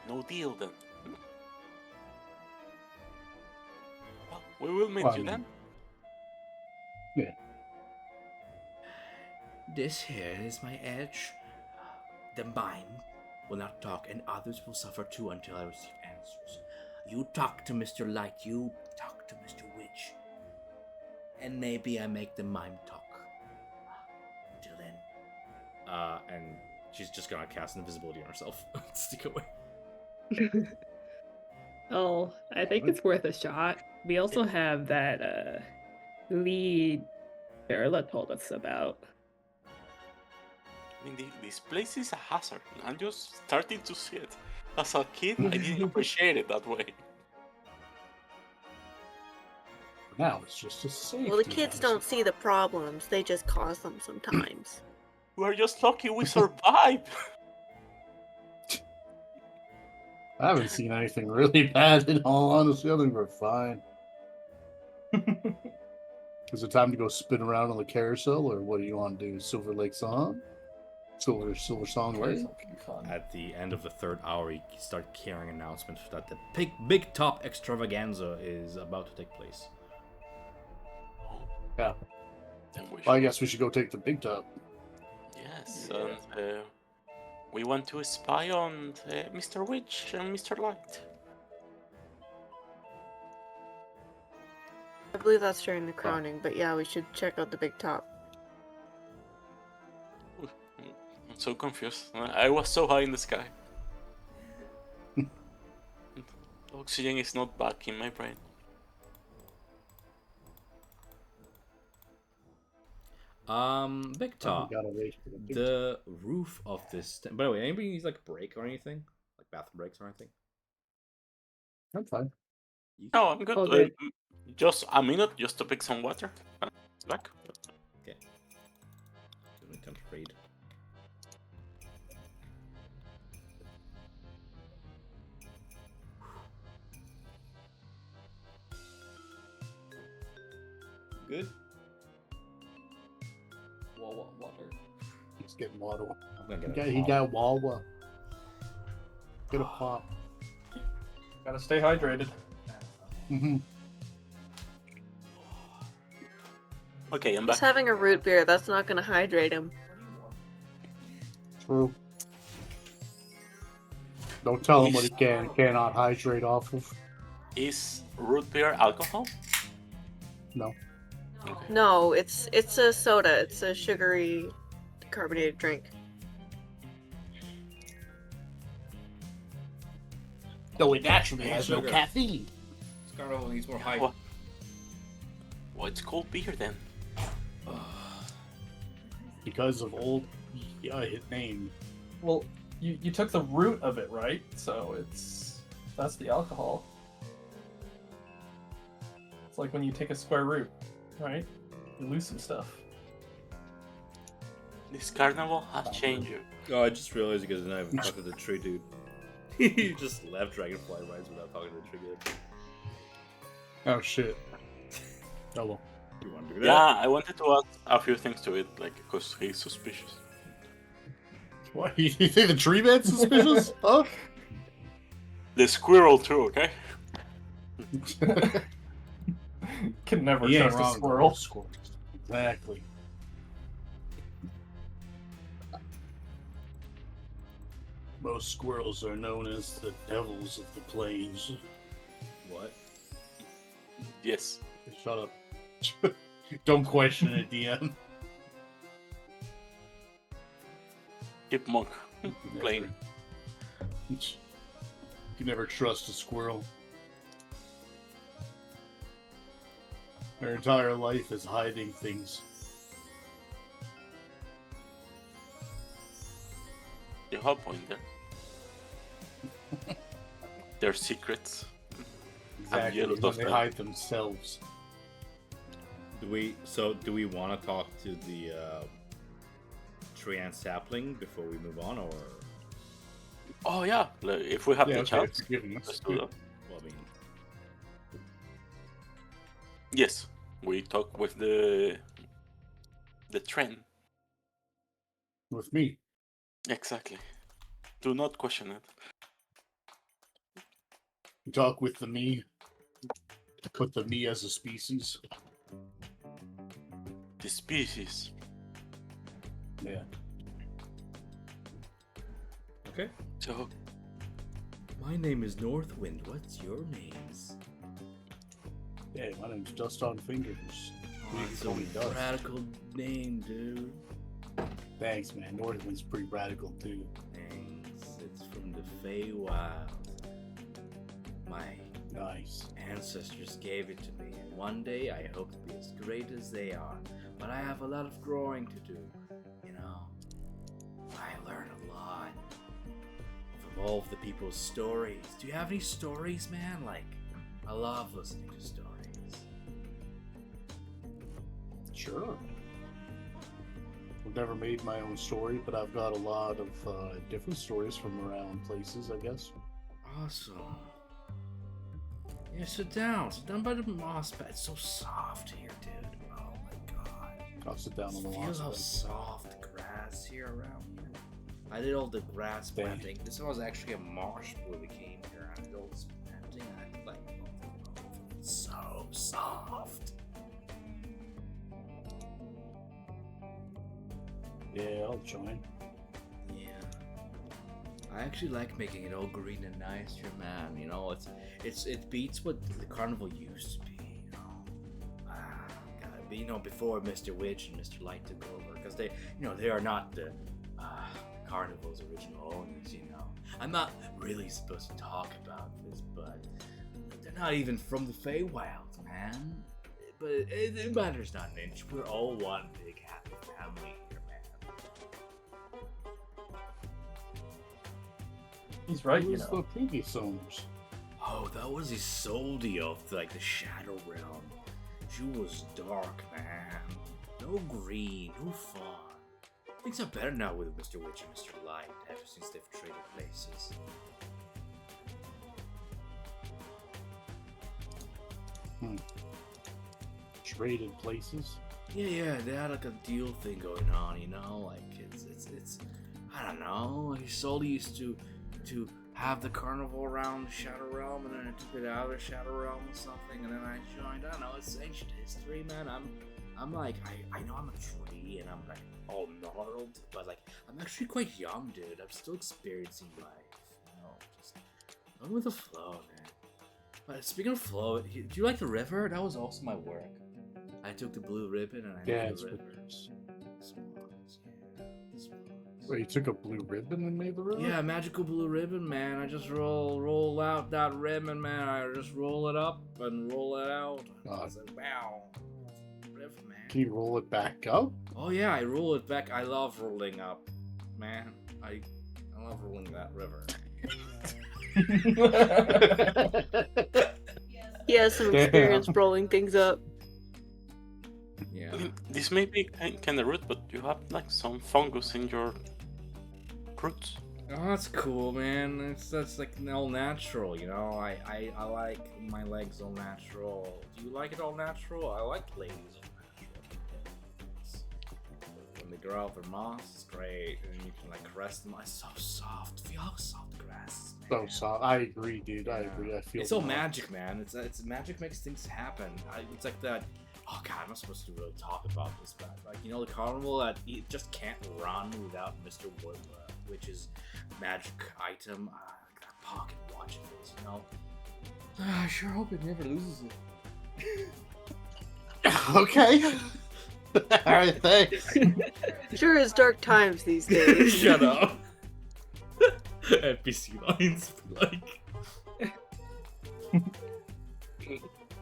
no deal then. Well, we will meet Well, I you mean- then. Yeah. This here is my edge. The mime will not talk, and others will suffer too until I receive answers. You talk to Mr. Light, you talk to Mr. Witch. And maybe I make the mime talk. Until then. And she's just gonna cast invisibility on herself. Stick away. Oh, I think it's worth a shot. We also have that lead Verla told us about. I mean, this place is a hazard. I'm just starting to see it. As a kid, I didn't appreciate it that way. Now it's just a safety. Well, the kids hazard. don't see the problems, they just cause them sometimes. We're just lucky we survived. I haven't seen anything really bad in all honesty. I think we're fine. Is it time to go spin around on the carousel, or what do you want to do? Silver Lake Song? Silver Song Lake? At the end of the third hour, you start carrying announcements that the big top extravaganza is about to take place. Yeah. Then we Well, I should- guess we should go take the big top. Yes, and we want to spy on Mr. Witch and Mr. Light. I believe that's during the crowning, but yeah, we should check out the big top. I'm so confused. I was so high in the sky. Oxygen is not back in my brain. Big Oh, top. we gotta wait for the big The roof of this. By the way, anybody needs like a break or anything? Like bathroom breaks or anything? I'm fine. You- No, I'm good. All good. Just a minute, just to pick some water. It's back. Okay. Good? Water. He's getting water. I'm gonna get He got Wawa. Get a pop. Gotta stay hydrated. Mm-hmm. Okay, I'm He's back. having a root beer. That's not gonna hydrate him. True. Don't tell him what he can and cannot hydrate off of. Is root beer alcohol? No. No, it's a soda. It's a sugary, carbonated drink. No, it naturally has no caffeine. Carnival needs more hype. Well, it's called beer then. Because of old his name. Well, you took the root of it, right? So that's the alcohol. It's like when you take a square root, right? You lose some stuff. This carnival has changed you. Oh, I just realized you guys didn't even talk to the tree dude. You just left Dragonfly Rise without talking to the tree dude. Oh shit. Oh well. You want to do that? Yeah, I wanted to add a few things to it, like, because he's suspicious. What? You think the tree man's suspicious? Huh? The squirrel too, okay? Can never He ain't trust a wrong, squirrel. squirrel. Exactly. Most squirrels are known as the devils of the plains. What? Yes. Shut up. Don't question it, DM. Keep monk playing. You never trust a squirrel. Their entire life is hiding things. You have a point there. Their secrets. Exactly. yellow When dust they mite. hide themselves. Do we want to talk to the tree and sapling before we move on, or? Oh yeah, like, if we have the okay, chance, forgive me. let's do that. Well, I mean, Yes, we talk with the trend. With me. Exactly. Do not question it. You talk with the me. Put the me as a species. The species. Yeah. okay. So My name is Northwind. What's your names? Hey, my name's Dust on Fingers. Oh, You it's can call me a Dust. radical name, dude. Thanks, man. Northwind's pretty radical too. Thanks. It's from the Feywild. My Nice. ancestors gave it to me, and one day I hope to be as great as they are. But I have a lot of growing to do. You know, I learn a lot from all of the people's stories. Do you have any stories, man? Like, I love listening to stories. Sure. I've never made my own story, but I've got a lot of different stories from around places, I guess. Awesome. Yeah, sit down. Sit down by the moss bed. It's so soft here, dude. Oh my god. I'll sit down on the Feel lawn. how soft the grass here around here. I did all the grass Dang. planting. This was actually a marsh before we came here. I did all this planting. And I like, it's so soft. Yeah, I'll join. Yeah. I actually like making it all green and nice here, man. You know, it beats what the carnival used to be. You know, you know, before Mr. Witch and Mr. Light took over, because they are not the carnival's original owners. You know, I'm not really supposed to talk about this, but they're not even from the Feywild, man. But it matters not an inch. We're all one big happy family here, man. He's right, Who you was know. the previous owners? Oh, that was Isolde of like the Shadow Realm. She was dark, man. No green, no fun. Things are better now with Mr. Witch and Mr. Light ever since they've traded places. traded places. Yeah, they had like a deal thing going on, you know, like it's I don't know. He solely used to have the carnival around the Shadow Realm, and then I took it out of the Shadow Realm or something, and then I joined. I don't know. It's ancient history, man. I'm like I know I'm a tree, and I'm like all gnarled, but like I'm actually quite young, dude. I'm still experiencing life, you know. Just going with the flow, man. But speaking of flow, do you like the river? That was also my work. I took the blue ribbon and I made it's the river. pretty- Swans, yeah, swans. Wait, you took a blue ribbon and made the river? Yeah, magical blue ribbon, man. I just roll out that ribbon, man. I just roll it up and roll it out. It's like, wow, river, man. Can you roll it back up? Oh yeah, I roll it back. I love rolling up, man. I love rolling that river. He has some experience rolling things up. Yeah. I mean, this may be kind of rude, but you have like some fungus in your roots. Oh, that's cool, man. That's like all natural, you know. I like my legs all natural. Do you like it all natural? I like ladies all natural. When they grow out their moss, it's great, and you can like caress them. It's so soft. Feel how soft grass is, So man. soft. I agree, dude. I agree. I feel It's all that. magic, man. It's magic makes things happen. It's like that. Oh god, I'm not supposed to really talk about this, but like you know, the carnival that it just can't run without Mr. Wood, which is magic item. That pocket watch of his, you know. I sure hope it never loses it. Okay. Alright, thanks. Sure is dark times these days. Shut up. NPC lines like.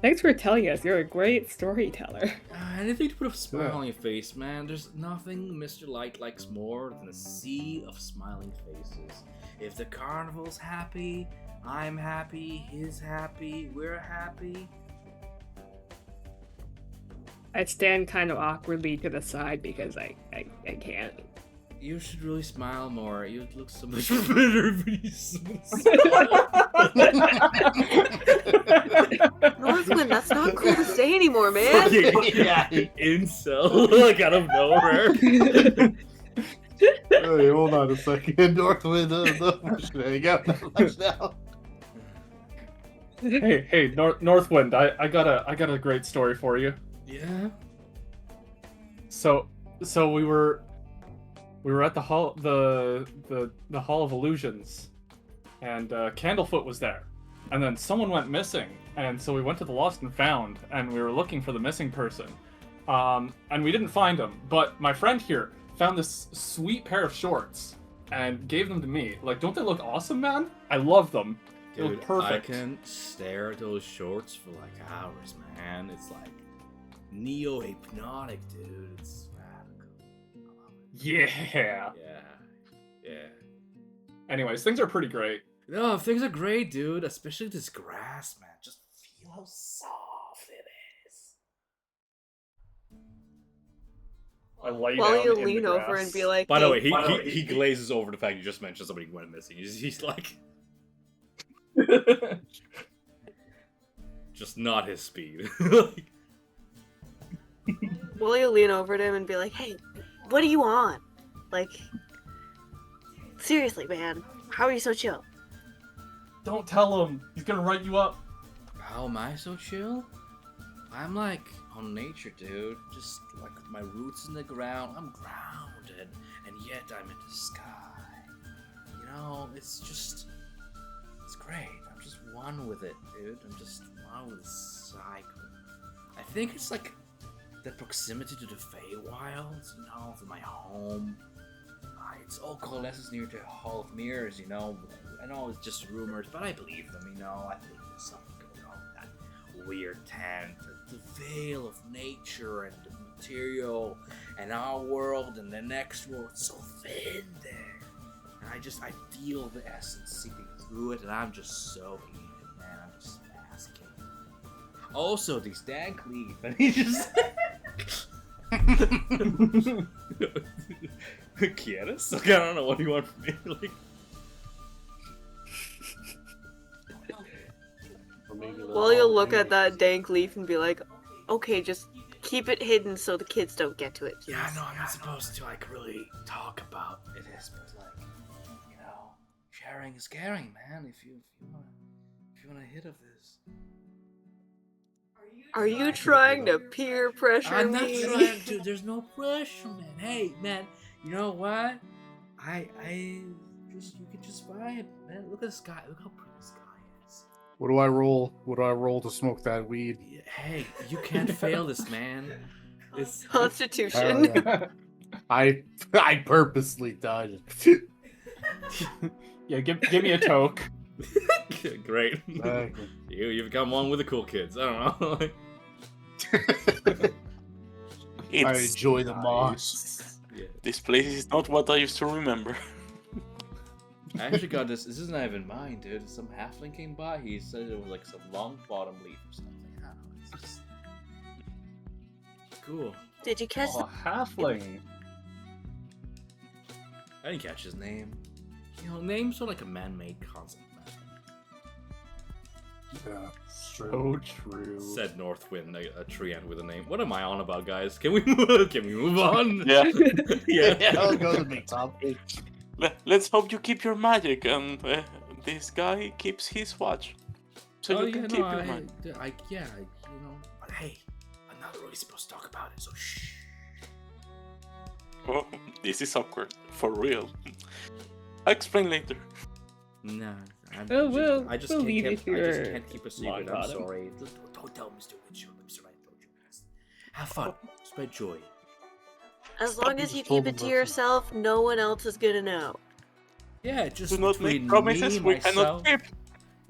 Thanks for telling us. You're a great storyteller. Anything to put a smile on your face, man. There's nothing Mr. Light likes more than a sea of smiling faces. If the carnival's happy, I'm happy, he's happy, we're happy. I stand kind of awkwardly to the side because I can't. You should really smile more. You'd look so much better if you smiled. Northwind, that's not cool to say anymore, man. Yeah. Incel, like out of nowhere. Hey, hold on a second. Northwind, hang out that much now. Hey, Northwind, I got a great story for you. Yeah. So we were at the hall the Hall of Illusions, and Candlefoot was there, and then someone went missing, and so we went to the Lost and Found, and we were looking for the missing person, and we didn't find him. But my friend here found this sweet pair of shorts and gave them to me. Like, don't they look awesome, man? I love them. They look Dude, perfect. I can stare at those shorts for like hours, man. It's like neo-hypnotic, dude. It's radical. I love it. Yeah. Yeah. Anyways, things are pretty great. No, things are great, dude. Especially this grass, man. Just feel how soft it is. I lay While down you in lean the over grass. and be like, By the "Hey, way, he glazes over the fact you just mentioned somebody went missing. He's like, just not his speed. Like, will you lean over to him and be like, hey, what are you on? Like, seriously, man, how are you so chill? Don't tell him. He's gonna write you up. how am I so chill? I'm like on nature, dude. Just like my roots in the ground. I'm grounded, and yet I'm in the sky. You know, it's great. I'm just one with it, dude. I'm just one with the cycle. I think it's like the proximity to the Feywilds, you know, to my home. It's all coalesces near the Hall of Mirrors, you know. I know it's just rumors, but I believe them, you know. I think there's something going on with that weird tent, the veil of nature and the material, and our world and the next world. It's so thin there. And I feel the essence seeping through it, and I'm just soaking in it, man. I'm just basking. Also, these dank leaf, and he just. Kietis? Like, I don't know what you want from me. Like, Or maybe Will you look at that dank leaf and be like, okay, just Keep it hidden so the kids don't get to it. Please. Yeah, no, I'm not supposed to like really talk about it is, but like, you know, sharing is caring, man. If you want a hit of this. Are you trying to peer pressure I'm not me? trying to. There's no pressure, man. Hey, man. You know what? I just you can just vibe, man. Look at the sky. Look how pretty the sky is. What do I roll? What do I roll to smoke that weed? Yeah, hey, you can't fail this, man. It's Constitution. Yeah. I purposely dodged. Yeah, give me a toke. great. Okay. You've become one with the cool kids. I don't know. I enjoy the moss. Yeah. This place is not what I used to remember. I actually got this. This isn't even mine, dude. Some halfling came by. He said it was like some long bottom leaf or something. I don't know. It's just cool. Did you catch Oh, halfling. I didn't catch his name. You know, names are like a man-made concept, man. Yeah, it's true. So true. Said Northwind, a treant with a name. What am I on about, guys? Can we move on? Yeah. Yeah. I'll go to the big topic. Let's hope you keep your magic and this guy keeps his watch. So you can keep your magic. you know. But hey, I'm not really supposed to talk about it, so shh. Oh, this is awkward. For real. I'll explain later. Nah, We'll just leave can't, it I just here. can't keep a secret. I'm Bottom. sorry. Don't tell Mr. Witchlight. Mr. Wright told you guys. Have fun. Spread joy. As long as you just told keep it them to about yourself, no one else is gonna know. Yeah, just Do not between make promises me, we myself, cannot keep.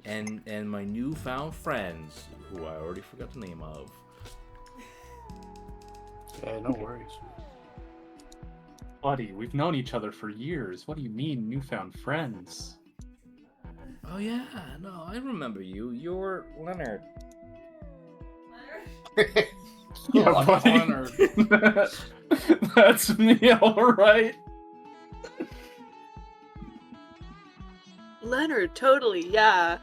and my newfound friends, who I already forgot the name of. Yeah, no worries. Buddy, we've known each other for years. What do you mean, newfound friends? Oh yeah, no, I remember you. You're Leonard. Yeah, Oh, buddy. Leonard. That's me, alright. Leonard, totally, yeah.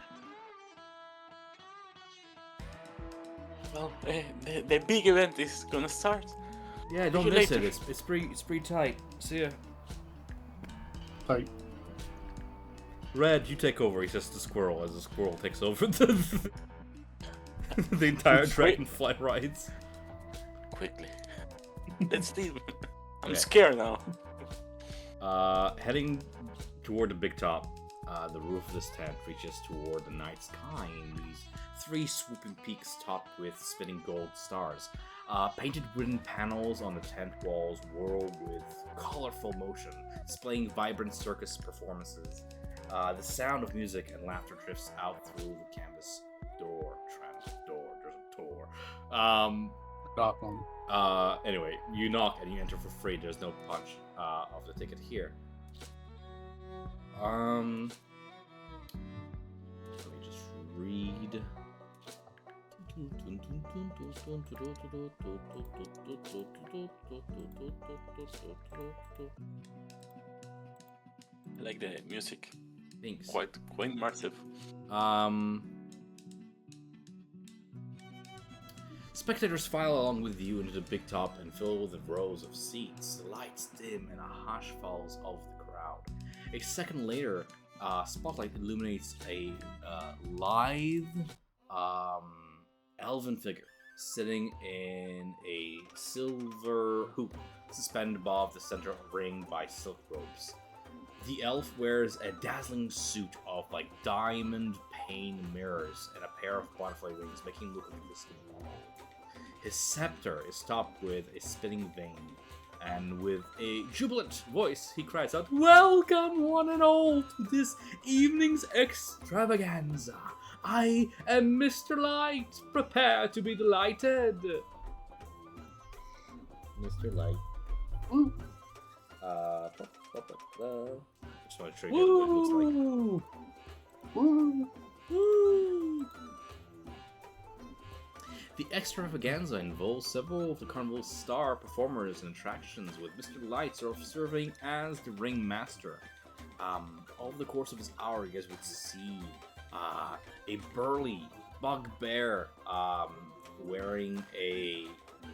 Well, the big event is gonna start. Yeah, don't you miss later. it. It's pretty tight. See ya. Like, Red, you take over. He says to Squirrel as the squirrel takes over the entire dragonfly rides. Quickly. Let's leave. I'm Okay. scared now. Heading toward the big top, the roof of this tent reaches toward the night sky in these three swooping peaks topped with spinning gold stars. Painted wooden panels on the tent walls whirl with colorful motion, displaying vibrant circus performances. The sound of music and laughter drifts out through the canvas door. There's a door. knock on. Anyway, you knock and you enter for free. There's no punch of the ticket here. Let me just read. I like the music. Thanks. Quite immersive. Spectators file along with you into the big top and fill with the rows of seats. The lights dim and a hush falls over the crowd. A second later, spotlight illuminates a lithe elven figure sitting in a silver hoop suspended above the center ring by silk ropes. The elf wears a dazzling suit of like diamond pane mirrors and a pair of butterfly wings, making him look like this. His scepter is topped with a spinning vein, and with a jubilant voice, he cries out, "Welcome, one and all, to this evening's extravaganza. I am Mr. Light. Prepare to be delighted." Mr. Light. Woo. Just want to show you guys what it looks like. Woo! Woo. The extravaganza involves several of the carnival's star performers and attractions, with Mr. Light sort of serving as the ringmaster. Over the course of this hour, you guys would see a burly bugbear wearing a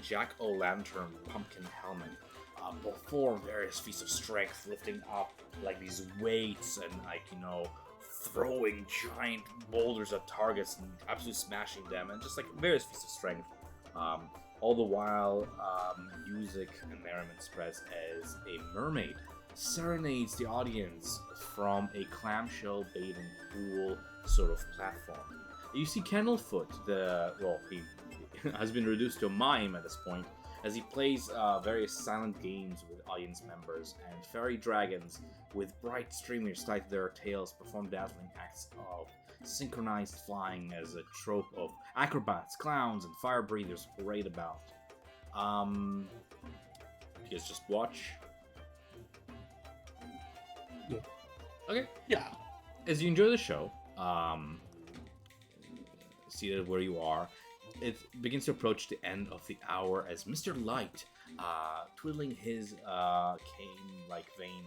jack-o'-lantern pumpkin helmet, perform various feats of strength, lifting up like these weights and throwing giant boulders at targets and absolutely smashing them, and just like various feats of strength. All the while, music and merriment spreads as a mermaid serenades the audience from a clamshell bathing pool sort of platform. You see Candlefoot, he has been reduced to a mime at this point, as he plays various silent games with audience members, and fairy dragons with bright streamers tied to their tails perform dazzling acts of synchronized flying as a trope of acrobats, clowns, and fire breathers parade about. You guys just watch. Yeah. Okay. Yeah. As you enjoy the show, seated where you are, it begins to approach the end of the hour as Mr. Light, twiddling his cane-like vein,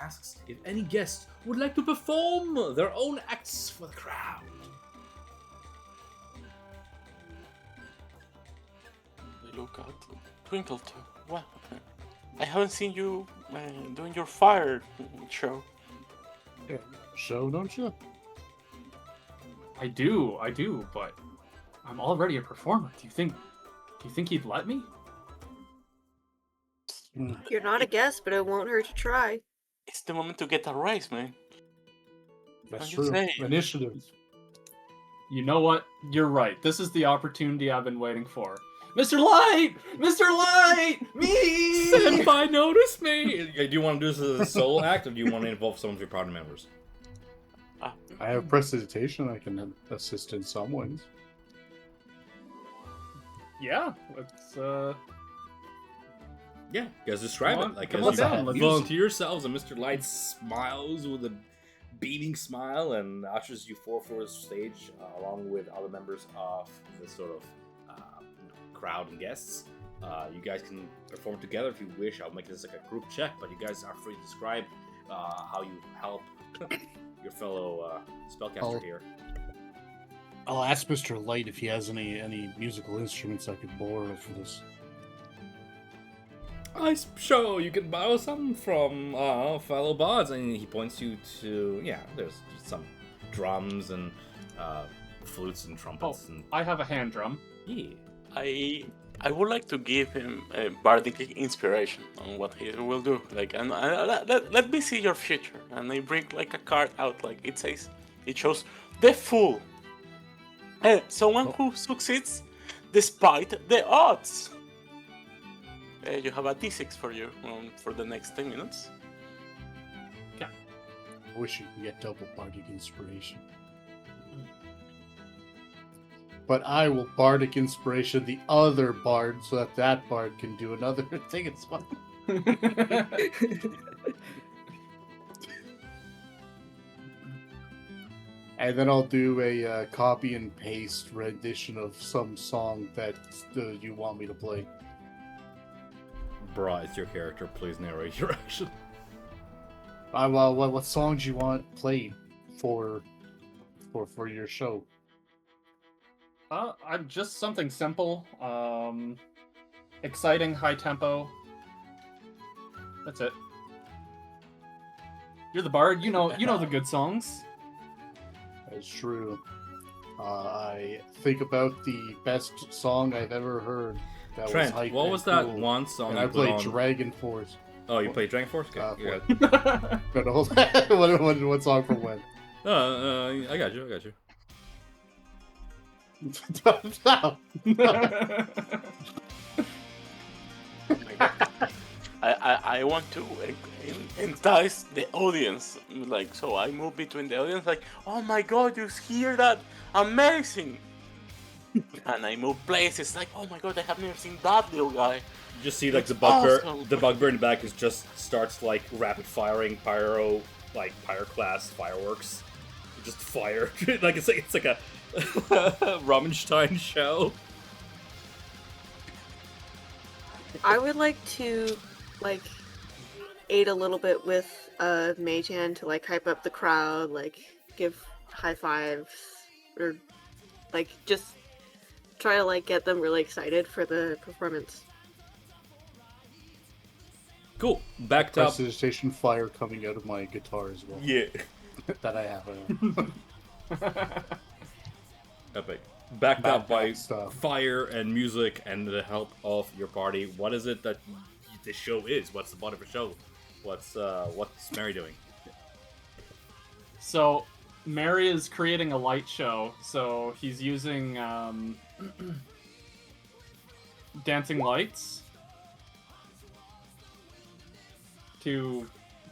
asks if any guests would like to perform their own acts for the crowd. I look at Twinkle too. What? I haven't seen you doing your fire show. Yeah. Show, don't you? I do, but I'm already a performer. Do you think he'd let me? You're not a guest, but it won't hurt to try. It's the moment to get a raise, man. That's I'm just true. saying. Initiative. You know what? You're right. This is the opportunity I've been waiting for. Mr. Light! Mr. Light! Me! Senpai, notice me! Do you want to do this as a solo act, or do you want to involve some of your party members? I have prestidigitation. I can assist in some ways. Yeah, let's Yeah, you guys describe Come on- it. Like, come as on you down, let's- volunteer yourselves, and Mr. Light smiles with a beaming smile and ushers you forward for the stage, along with other members of the sort of crowd and guests. You guys can perform together if you wish. I'll make this like a group check, but you guys are free to describe how you help your fellow spellcaster here. I'll ask Mr. Light if he has any musical instruments I could borrow for this. I'm sure you can borrow some from fellow bards, and he points you to there's some drums and flutes and trumpets. And I have a hand drum. yeah. I would like to give him a bardic inspiration on what he will do. Like, and let me see your future. And I bring like a card out, like it says, it shows the Fool. Someone who succeeds despite the odds. You have a D6 for you for the next 10 minutes. I wish you could get double bardic inspiration. But I will bardic inspiration the other bard so that that bard can do another thing as well. And then I'll do a copy and paste rendition of some song that you want me to play. Bra is your character. Please narrate your action. What songs you want played for your show? I'm just something simple. Exciting, high tempo. That's it. You're the bard. You know the good songs. That's true. I think about the best song I've ever heard. That Trent, was hype what and was that cool. one song And you I put played on? Dragon Force. Oh, you played Dragon Force? Okay. For- Yeah. But hold on. what song from when? I got you. No. I want to entice the audience. Like, so I move between the audience, like, oh my god, you hear that? Amazing! And I move places, like, oh my god, I have never seen that little guy. You just see like the That's bugbear. awesome. The bugbear in the back is just starts like rapid firing pyroclast fireworks. Just fire. Like it's like a Ramenstein show. I would like to, aid a little bit with Mage Hand to, hype up the crowd, give high fives, or, just try to like get them really excited for the performance. Cool. Backed up. Prestidigitation fire coming out of my guitar as well. Yeah. That I have. Epic. Backed Bad up by stuff. fire and music and the help of your party. What is it that the show is? What's the body of the show? What's Mary doing? So, Mary is creating a light show. So he's using dancing lights to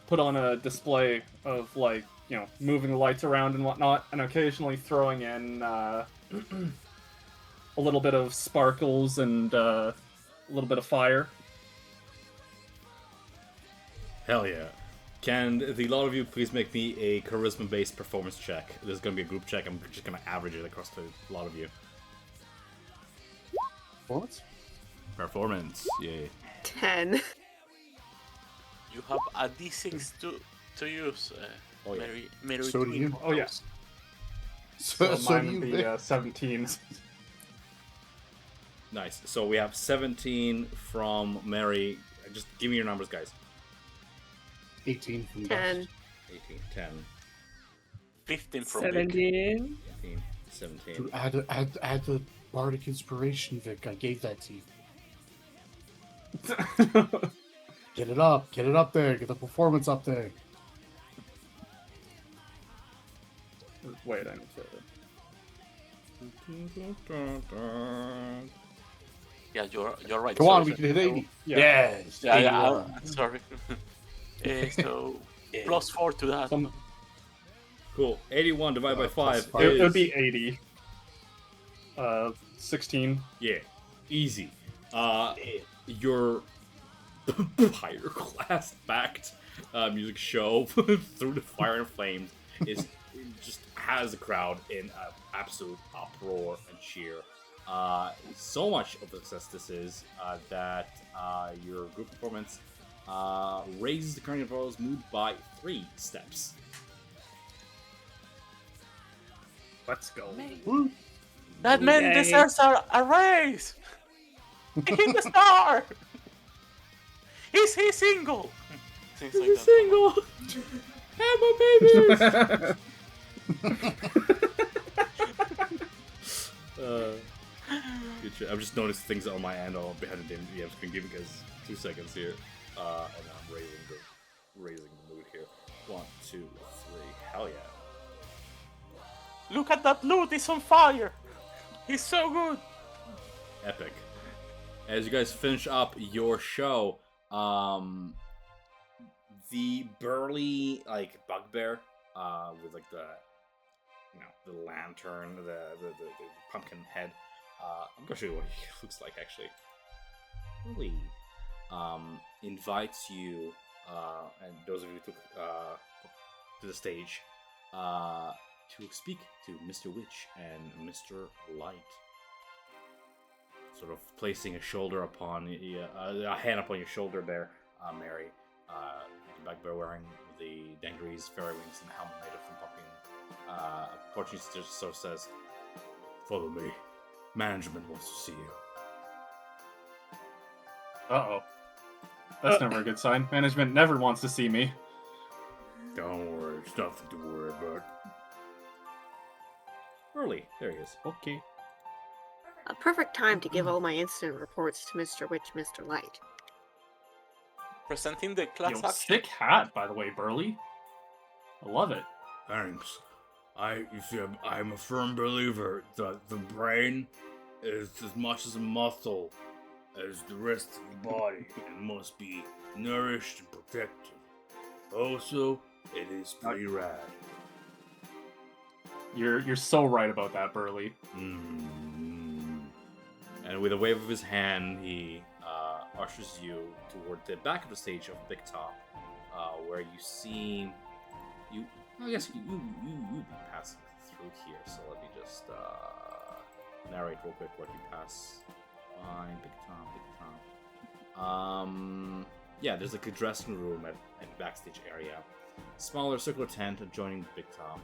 put on a display of, like, you know, moving the lights around and whatnot, and occasionally throwing in a little bit of sparkles and a little bit of fire. Hell yeah. Can the lot of you please make me a charisma-based performance check? This is going to be a group check. I'm just going to average it across the lot of you. What? Performance. Yay. 10. You have a D6 to use, Oh, yeah. Mary So do Queen. you. Oh, yeah. So mine you would be 17. Nice. So we have 17 from Mary. Just give me your numbers, guys. 18 from 10. 18, 10, 15 from Vic. 17. 18, 17. Dude, add the bardic inspiration, Vic. I gave that to you. Get it up there. Get the performance up there. Wait, I need to... Yeah, you're right. Come sorry, on, we sir. can hit 80. Yeah. Yes. Yeah, 81. I'm sorry. So plus 4 to that. Cool. 81 divided by 5 plus is... It would be 80. 16. Yeah. Easy. Your higher class backed music show through the fire and flames is just has the crowd in absolute uproar and cheer. So much of a success this is that your group performance raises the carnival's mood by 3 steps. Let's go. Woo. That man Yay. deserves a raise! He hit the star! Is he single? Things like that. Single! Have a baby! Good shit. I've just noticed things on my end all behind the DM screen. Give you guys 2 seconds here. And I'm raising the mood here. 1, 2, 3. Hell yeah. Look at that loot, it's on fire! He's so good! Epic. As you guys finish up your show, the burly bugbear with the lantern, the pumpkin head. I'm gonna show you what he looks like actually. Really invites you and those of you who took to the stage to speak to Mr. Witch and Mr. Light. Sort of placing a shoulder upon a hand upon your shoulder there, Mary. The bugbear wearing the Dangaree's fairy wings and helmet made from pumpkin. Unfortunately, just sort of says, "Follow me. Management wants to see you." Uh-oh. That's never a good sign. Management never wants to see me. Don't worry, it's nothing to worry about. Early, there he is. Okay. A perfect time to give all my incident reports to Mr. Witch, Mr. Light. Presenting the class Yo, act. sick hat, by the way, Burley. I love it. Thanks. You see, I'm a firm believer that the brain is as much as a muscle as the rest of the body and must be nourished and protected. Also, it is pretty rad. You're so right about that, Burley. And with a wave of his hand, he ushers you toward the back of the stage of Big Top, where you see you. I guess you be passing through here. So let me just narrate real quick what you pass by Big Top. Yeah, there's like a dressing room and backstage area. Smaller circular tent adjoining Big Top.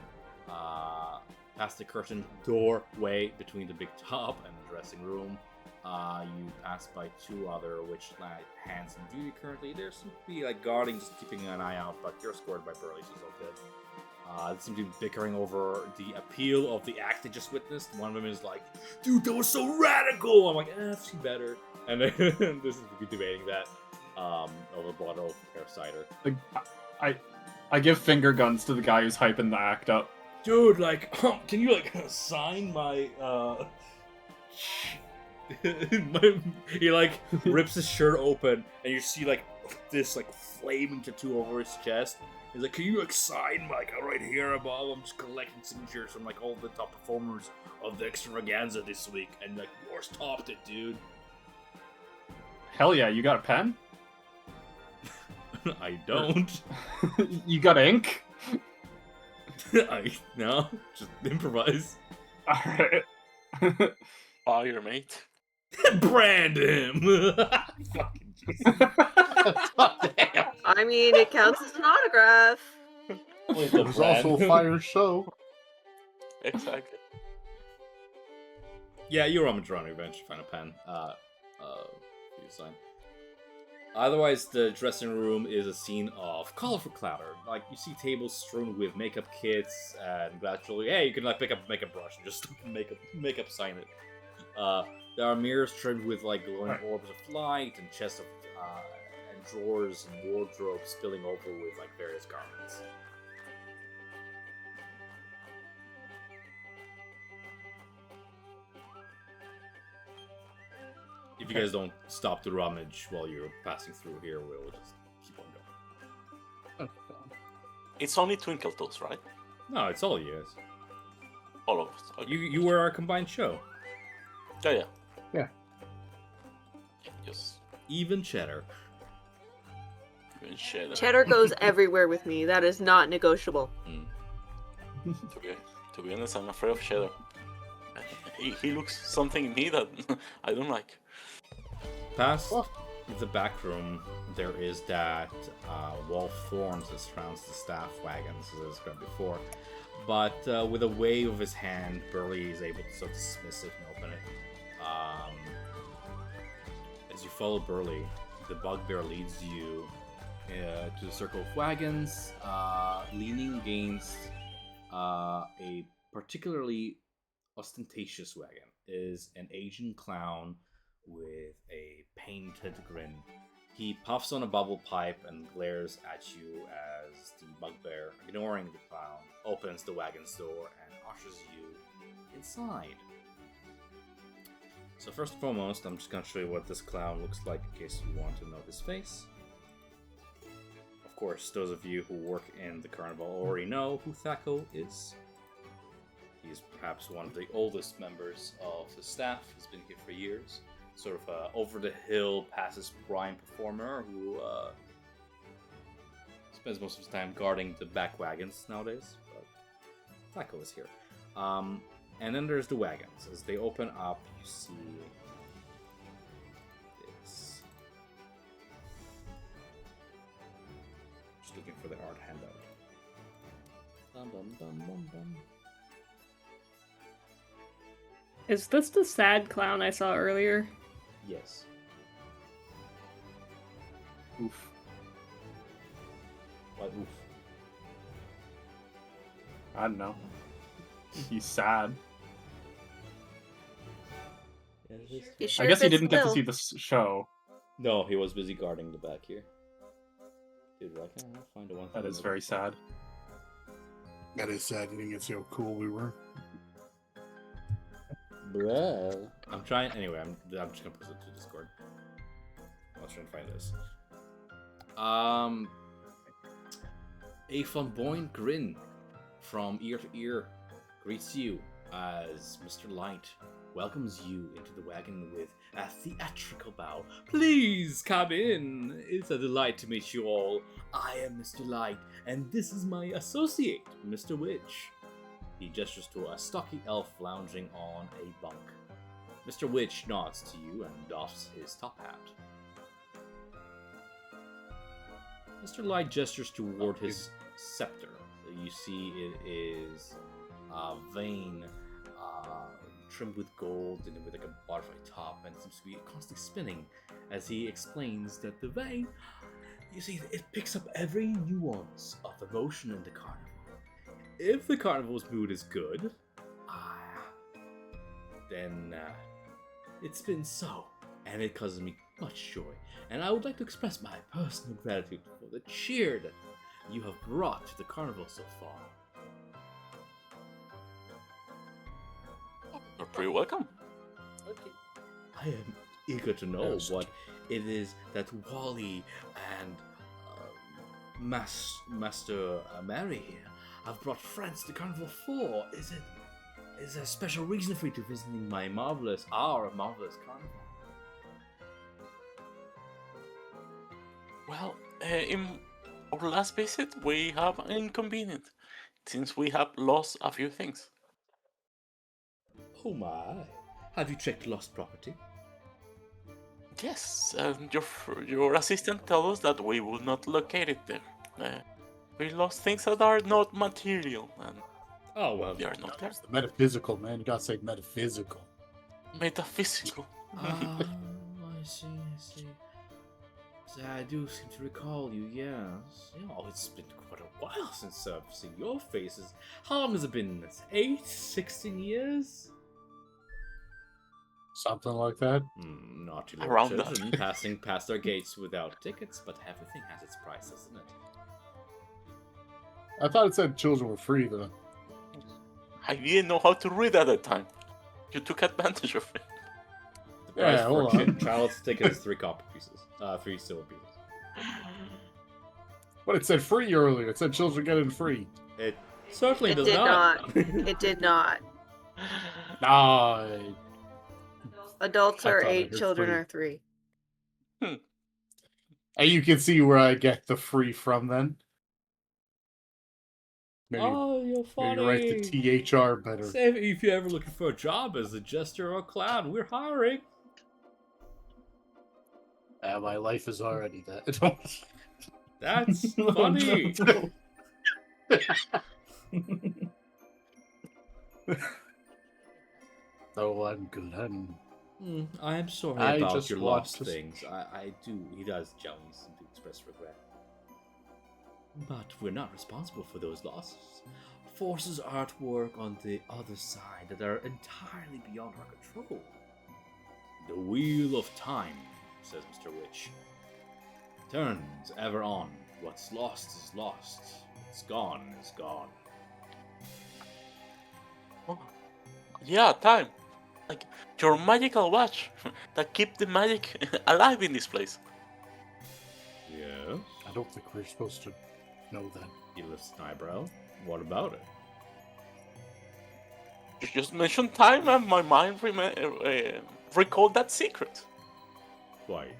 past the curtain doorway between the big top and the dressing room. You pass by two other Witchlight hands in duty currently. There seems to be like guarding, just keeping an eye out, but you're scored by Burley, so it's all good. They seem to be bickering over the appeal of the act they just witnessed. One of them is like, dude, that was so radical! I'm like, I've seen better. And then this is be debating that over a bottle of pear cider. I give finger guns to the guy who's hyping the act up. Dude, like, can you like sign my he like rips his shirt open and you see like this like flaming tattoo over his chest. He's like, can you like sign like right here above? I'm just collecting signatures from like all the top performers of the extravaganza this week, and like yours topped it, dude. Hell yeah, you got a pen? I don't. You got ink? No, just improvise. Alright. Fire, mate. Brand him. Fucking Jesus. Damn. I mean, it counts as an autograph. There's also a fire show. Exactly. Yeah, you're on Madrona eventually find a pen. For you to sign. Otherwise, the dressing room is a scene of colorful clutter. Like, you see tables strewn with makeup kits, and gradually, hey, you can like pick up a makeup brush and just makeup sign it. There are mirrors trimmed with like glowing orbs of light, and chests of and drawers and wardrobes spilling over with like various garments. If you guys don't stop to rummage while you're passing through here, we'll just keep on going. It's only Twinkle Toes, right? No, it's all you guys. All of us. Okay. You were our combined show. Yeah. Yeah. Yes. Even cheddar. Even cheddar. Cheddar goes everywhere with me. That is not negotiable. To be honest, I'm afraid of Cheddar. He looks something in me that I don't like. Past the back room, there is that wall of thorns that surrounds the staff wagons, as I described before. But with a wave of his hand, Burley is able to sort of dismiss it and open it. As you follow Burley, the bugbear leads you to the circle of wagons, leaning against a particularly ostentatious wagon is an Asian clown with a painted grin. He puffs on a bubble pipe and glares at you as the bugbear, ignoring the clown, opens the wagon's door and ushers you inside. So first and foremost, I'm just going to show you what this clown looks like in case you want to know his face. Of course, those of you who work in the carnival already know who Thaco is. He's perhaps one of the oldest members of the staff. He's been here for years. Sort of over-the-hill, past prime performer who spends most of his time guarding the back wagons nowadays. But Thaco is here. And then there's the wagons. As they open up, you see this. Just looking for the art handout. Bum, bum, bum, bum, bum. Is this the sad clown I saw earlier? Yes. Oof. Why oof? I don't know. He's sad. You sure I guess he fits didn't the get to bill. see the show. No, he was busy guarding the back here. Dude, why can't I find the one? That is very sad. That is saddening. It's how cool we were. Bruh. I'm trying. Anyway, I'm just gonna post it to Discord. I was trying to find this. A flamboyant grin from ear to ear greets you as Mr. Light welcomes you into the wagon with a theatrical bow. Please come in. It's a delight to meet you all. I am Mr. Light, and this is my associate, Mr. Witch. He gestures to a stocky elf lounging on a bunk. Mr. Witch nods to you and doffs his top hat. Mr. Light gestures toward his scepter. You see it is vane, trimmed with gold and with like a butterfly top, and it seems to be constantly spinning as he explains that the vane, you see, it picks up every nuance of emotion in the carnival. If the carnival's mood is good, then it spins so, and it causes me much joy. And I would like to express my personal gratitude for the cheer that you have brought to the carnival so far. You're pretty welcome. I am eager to know what it is that Wally and Master Mary here have brought friends to carnival for. Is there a special reason for you to visiting our marvelous carnival? Well, in our last visit, we have an inconvenience, since we have lost a few things. Oh my! Have you checked lost property? Yes, your assistant told us that we will not locate it there. We lost things that are not material, and Oh well. they are not there. It's the metaphysical, man. You gotta say metaphysical. Metaphysical. I see. So I do seem to recall you, yes. Oh, it's been quite a while since I've seen your faces. How long has it been? 16 years? Something like that. Naughty Around little that. children passing past our gates without tickets, but everything has its price, doesn't it? I thought it said children were free, though. I didn't know how to read at the time. You took advantage of it. The price Yeah, for hold a on. child's ticket is 3 copper pieces. 3 silver pieces. But it said free earlier. It said children get in free. It certainly It does did not. It did not. Nah. Adults I are thought I 8, heard children 3. are 3. And you can see where I get the free from then. Maybe, Oh, you're funny. maybe write the THR better. Say if you're ever looking for a job as a jester or a clown, we're hiring. My life is already that. That's funny. Oh, I'm good. I am sorry I about just your want lost to- things. I do. He does jealous and to express regret. But we're not responsible for those losses. Forces are at work on the other side that are entirely beyond our control. The wheel of time, says Mr. Witch, turns ever on. What's lost is lost. What's gone is gone. Oh, yeah, time. Like your magical watch that keep the magic alive in this place. Yes? I don't think we're supposed to know that. He lifts an eyebrow. What about it? You just mentioned time, and my mind recalled that secret. Why? He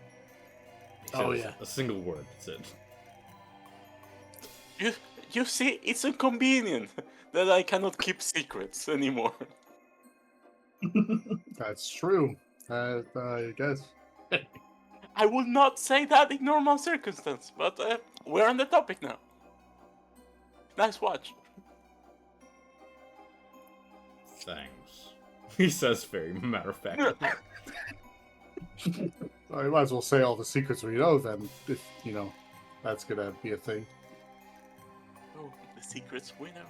Oh, says yeah. a single word. That's it. You see, it's inconvenient that I cannot keep secrets anymore. That's true. I guess. I would not say that in normal circumstance, but we're on the topic now. Nice watch. Thanks. He says very matter of fact. I might as well say all the secrets we know then, if, that's gonna be a thing. Oh, the secrets we know.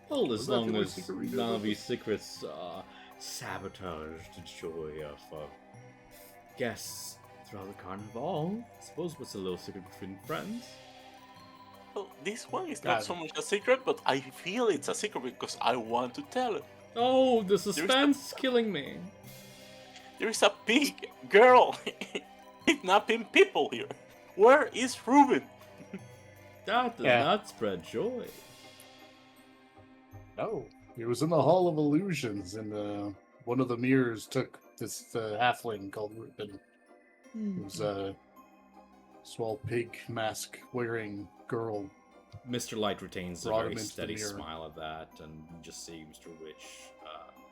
Well, Was as that the long only as secret we none know? of these secrets sabotage the joy of guests throughout the carnival. I suppose what's a little secret between friends? Well, this one is not God. so much a secret, but I feel it's a secret because I want to tell it. Oh, the suspense is killing me. There is a big girl kidnapping people here. Where is Ruben? That does Yeah. not spread joy. No. It was in the Hall of Illusions, and one of the mirrors took this halfling called Ruben. It was a small pig mask wearing girl. Mr. Light retains a Brought very him into the steady mirror. smile at that, and you just see Mr. Witch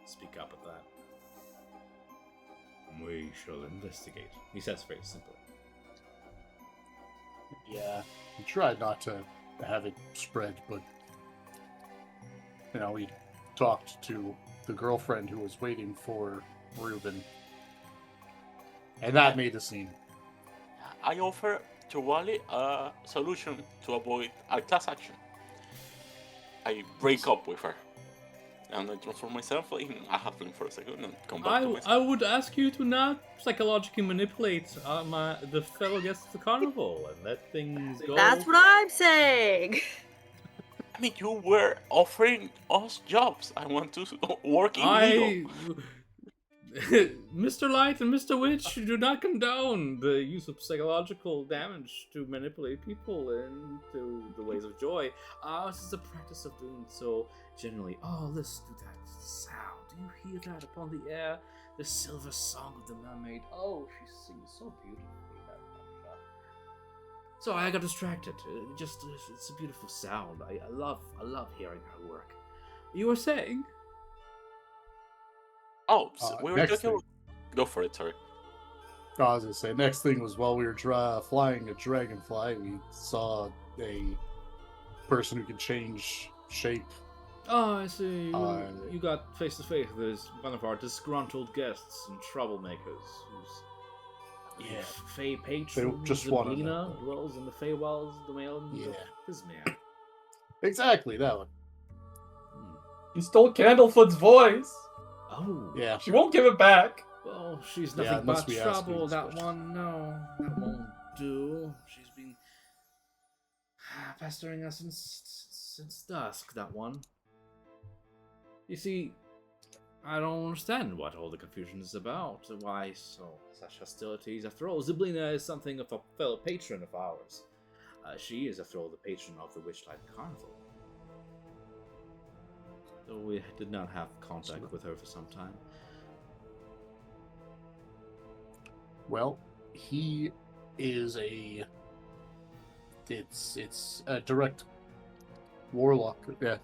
speak up at that. We shall investigate. He says very simply. Yeah. He tried not to have it spread, but he talked to the girlfriend who was waiting for Reuben. And that made the scene. I offer to Wally a solution to avoid a class action. I break up with her. And I transform myself in a halfling for a second and come back to myself. I would ask you to not psychologically manipulate the fellow guests of the carnival and let things go. That's what I'm saying. I mean, you were offering us jobs. I want to work in legal. Mr. Light and Mr. Witch do not condone the use of psychological damage to manipulate people into the ways of joy. This is a practice of doing so generally. Oh, listen to that sound. Do you hear that upon the air? The silver song of the mermaid. Oh, she sings so beautifully. So I got distracted. It's a beautiful sound. I love hearing her work. You were saying? Oh, so we were next talking. thing. Go for it, sorry. I was gonna say, next thing was while we were flying a dragonfly, we saw a person who could change shape. Oh, I see. You Uh, got face to face with one of our disgruntled guests and troublemakers, whose Yeah. Fey patron, just one of Zablina, them. dwells in the Feywilds domains Yeah. of Pismere. Exactly, that one. You stole Candlefoot's voice. Oh, Yeah. She won't give it back. well, she's Yeah, nothing unless but we ask her trouble. this That question. one, no, that won't do. She's been pestering us since dusk. That one. You see, I don't understand what all the confusion is about. Why such hostilities? After all, Zablina is something of a fellow patron of ours. She is, after all, the patron of the Witchlight Carnival. Though we did not have contact with her for some time. Well, he is it's a direct warlock. Yeah,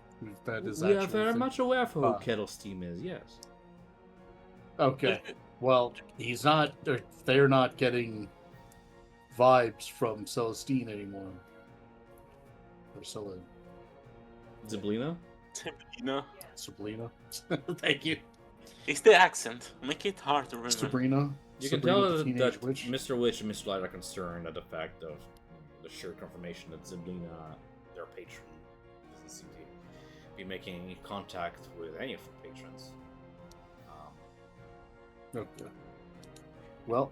that is We are actually very thing. much aware of who Uh, Kettle Steam is, yes. Okay. Well, he's not. They're not getting vibes from Celestine anymore. Or Zablina? Sabrina. Sabrina. Thank you, It's the accent. Make it hard to remember. Sabrina. You can Sabrina tell the Teenage that Witch. Mr. Witch and Mr. Light are concerned at the fact of the sure confirmation that Zablina, their patron, doesn't seem to be making any contact with any of her patrons. Okay. Well,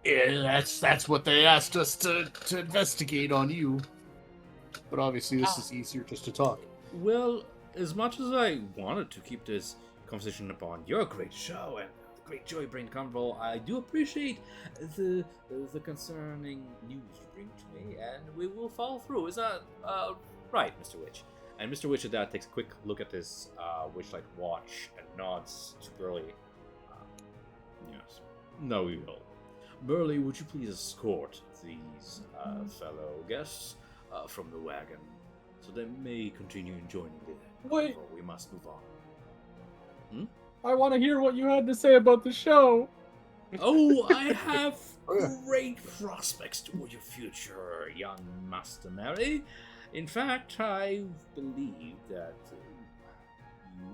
yeah, that's what they asked us to investigate on you. But obviously, this is easier just to talk. Well, as much as I wanted to keep this conversation upon your great show and the great joy you bring to Carnival, I do appreciate the concerning news you bring to me, and we will follow through. Is that right, Mr. Witch? And Mr. Witch at that takes a quick look at his Witchlight watch and nods to Burley. Yes. No, you will. Burley, would you please escort these fellow guests from the wagon, so they may continue enjoying the Wait. carnival. We must move on. I want to hear what you had to say about the show. Oh, I have great prospects toward your future, young Master Mary. In fact, I believe that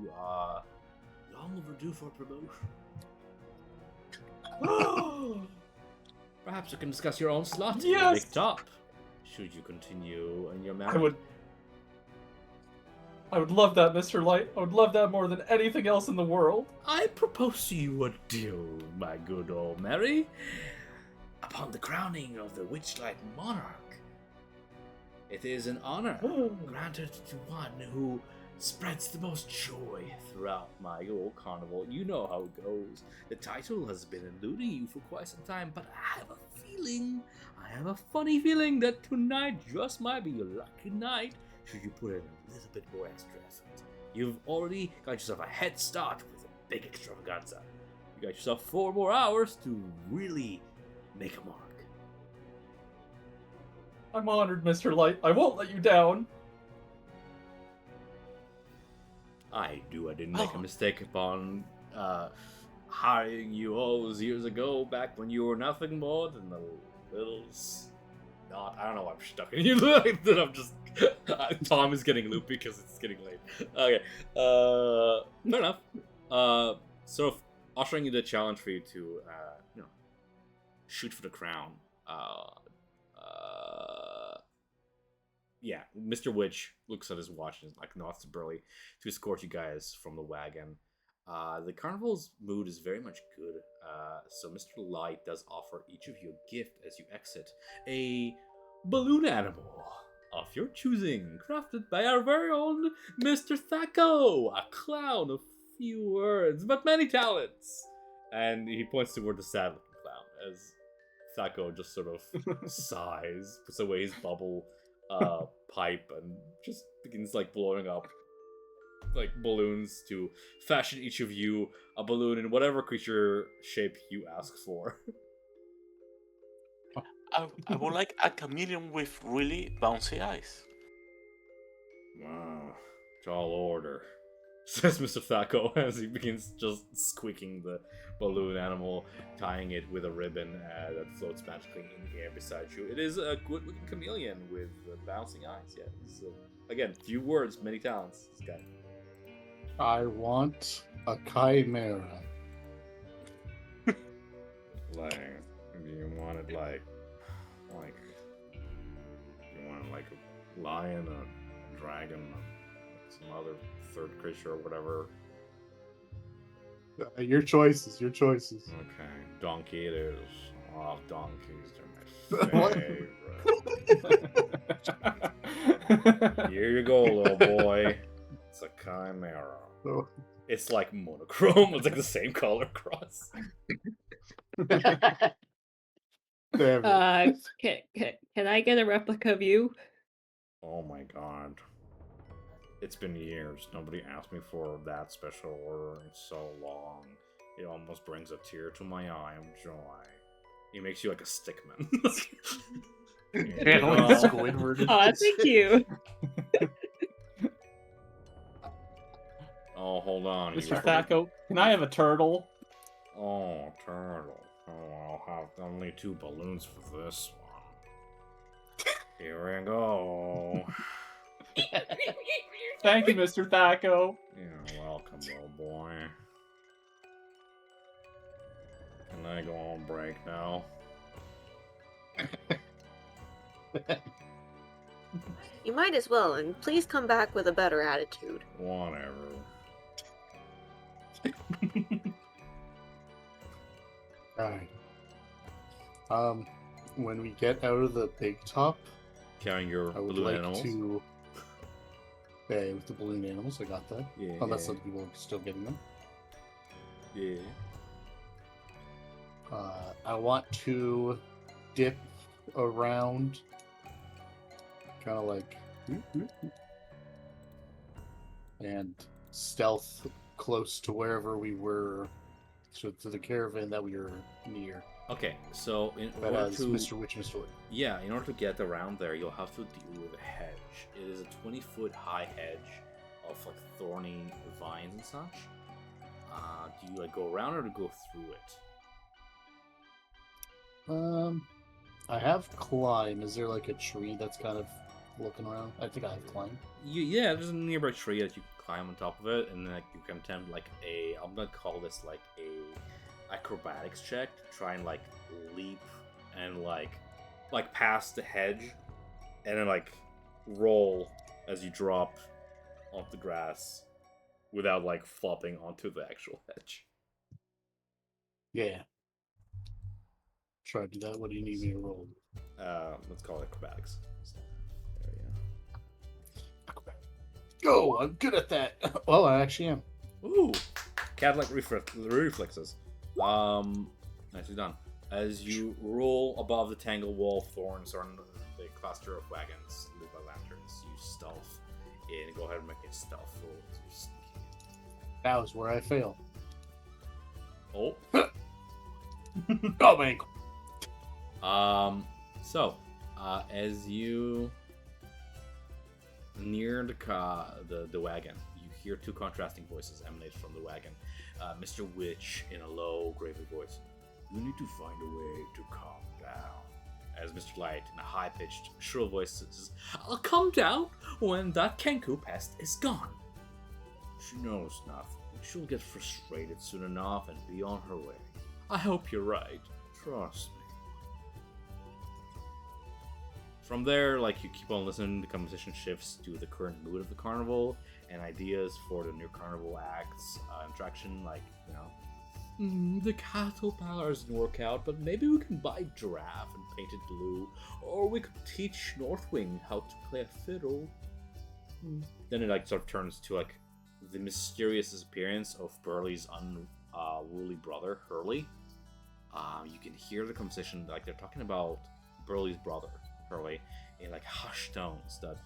you are long overdue for promotion. Perhaps you can discuss your own slot in the Yes! big top, should you continue in your marriage. I would love that, Mr. Light. I would love that more than anything else in the world. I propose to you a deal, my good old Mary. Upon the crowning of the Witchlight Monarch, it is an honor granted to one who spreads the most joy throughout my old carnival. You know how it goes. The title has been eluding you for quite some time, but I have a funny feeling that tonight just might be your lucky night should you put in a little bit more extra effort. You've already got yourself a head start with a big extravaganza. You got yourself 4 more hours to really make a mark. I'm honored, Mr. Light. I won't let you down. I didn't make a mistake upon hiring you all those years ago, back when you were nothing more than a little not. I don't know why I'm stuck in you. That I'm just. Tom is getting loopy because it's getting late. Okay. Fair enough. Sort of ushering you the challenge for you to, shoot for the crown. Yeah, Mr. Witch looks at his watch and like nods to Burley to escort you guys from the wagon. The carnival's mood is very much good, so Mr. Light does offer each of you a gift as you exit. A balloon animal of your choosing, crafted by our very own Mr. Thaco, a clown of few words, but many talents. And he points toward the sad-looking clown, as Thaco just sort of sighs, puts away his bubble pipe, and just begins like blowing up like balloons to fashion each of you a balloon in whatever creature shape you ask for. I would like a chameleon with really bouncy eyes. Wow, tall order, says Mr. Thaco as he begins just squeaking the balloon animal, tying it with a ribbon that floats magically in the air beside you. It is a good-looking chameleon with bouncing eyes. Yeah, so again, few words, many talents. This guy. I want a chimera. Like, you want it like you want it like a lion, a dragon, some other third creature or whatever. Your choices. Your choices. Okay, donkey it is. Oh, donkeys are my What? favorite. Here you go, little boy. It's a chimera. Oh. It's like monochrome. It's like the same color across. Damn it. Can I get a replica of you? Oh my god. It's been years. Nobody asked me for that special order in so long. It almost brings a tear to my eye of joy. He makes you like a stickman. Yeah, like Squidward. Oh, thank you. Oh, hold on. Mr. Thaco, can I have a turtle? Oh, turtle. Oh, I'll have only 2 balloons for this one. Here we go. Thank you, Mr. Thaco. You're welcome, little boy. Can I go on break now? You might as well, and please come back with a better attitude. Whatever. Alright. When we get out of the big top, Carrying your I would balloon like animals? to. Yeah, with the balloon animals, I got that. Yeah. Unless some people are still getting them. Yeah. I want to dip around, kind of like, and stealth close to wherever we were, to the caravan that we were near. Okay, so in That order has to Mr. Witch, Mr. Witch. yeah, in order to get around there, you'll have to deal with a hedge. It is a 20-foot high hedge of like thorny vines and such. Do you like go around or to go through it? I have climb. Is there like a tree that's kind of looking around? I think I have climb. Yeah, there's a nearby tree that you can climb on top of it, and then like, you can attempt like I'm gonna call this like a acrobatics check to try and like leap and like past the hedge, and then like roll as you drop off the grass without like flopping onto the actual hedge. Yeah. Try to do that. What do you need me to roll? Let's call it acrobatics. So, there we Go! I'm good at that. Well, I actually am. go. Ooh, cat-like reflexes. Nicely done. As you roll above the tangled wall of thorns or the cluster of wagons lit by lanterns, you stealth in. Go ahead and make a stealth roll. That was where I failed. Oh. Oh, man. As you near the wagon, you hear 2 contrasting voices emanate from the wagon. Mr. Witch, in a low, gravely voice, "You need to find a way to calm down. as Mr. Light, in a high-pitched, shrill voice, says, "I'll come down when that Kenku pest is gone. She knows nothing. She'll get frustrated soon enough and be on her way. I hope you're right. Trust me." From there, like, you keep on listening, the conversation shifts to the current mood of the carnival and ideas for the new carnival acts, interaction, like, you know, the cattle palace didn't work out, but maybe we can buy Giraffe and paint it blue, or we could teach Northwing how to play a fiddle. Then it, like, sort of turns to, like, the mysterious disappearance of Burley's unruly brother, Hurley. You can hear the conversation, like, they're talking about Burley's brother, Hurley, in, like, hushed tones that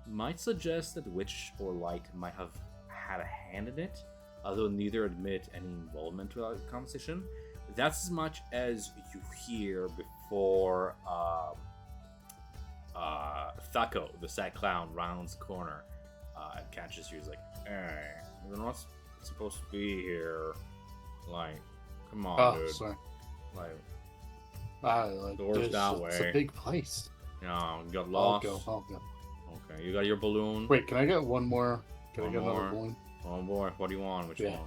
might suggest that Witch or Light might have had a hand in it, although neither admit any involvement with the conversation. That's as much as you hear before Thaco, the sad clown, rounds the corner and catches you. He's like, "Hey, you're not supposed to be here. Like, come on, dude. Sorry. Like, doors that way. It's a big place. You know, you got lost. I'll go. Okay, you got your balloon. Wait, can I get one more? Can I One get another more. balloon? Oh boy, what do you want? Which Yeah.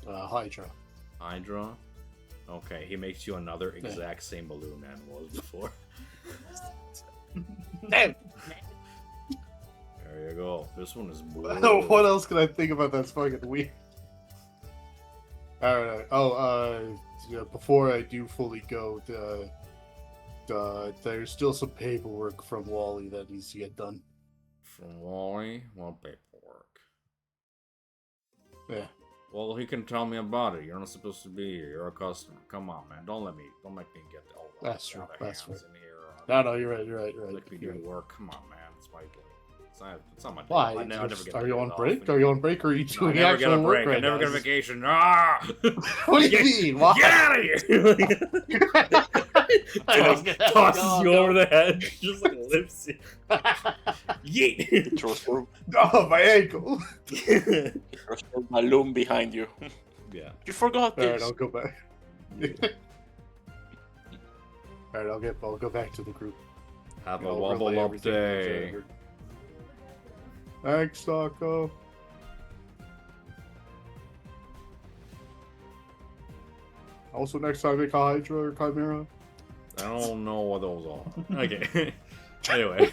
one? Hydra. Hydra. Okay, he makes you another exact same balloon as was before. Damn. There you go. This one is blue. What else can I think about that's fucking weird? Alright. Before I do fully go, there's still some paperwork from Wally that needs to get done. From Wally? What paperwork? Yeah. Well, he can tell me about it. You're not supposed to be here. You're a customer. Come on, man. Don't make me get all That's true. out of That's hands right. in here. No, you're right. Let me do the work. Come on, man. It's my it's not my job. Why? I never get Are the you day on off. break? Are you on break or are you No, I doing never get a actual break. work right I never now? get a vacation. Ah! What do you mean? Why? Get out of here! Tosses you over the head. Just like lifts you. Yeet! Throws your, Oh, my ankle. throws your balloon behind you. Yeah. You forgot Alright, this. I'll go back. Alright, I'll go back to the group. Have a I'll wobble relay up everything day. to her. Thanks, Sako. Also, next time make a Hydra or Chimera. I don't know what those are. Okay. Anyway,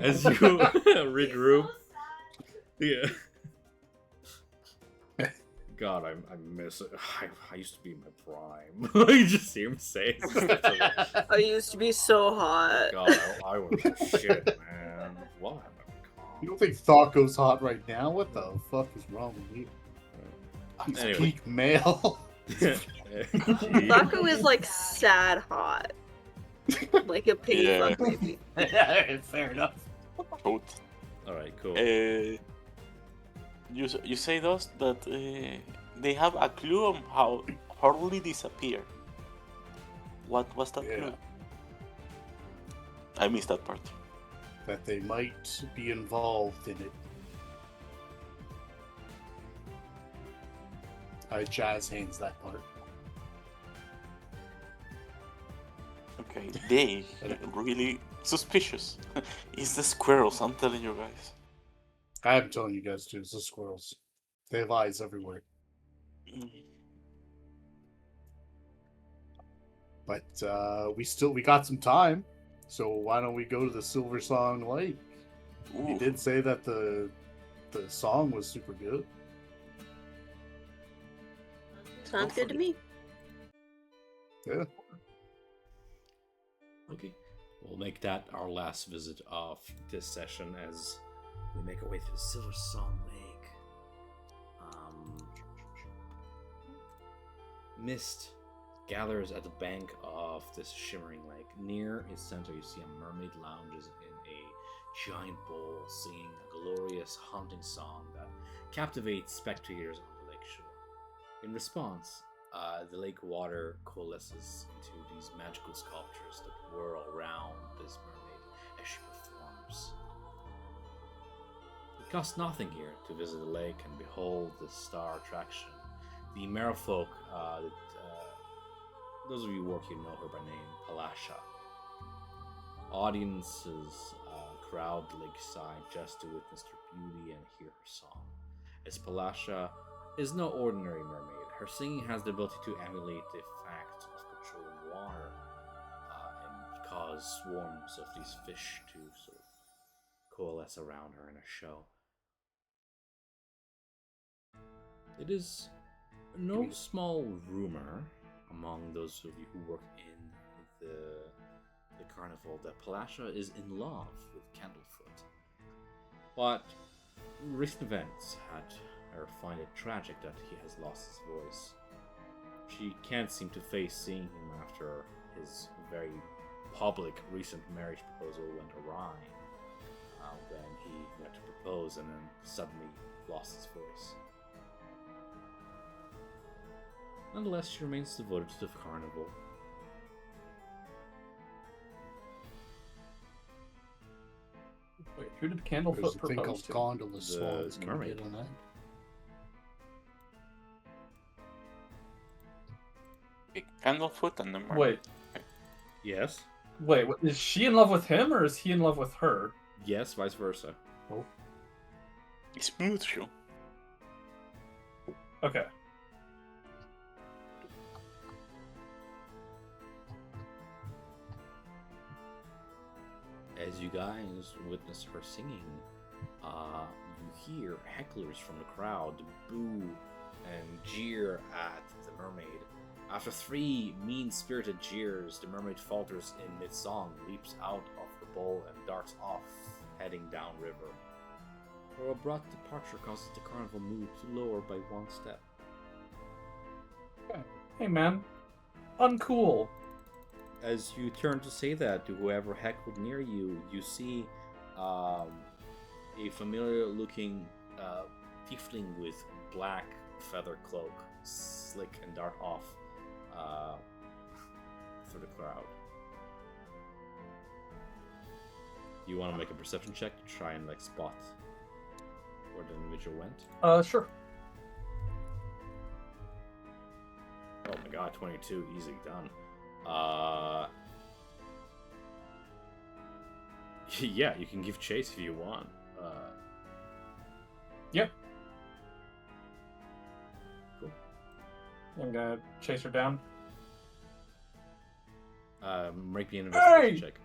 as you regroup, yeah. God, I miss it. I used to be in my prime. You just hear him say it. I used to be so hot. God, I was shit, man. What happened? You don't think Thaco's hot right now? What the fuck is wrong with you? He's Anyway. peak male. Thaco is like sad hot. Like a piggy Yeah. fuck baby. Fair enough. All right, cool. You say those that they have a clue on how Hurley disappeared. What was that Yeah. clue? I missed that part. That they might be involved in it. I jazz hands that part. Okay, they really suspicious. It's the squirrels, I'm telling you guys. I'm telling you guys too, it's the squirrels. They have eyes everywhere. But we got some time, so why don't we go to the Silver Song Lake? You Ooh, did say that the song was super good. Sounds good to me. Yeah. Okay. We'll make that our last visit of this session as we make our way through the Silver Song Lake. Mist gathers at the bank of this shimmering lake. Near its center, you see a mermaid lounges in a giant bowl, singing a glorious, haunting song that captivates spectators on the lake shore. In response, the lake water coalesces into these magical sculptures that whirl around this mermaid as she performs. It costs nothing here to visit the lake and behold this star attraction. The merfolk, those of you who work here know her by name, Palasha, Audiences crowd lakeside just to witness her beauty and hear her song. As Palasha is no ordinary mermaid, her singing has the ability to emulate the effect of controlling water and cause swarms of these fish to sort of coalesce around her in a show. It is no small rumor among those of you who work in the carnival that Palasha is in love with Candlefoot. But recent events had her find it tragic that he has lost his voice. She can't seem to face seeing him after his very public recent marriage proposal went awry, when he went to propose and then suddenly lost his voice. Nonetheless, she remains devoted to the carnival. Wait, who did There's Candlefoot a thing propose called to? gondola swans. Can we mermaid. get on that? Candlefoot and the mermaid. Wait, Yes? is she in love with him or is he in love with her? Yes, vice versa. It's mutual. Okay. As you guys witness her singing, you hear hecklers from the crowd boo and jeer at the mermaid. After 3 mean-spirited jeers, the mermaid falters in mid-song, leaps out of the bowl, and darts off, heading downriver. Her abrupt departure causes the carnival mood to lower by 1 step. Hey man, uncool. As you turn to say that to whoever heckled near you, you see a familiar-looking tiefling with black feather cloak slick and dart off through the crowd. You want to make a perception check to try and spot where the individual went? Sure. Oh my god, 22, easy done. Yeah, you can give chase if you want. Yep. Cool. I'm gonna chase her down. Make me an investigation Hey! check.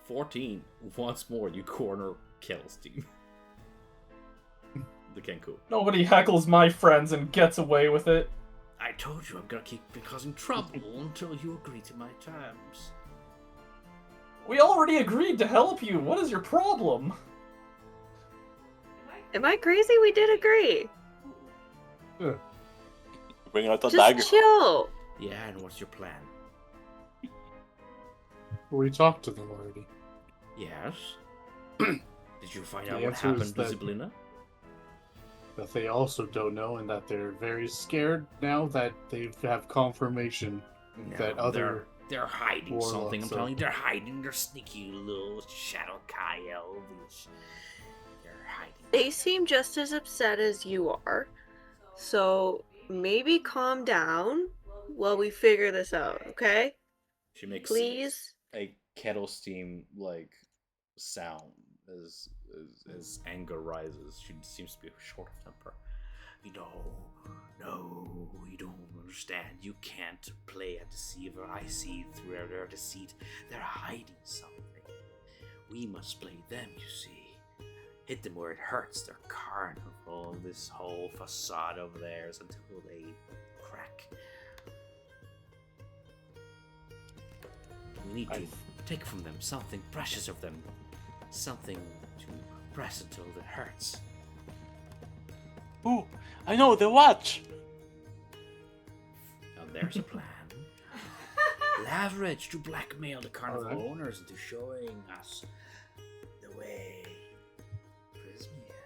14. Once more, you corner kills team. The Kenku. Nobody heckles my friends and gets away with it. I told you I'm gonna keep causing trouble until you agree to my terms. We already agreed to help you. What is your problem? Am I crazy? We did agree. Bring out the Just dagger. chill. Yeah, and what's your plan? We talked to them already. Yes? Did you find out The what answer happened is to that- Ziblina? That they also don't know, and that they're very scared now that they have confirmation that other they're hiding warlocks something. I'm are- telling you, they're hiding. They're sneaky little shadow Kai elves. They're hiding. They seem just as upset as you are. So maybe calm down while we figure this out, okay? She makes Please? a kettle steam sound as anger rises. She seems to be short of temper. No, you don't understand. You can't play a deceiver. I see through their deceit. They're hiding something. We must play them, you see. Hit them where it hurts. Their carnival, this whole facade of theirs until they crack. We need to take from them something precious of them. Something to press until it hurts. Ooh, I know, the watch! Now there's a plan. Leverage to blackmail the carnival Alright. owners into showing us the way. Prismia.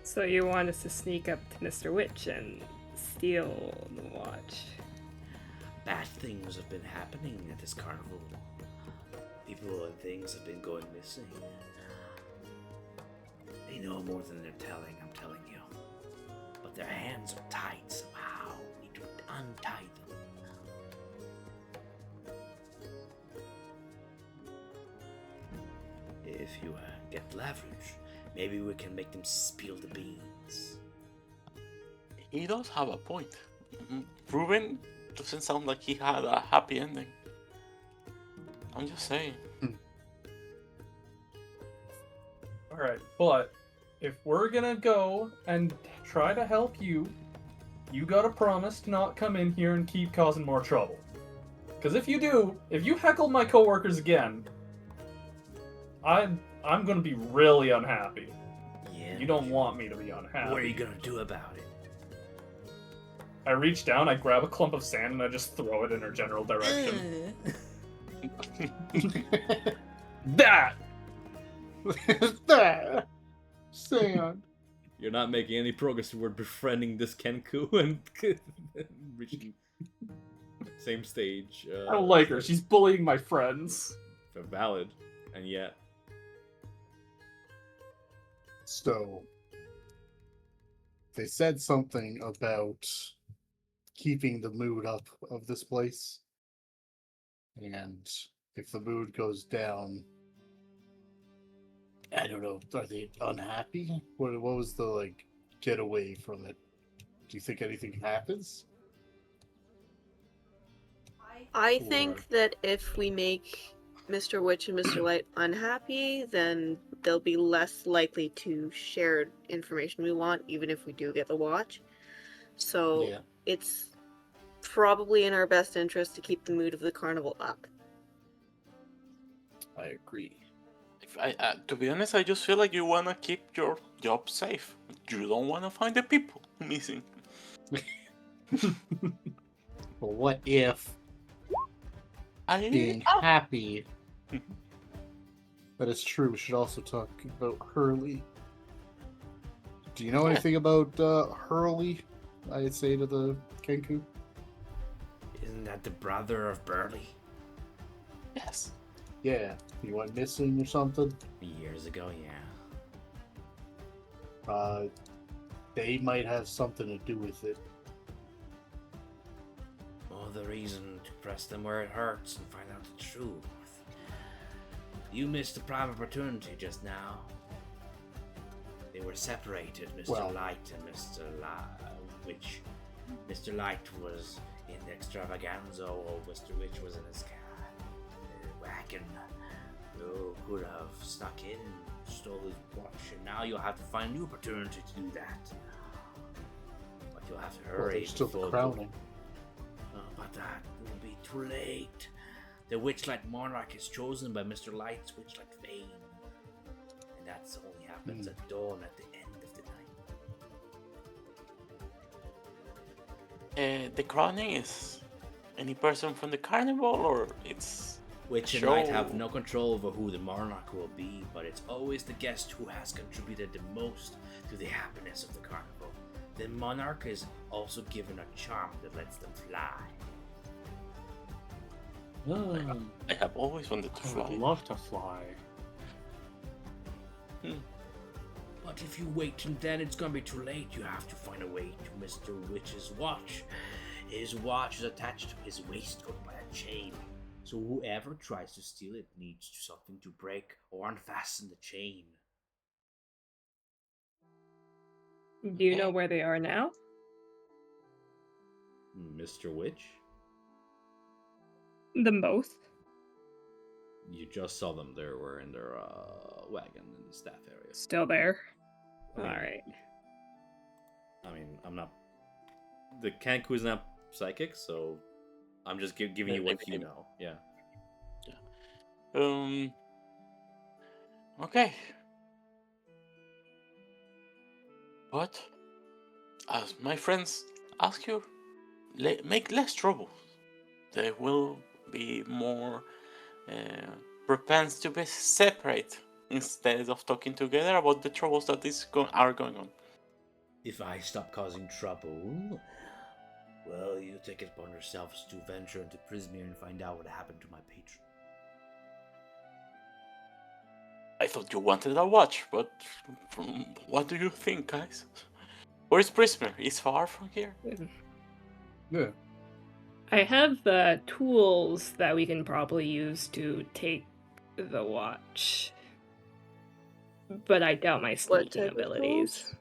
So you want us to sneak up to Mr. Witch and steal the watch? Bad things have been happening at this carnival. People and things have been going missing. They know more than they're telling, I'm telling you. But But their hands are tied somehow. We need to untie them. If you get leverage, maybe we can make them spill the beans. He does have a point. Ruben doesn't sound like he had a happy ending. I'm just saying. Alright, but if we're gonna go and try to help you, you gotta promise to not come in here and keep causing more trouble. Because if you do, if you heckle my coworkers again, I'm gonna be really unhappy. Yeah. You don't want me to be unhappy. What are you gonna do about it? I reach down, I grab a clump of sand, and I just throw it in her general direction. That! There! Sand. You're not making any progress toward befriending this Kenku and reaching same stage. I don't like her. She's bullying my friends. Valid, and yet. So, they said something about keeping the mood up of this place. And if the mood goes down, I don't know, are they unhappy? What was the, getaway from it? Do you think anything happens? I think that if we make Mr. Witch and Mr. Light unhappy, then they'll be less likely to share information we want, even if we do get the watch. So Yeah. it's probably in our best interest to keep the mood of the carnival up. I agree. To be honest, I just feel like you want to keep your job safe. You don't want to find the people missing. Well, what if being happy? That is true. We should also talk about Hurley. Do you know anything about Hurley? I'd say to the Kenku. Isn't that the brother of Burley? Yes. Yeah, he went missing or something. Years ago, yeah. They might have something to do with it. All the reason to press them where it hurts and find out the truth. You missed the prime opportunity just now. They were separated, Mr. Well- Light and Mr. Witch. Mr. Light was in the extravaganza, while Mr. Witch was in his wagon. You could have snuck in and stole his watch, and now you'll have to find a new opportunity to do that. But you'll have to Well, hurry. there's still before the crowning. but that will be too late. The Witchlight monarch is chosen by Mr. Light's Witchlight fame. And that only happens at dawn at the end of the night. The crowning is any person from the carnival, or it's Witch and show... Light have no control over who the monarch will be, but it's always the guest who has contributed the most to the happiness of the carnival. The monarch is also given a charm that lets them fly. I have always wanted to I would fly. love to fly. But if you wait and then it's gonna be too late, you have to find a way to Mr. Witch's watch. His watch is attached to his waistcoat by a chain, so whoever tries to steal it needs something to break or unfasten the chain. Do you know where they are now? Mr. Witch? Them both. You just saw them. They were in their wagon in the staff area. Still there. I mean- Alright. I mean, I'm not. The Kenku is not psychic, so I'm just giving you what you know. Yeah. Okay. But as my friends ask you, make less trouble. They will be more propense to be separate instead of talking together about the troubles that are going on. If I stop causing trouble, well, you take it upon yourselves to venture into Prismere and find out what happened to my patron. I thought you wanted a watch, but what do you think, guys? Where's Prismer? It's far from here. Yeah. I have the tools that we can probably use to take the watch. But I doubt my What sneaking type of abilities. tools?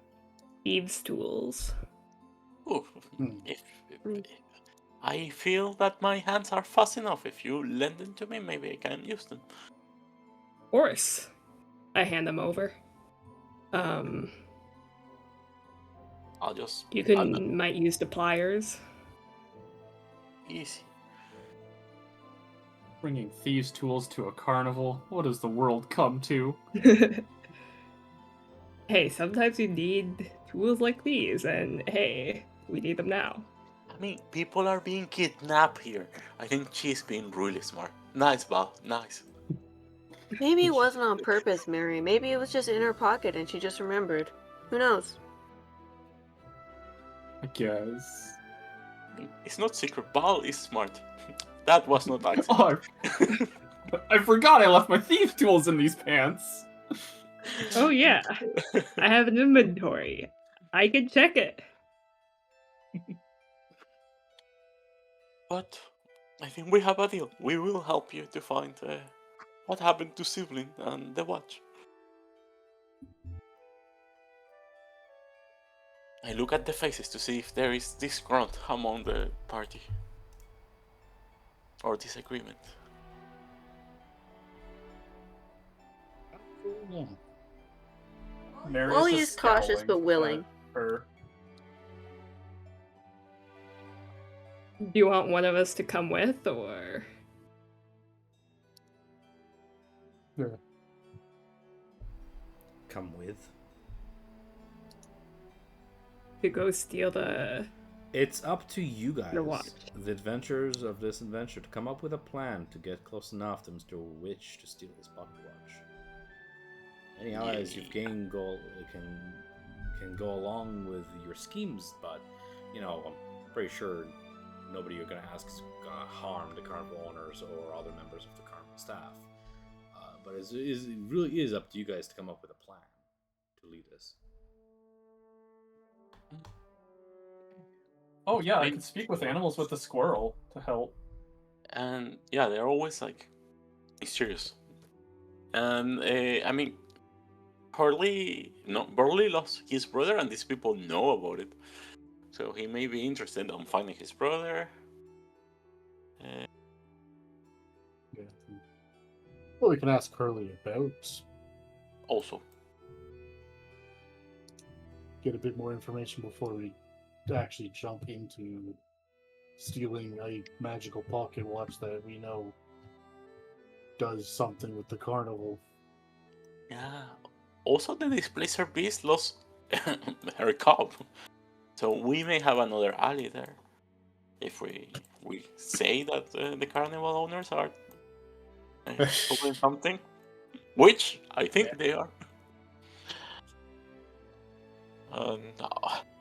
Thieves' tools. Ooh, Hmm. if Mm. I feel that my hands are fast enough, if you lend them to me, maybe I can use them. Of course. I hand them over. I'll just You might use the pliers. easy. Bringing thieves' tools to a carnival. What does the world come to? Hey, sometimes you need tools like these, and hey, we need them now. I mean, people are being kidnapped here. I think she's being really smart. Nice, Val. Nice. Maybe it wasn't on purpose, Mary. Maybe it was just in her pocket and she just remembered. Who knows? I guess. It's not secret. Val is smart. That was not accident. Oh, I forgot I left my thief tools in these pants. Oh yeah, I have an inventory. I can check it. But I think we have a deal. We will help you to find what happened to Sibling and the watch. I look at the faces to see if there is disgrunt among the party. Or disagreement. Yeah. Mary's Well, just he's cautious scowling but willing. at her. Do you want one of us to come with, or Yeah. Come with. to go steal the... It's up to you guys, watch. the adventurers of this adventure, to come up with a plan to get close enough to Mr. Witch to steal his pocket watch. Any allies you've gained can go along with your schemes, but I'm pretty sure nobody you're gonna ask is gonna harm the carnival owners or other members of the carnival staff. But it really is up to you guys to come up with a plan to lead us. Oh yeah, I could speak with animals with the squirrel to help. And yeah, they're always like mysterious. And I mean, Burley lost his brother, and these people know about it. So he may be interested in finding his brother. Yeah. Well, we can ask Curly about. Also, Get a bit more information before we actually jump into stealing a magical pocket watch that we know does something with the carnival. yeah. Also, the displacer beast lost her cub, so we may have another ally there. If we say that the carnival owners are doing something, which I think they are.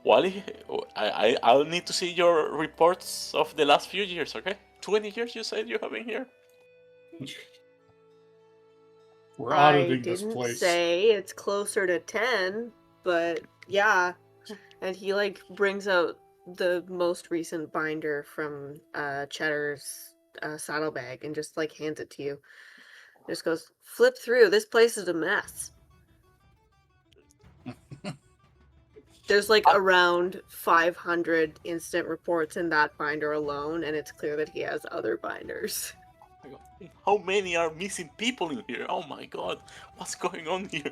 Wally, I'll need to see your reports of the last few years, okay? 20 years you said you have been here? We're I auditing this didn't place. say it's closer to 10, but yeah. And he brings out the most recent binder from Cheddar's saddlebag and just hands it to you. Just goes, flip through. This place is a mess. There's around 500 instant reports in that binder alone, and it's clear that he has other binders. How many are missing people in here? Oh my god, what's going on here?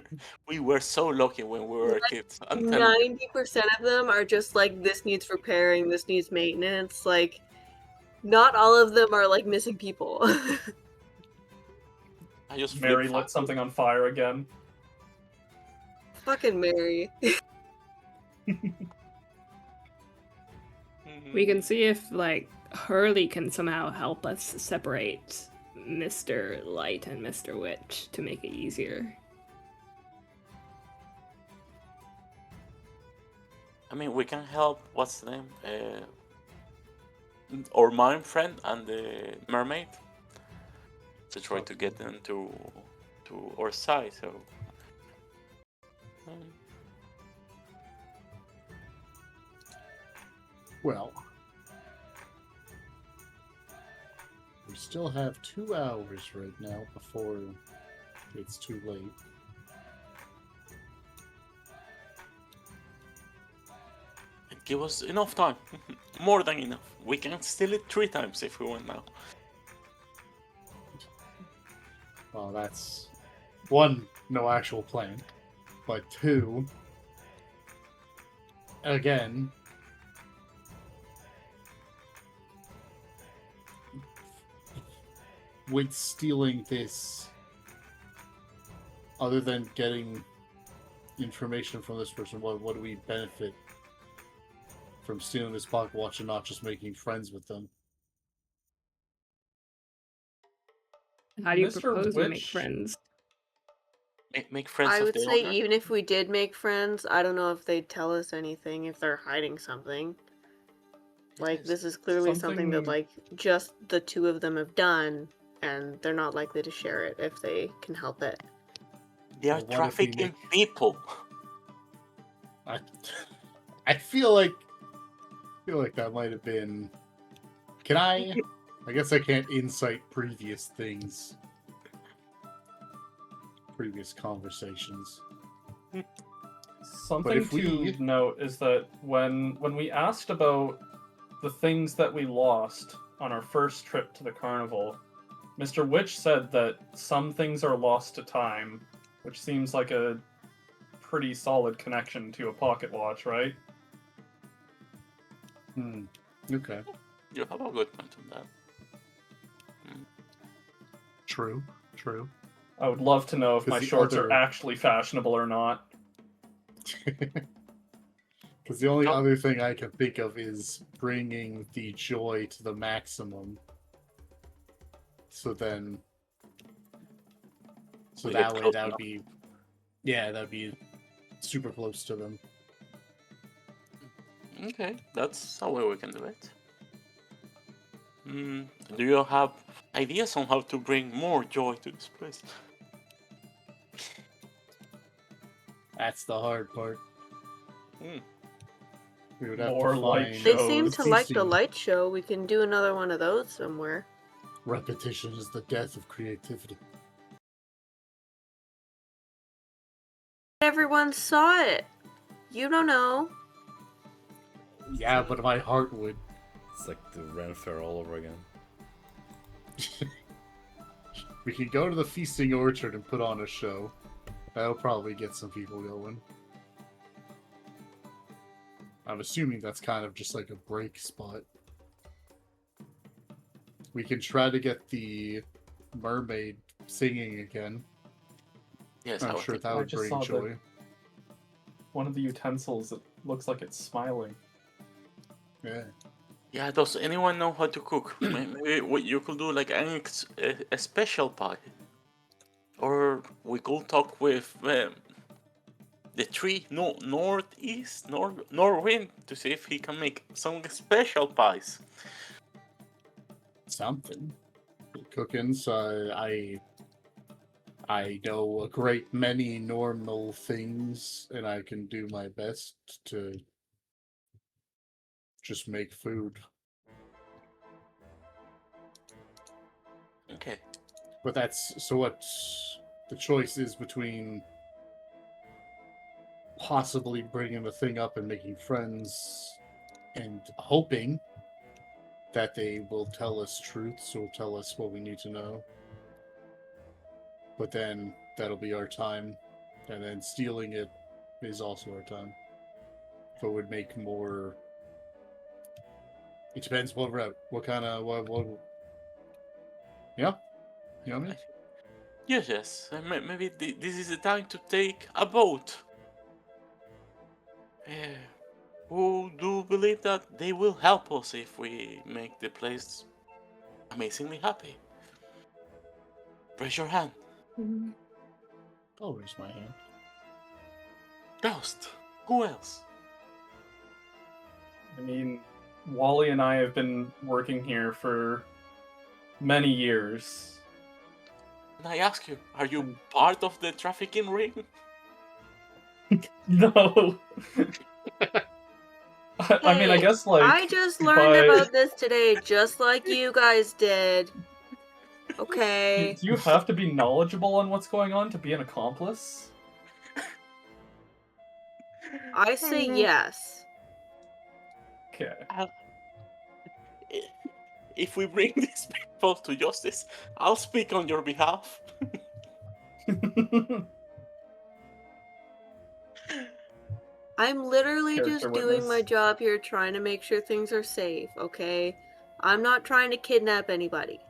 We were so lucky when we were kids. 90% of them are just this needs repairing, this needs maintenance. Not all of them are missing people. I just Mary flipped lit something on fire again. Fucking Mary. We can see if, Hurley can somehow help us separate Mr. Light and Mr. Witch to make it easier. I mean, we can help. What's the name? Our mime friend and the mermaid to try to get them to our side. So Well, we still have 2 hours right now before it's too late. Give us enough time. More than enough. We can steal it 3 times if we want now. Well, that's 1, no actual plan. But 2, again, with stealing this, other than getting information from this person, what do we benefit from stealing this pocket watch and not just making friends with them? How do you Mr. propose we make Witch- friends? Make friends I of would the say owner. even if we did make friends, I don't know if they'd tell us anything if they're hiding something. Like, this is clearly something that, Something- like, just the 2 of them have done, and they're not likely to share it if they can help it. They are Well, what if we trafficking people. I feel like that might have been. Can I? I guess I can't incite previous things, previous conversations. Something if we- to note is that when we asked about the things that we lost on our first trip to the carnival, Mr. Witch said that some things are lost to time, which seems like a pretty solid connection to a pocket watch, right? Okay. You have a good point on that. True. I would love to know if 'Cause my the shorts other- are actually fashionable or not. Because the only other thing I can think of is bringing the joy to the maximum. So then, We that get way close that would enough. be, yeah, that'd be super close to them. Okay, that's a way we can do it. Do you have ideas on how to bring more joy to this place? That's the hard part. Hmm. We would have More to light find. They shows. seem to like the CC. light show. We can do another one of those somewhere. Repetition is the death of creativity. Everyone saw it. You don't know. Yeah, but my heart would. It's like the Ren Fair all over again. We could go to the Feasting Orchard and put on a show. That'll probably get some people going. I'm assuming that's kind of just like a break spot. We can try to get the mermaid singing again. Yes, I I'm was sure thinking- that I would just bring saw joy. One of the utensils, it looks like it's smiling. Yeah. Yeah, does anyone know how to cook? Maybe what you could do like a special pie. Or we could talk with the tree Norwind to see if he can make some special pies. Something. Cooking, so I know a great many normal things, and I can do my best to just make food. Okay. But that's so what the choice is between possibly bringing the thing up and making friends and hoping that they will tell us truths or tell us what we need to know. But then that'll be our time, and then stealing it is also our time. So it would make more. It depends what route, what kind of what. Yeah, you know what I mean? Yes. Maybe this is the time to take a boat. Who do believe that they will help us if we make the place amazingly happy? Raise your hand. I'll raise my hand. Ghost. Who else? I mean, Wally and I have been working here for many years. And I ask you, are you part of the trafficking ring? No! I mean, I Hey, guess like I just learned by- about this today, just like you guys did. Do Okay. you have to be knowledgeable on what's going on to be an accomplice? I say yes. Okay. If we bring these people to justice, I'll speak on your behalf. I'm literally Character just doing my witness. job here trying to make sure things are safe, okay? I'm not trying to kidnap anybody.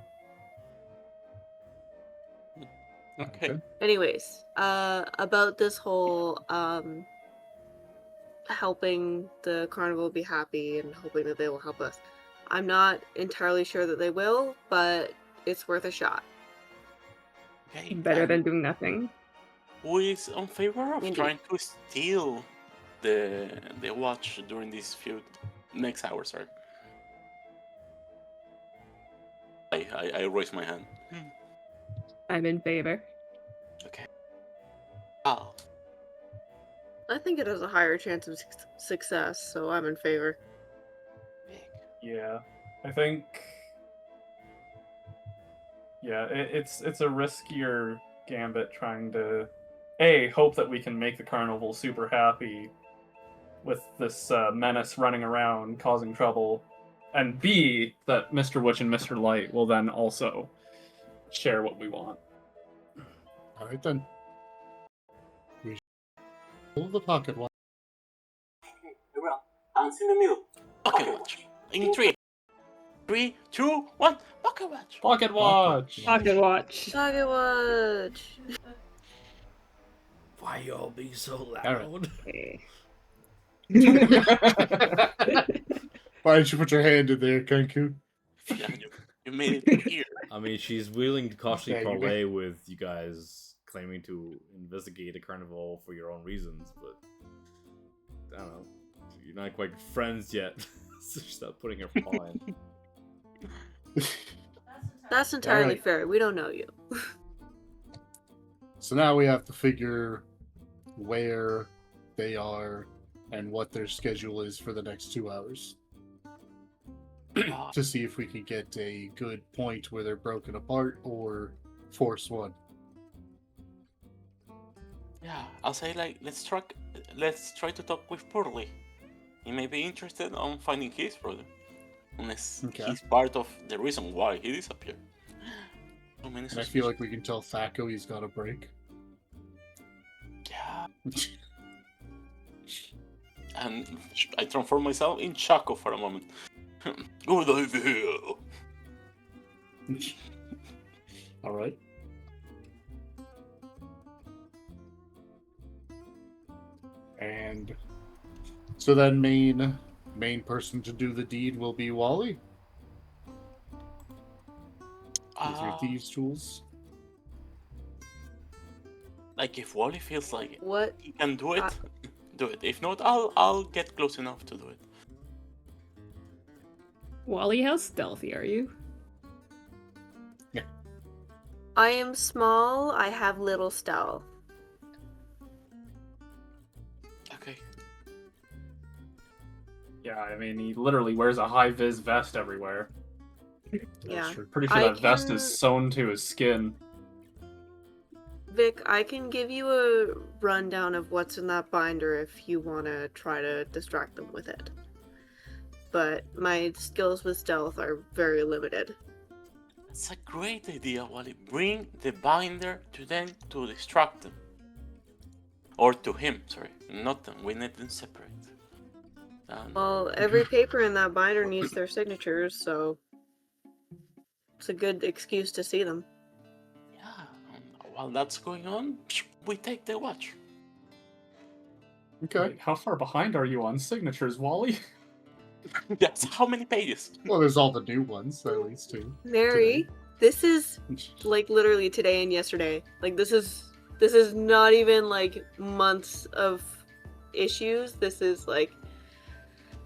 Okay. Anyways, about this whole helping the carnival be happy and hoping that they will help us. I'm not entirely sure that they will, but it's worth a shot. Okay. Better and than doing nothing. who is in favor of Indeed. trying to steal the watch during these few next hours? Sorry. I raise my hand. I'm in favor. Okay. Ah, I think it has a higher chance of success, so I'm in favor. Yeah, I think. Yeah, it's a riskier gambit trying to hope that we can make the carnival super happy with this menace running around causing trouble, and B, that Mr. Witch and Mr. Light will then also share what we want. All right then. We pull the pocket watch. well, hands in the middle. Pocket watch. In 3, 2, 1. Pocket watch. Pocket watch. Pocket watch. Pocket watch. Why y'all be so right. loud? Okay. Why don't you put your hand in there, Cancun? Yeah, you made it here. I mean, she's willing to cautiously Yeah, you parlay with you guys claiming to investigate a carnival for your own reasons, but I don't know. You're not quite friends yet, so stop putting her paw in. That's entirely Alright. fair. We don't know you. So now we have to figure where they are and what their schedule is for the next 2 hours to see if we can get a good point where they're broken apart or force one. Yeah, I'll say like let's try to talk with Portly. He may be interested on finding his brother, unless Okay. he's part of the reason why he disappeared. So many And I feel like we can tell Thaco he's got a break. yeah. And I transform myself in Chaco for a moment. Good idea. All right. And so then main person to do the deed will be Wally. With your thieves' tools. Like if Wally feels like What? he can do it, do it. If not, I'll get close enough to do it. Wally, how stealthy are you? I am small. I have little stealth. Okay. Yeah, I mean, he literally wears a high-vis vest everywhere. Yeah. true. Pretty sure I that vest can- is sewn to his skin. Vic, I can give you a rundown of what's in that binder if you want to try to distract them with it. But my skills with stealth are very limited. That's a great idea, Wally. Bring the binder to them to distract them. Or to him, sorry. Not them. We need them separate. Well, every paper in that binder needs their signatures, so it's a good excuse to see them. Yeah, while that's going on, we take the watch. Okay. Wait, how far behind are you on signatures, Wally? That's how many pages? Well, there's all the new ones, at least 2. Mary, this is like literally today and yesterday. Like this is not even like months of issues. This is like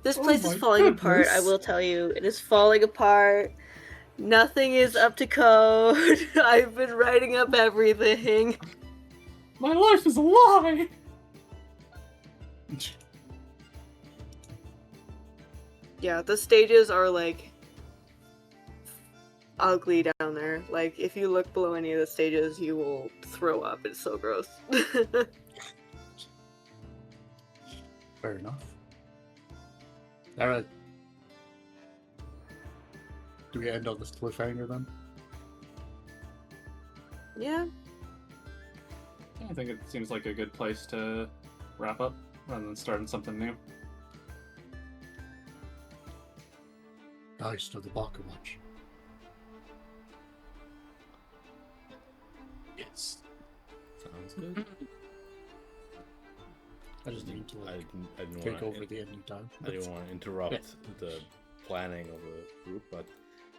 this Oh place is my falling apart, I goodness. will tell you. It is falling apart. Nothing is up to code. I've been writing up everything. My life is a lie! yeah, the stages are like ugly down there. Like if you look below any of the stages, you will throw up. It's so gross. Fair enough. Alright. Do we end on this cliffhanger then? Yeah. I think it seems like a good place to wrap up rather than starting something new. Nice to the Baka Watch. Yes. Sounds good. I just need to I didn't take wanna over the ending time. I didn't want to interrupt the planning of the group, but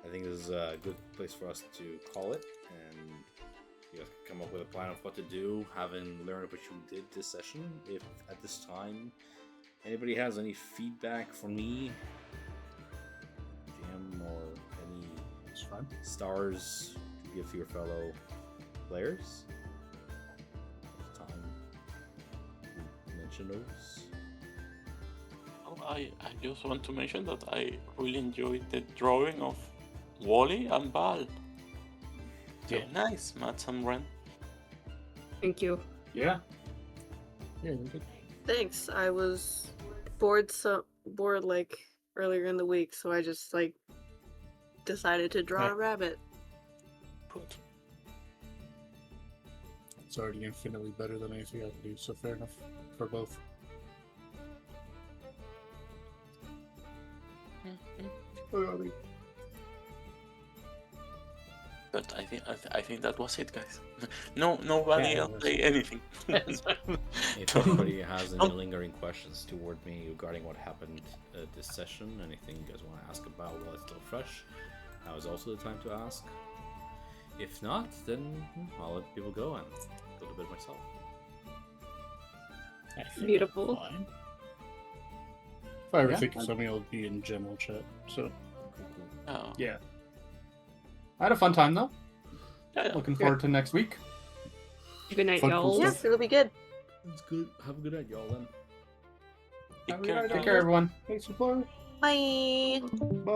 I think this is a good place for us to call it, and you guys can come up with a plan of what to do, having learned what you did this session. If at this time anybody has any feedback for me, GM, or any It's fine. stars to give to your fellow players, it's time to mention those. Oh, I just want to mention that I really enjoyed the drawing of Wally and Val. So Yeah. nice, Mats and Ren. Thank you. Yeah. Yeah, you're good. Thanks. I was bored like earlier in the week, so I just like decided to draw Yeah. a rabbit. Good. It's already infinitely better than anything I can do, so fair enough for both. But I think that was it, guys. Nobody Yeah, else it was- say anything. If anybody has any lingering questions toward me regarding what happened this session, anything you guys want to ask about while it's still fresh, now is also the time to ask. If not, then I'll let people go and go to bed myself. I think Beautiful. I'm fine. If I ever Yeah. think of something, it'll be in general chat. So Oh, Yeah. I had a fun time though. yeah. Looking forward to next week. Good night, Fun, cool y'all. stuff. Yes, it'll be good. It's good. Have a good night, y'all. Then. Take care. Take care, everyone. thanks for playing. Bye. Bye.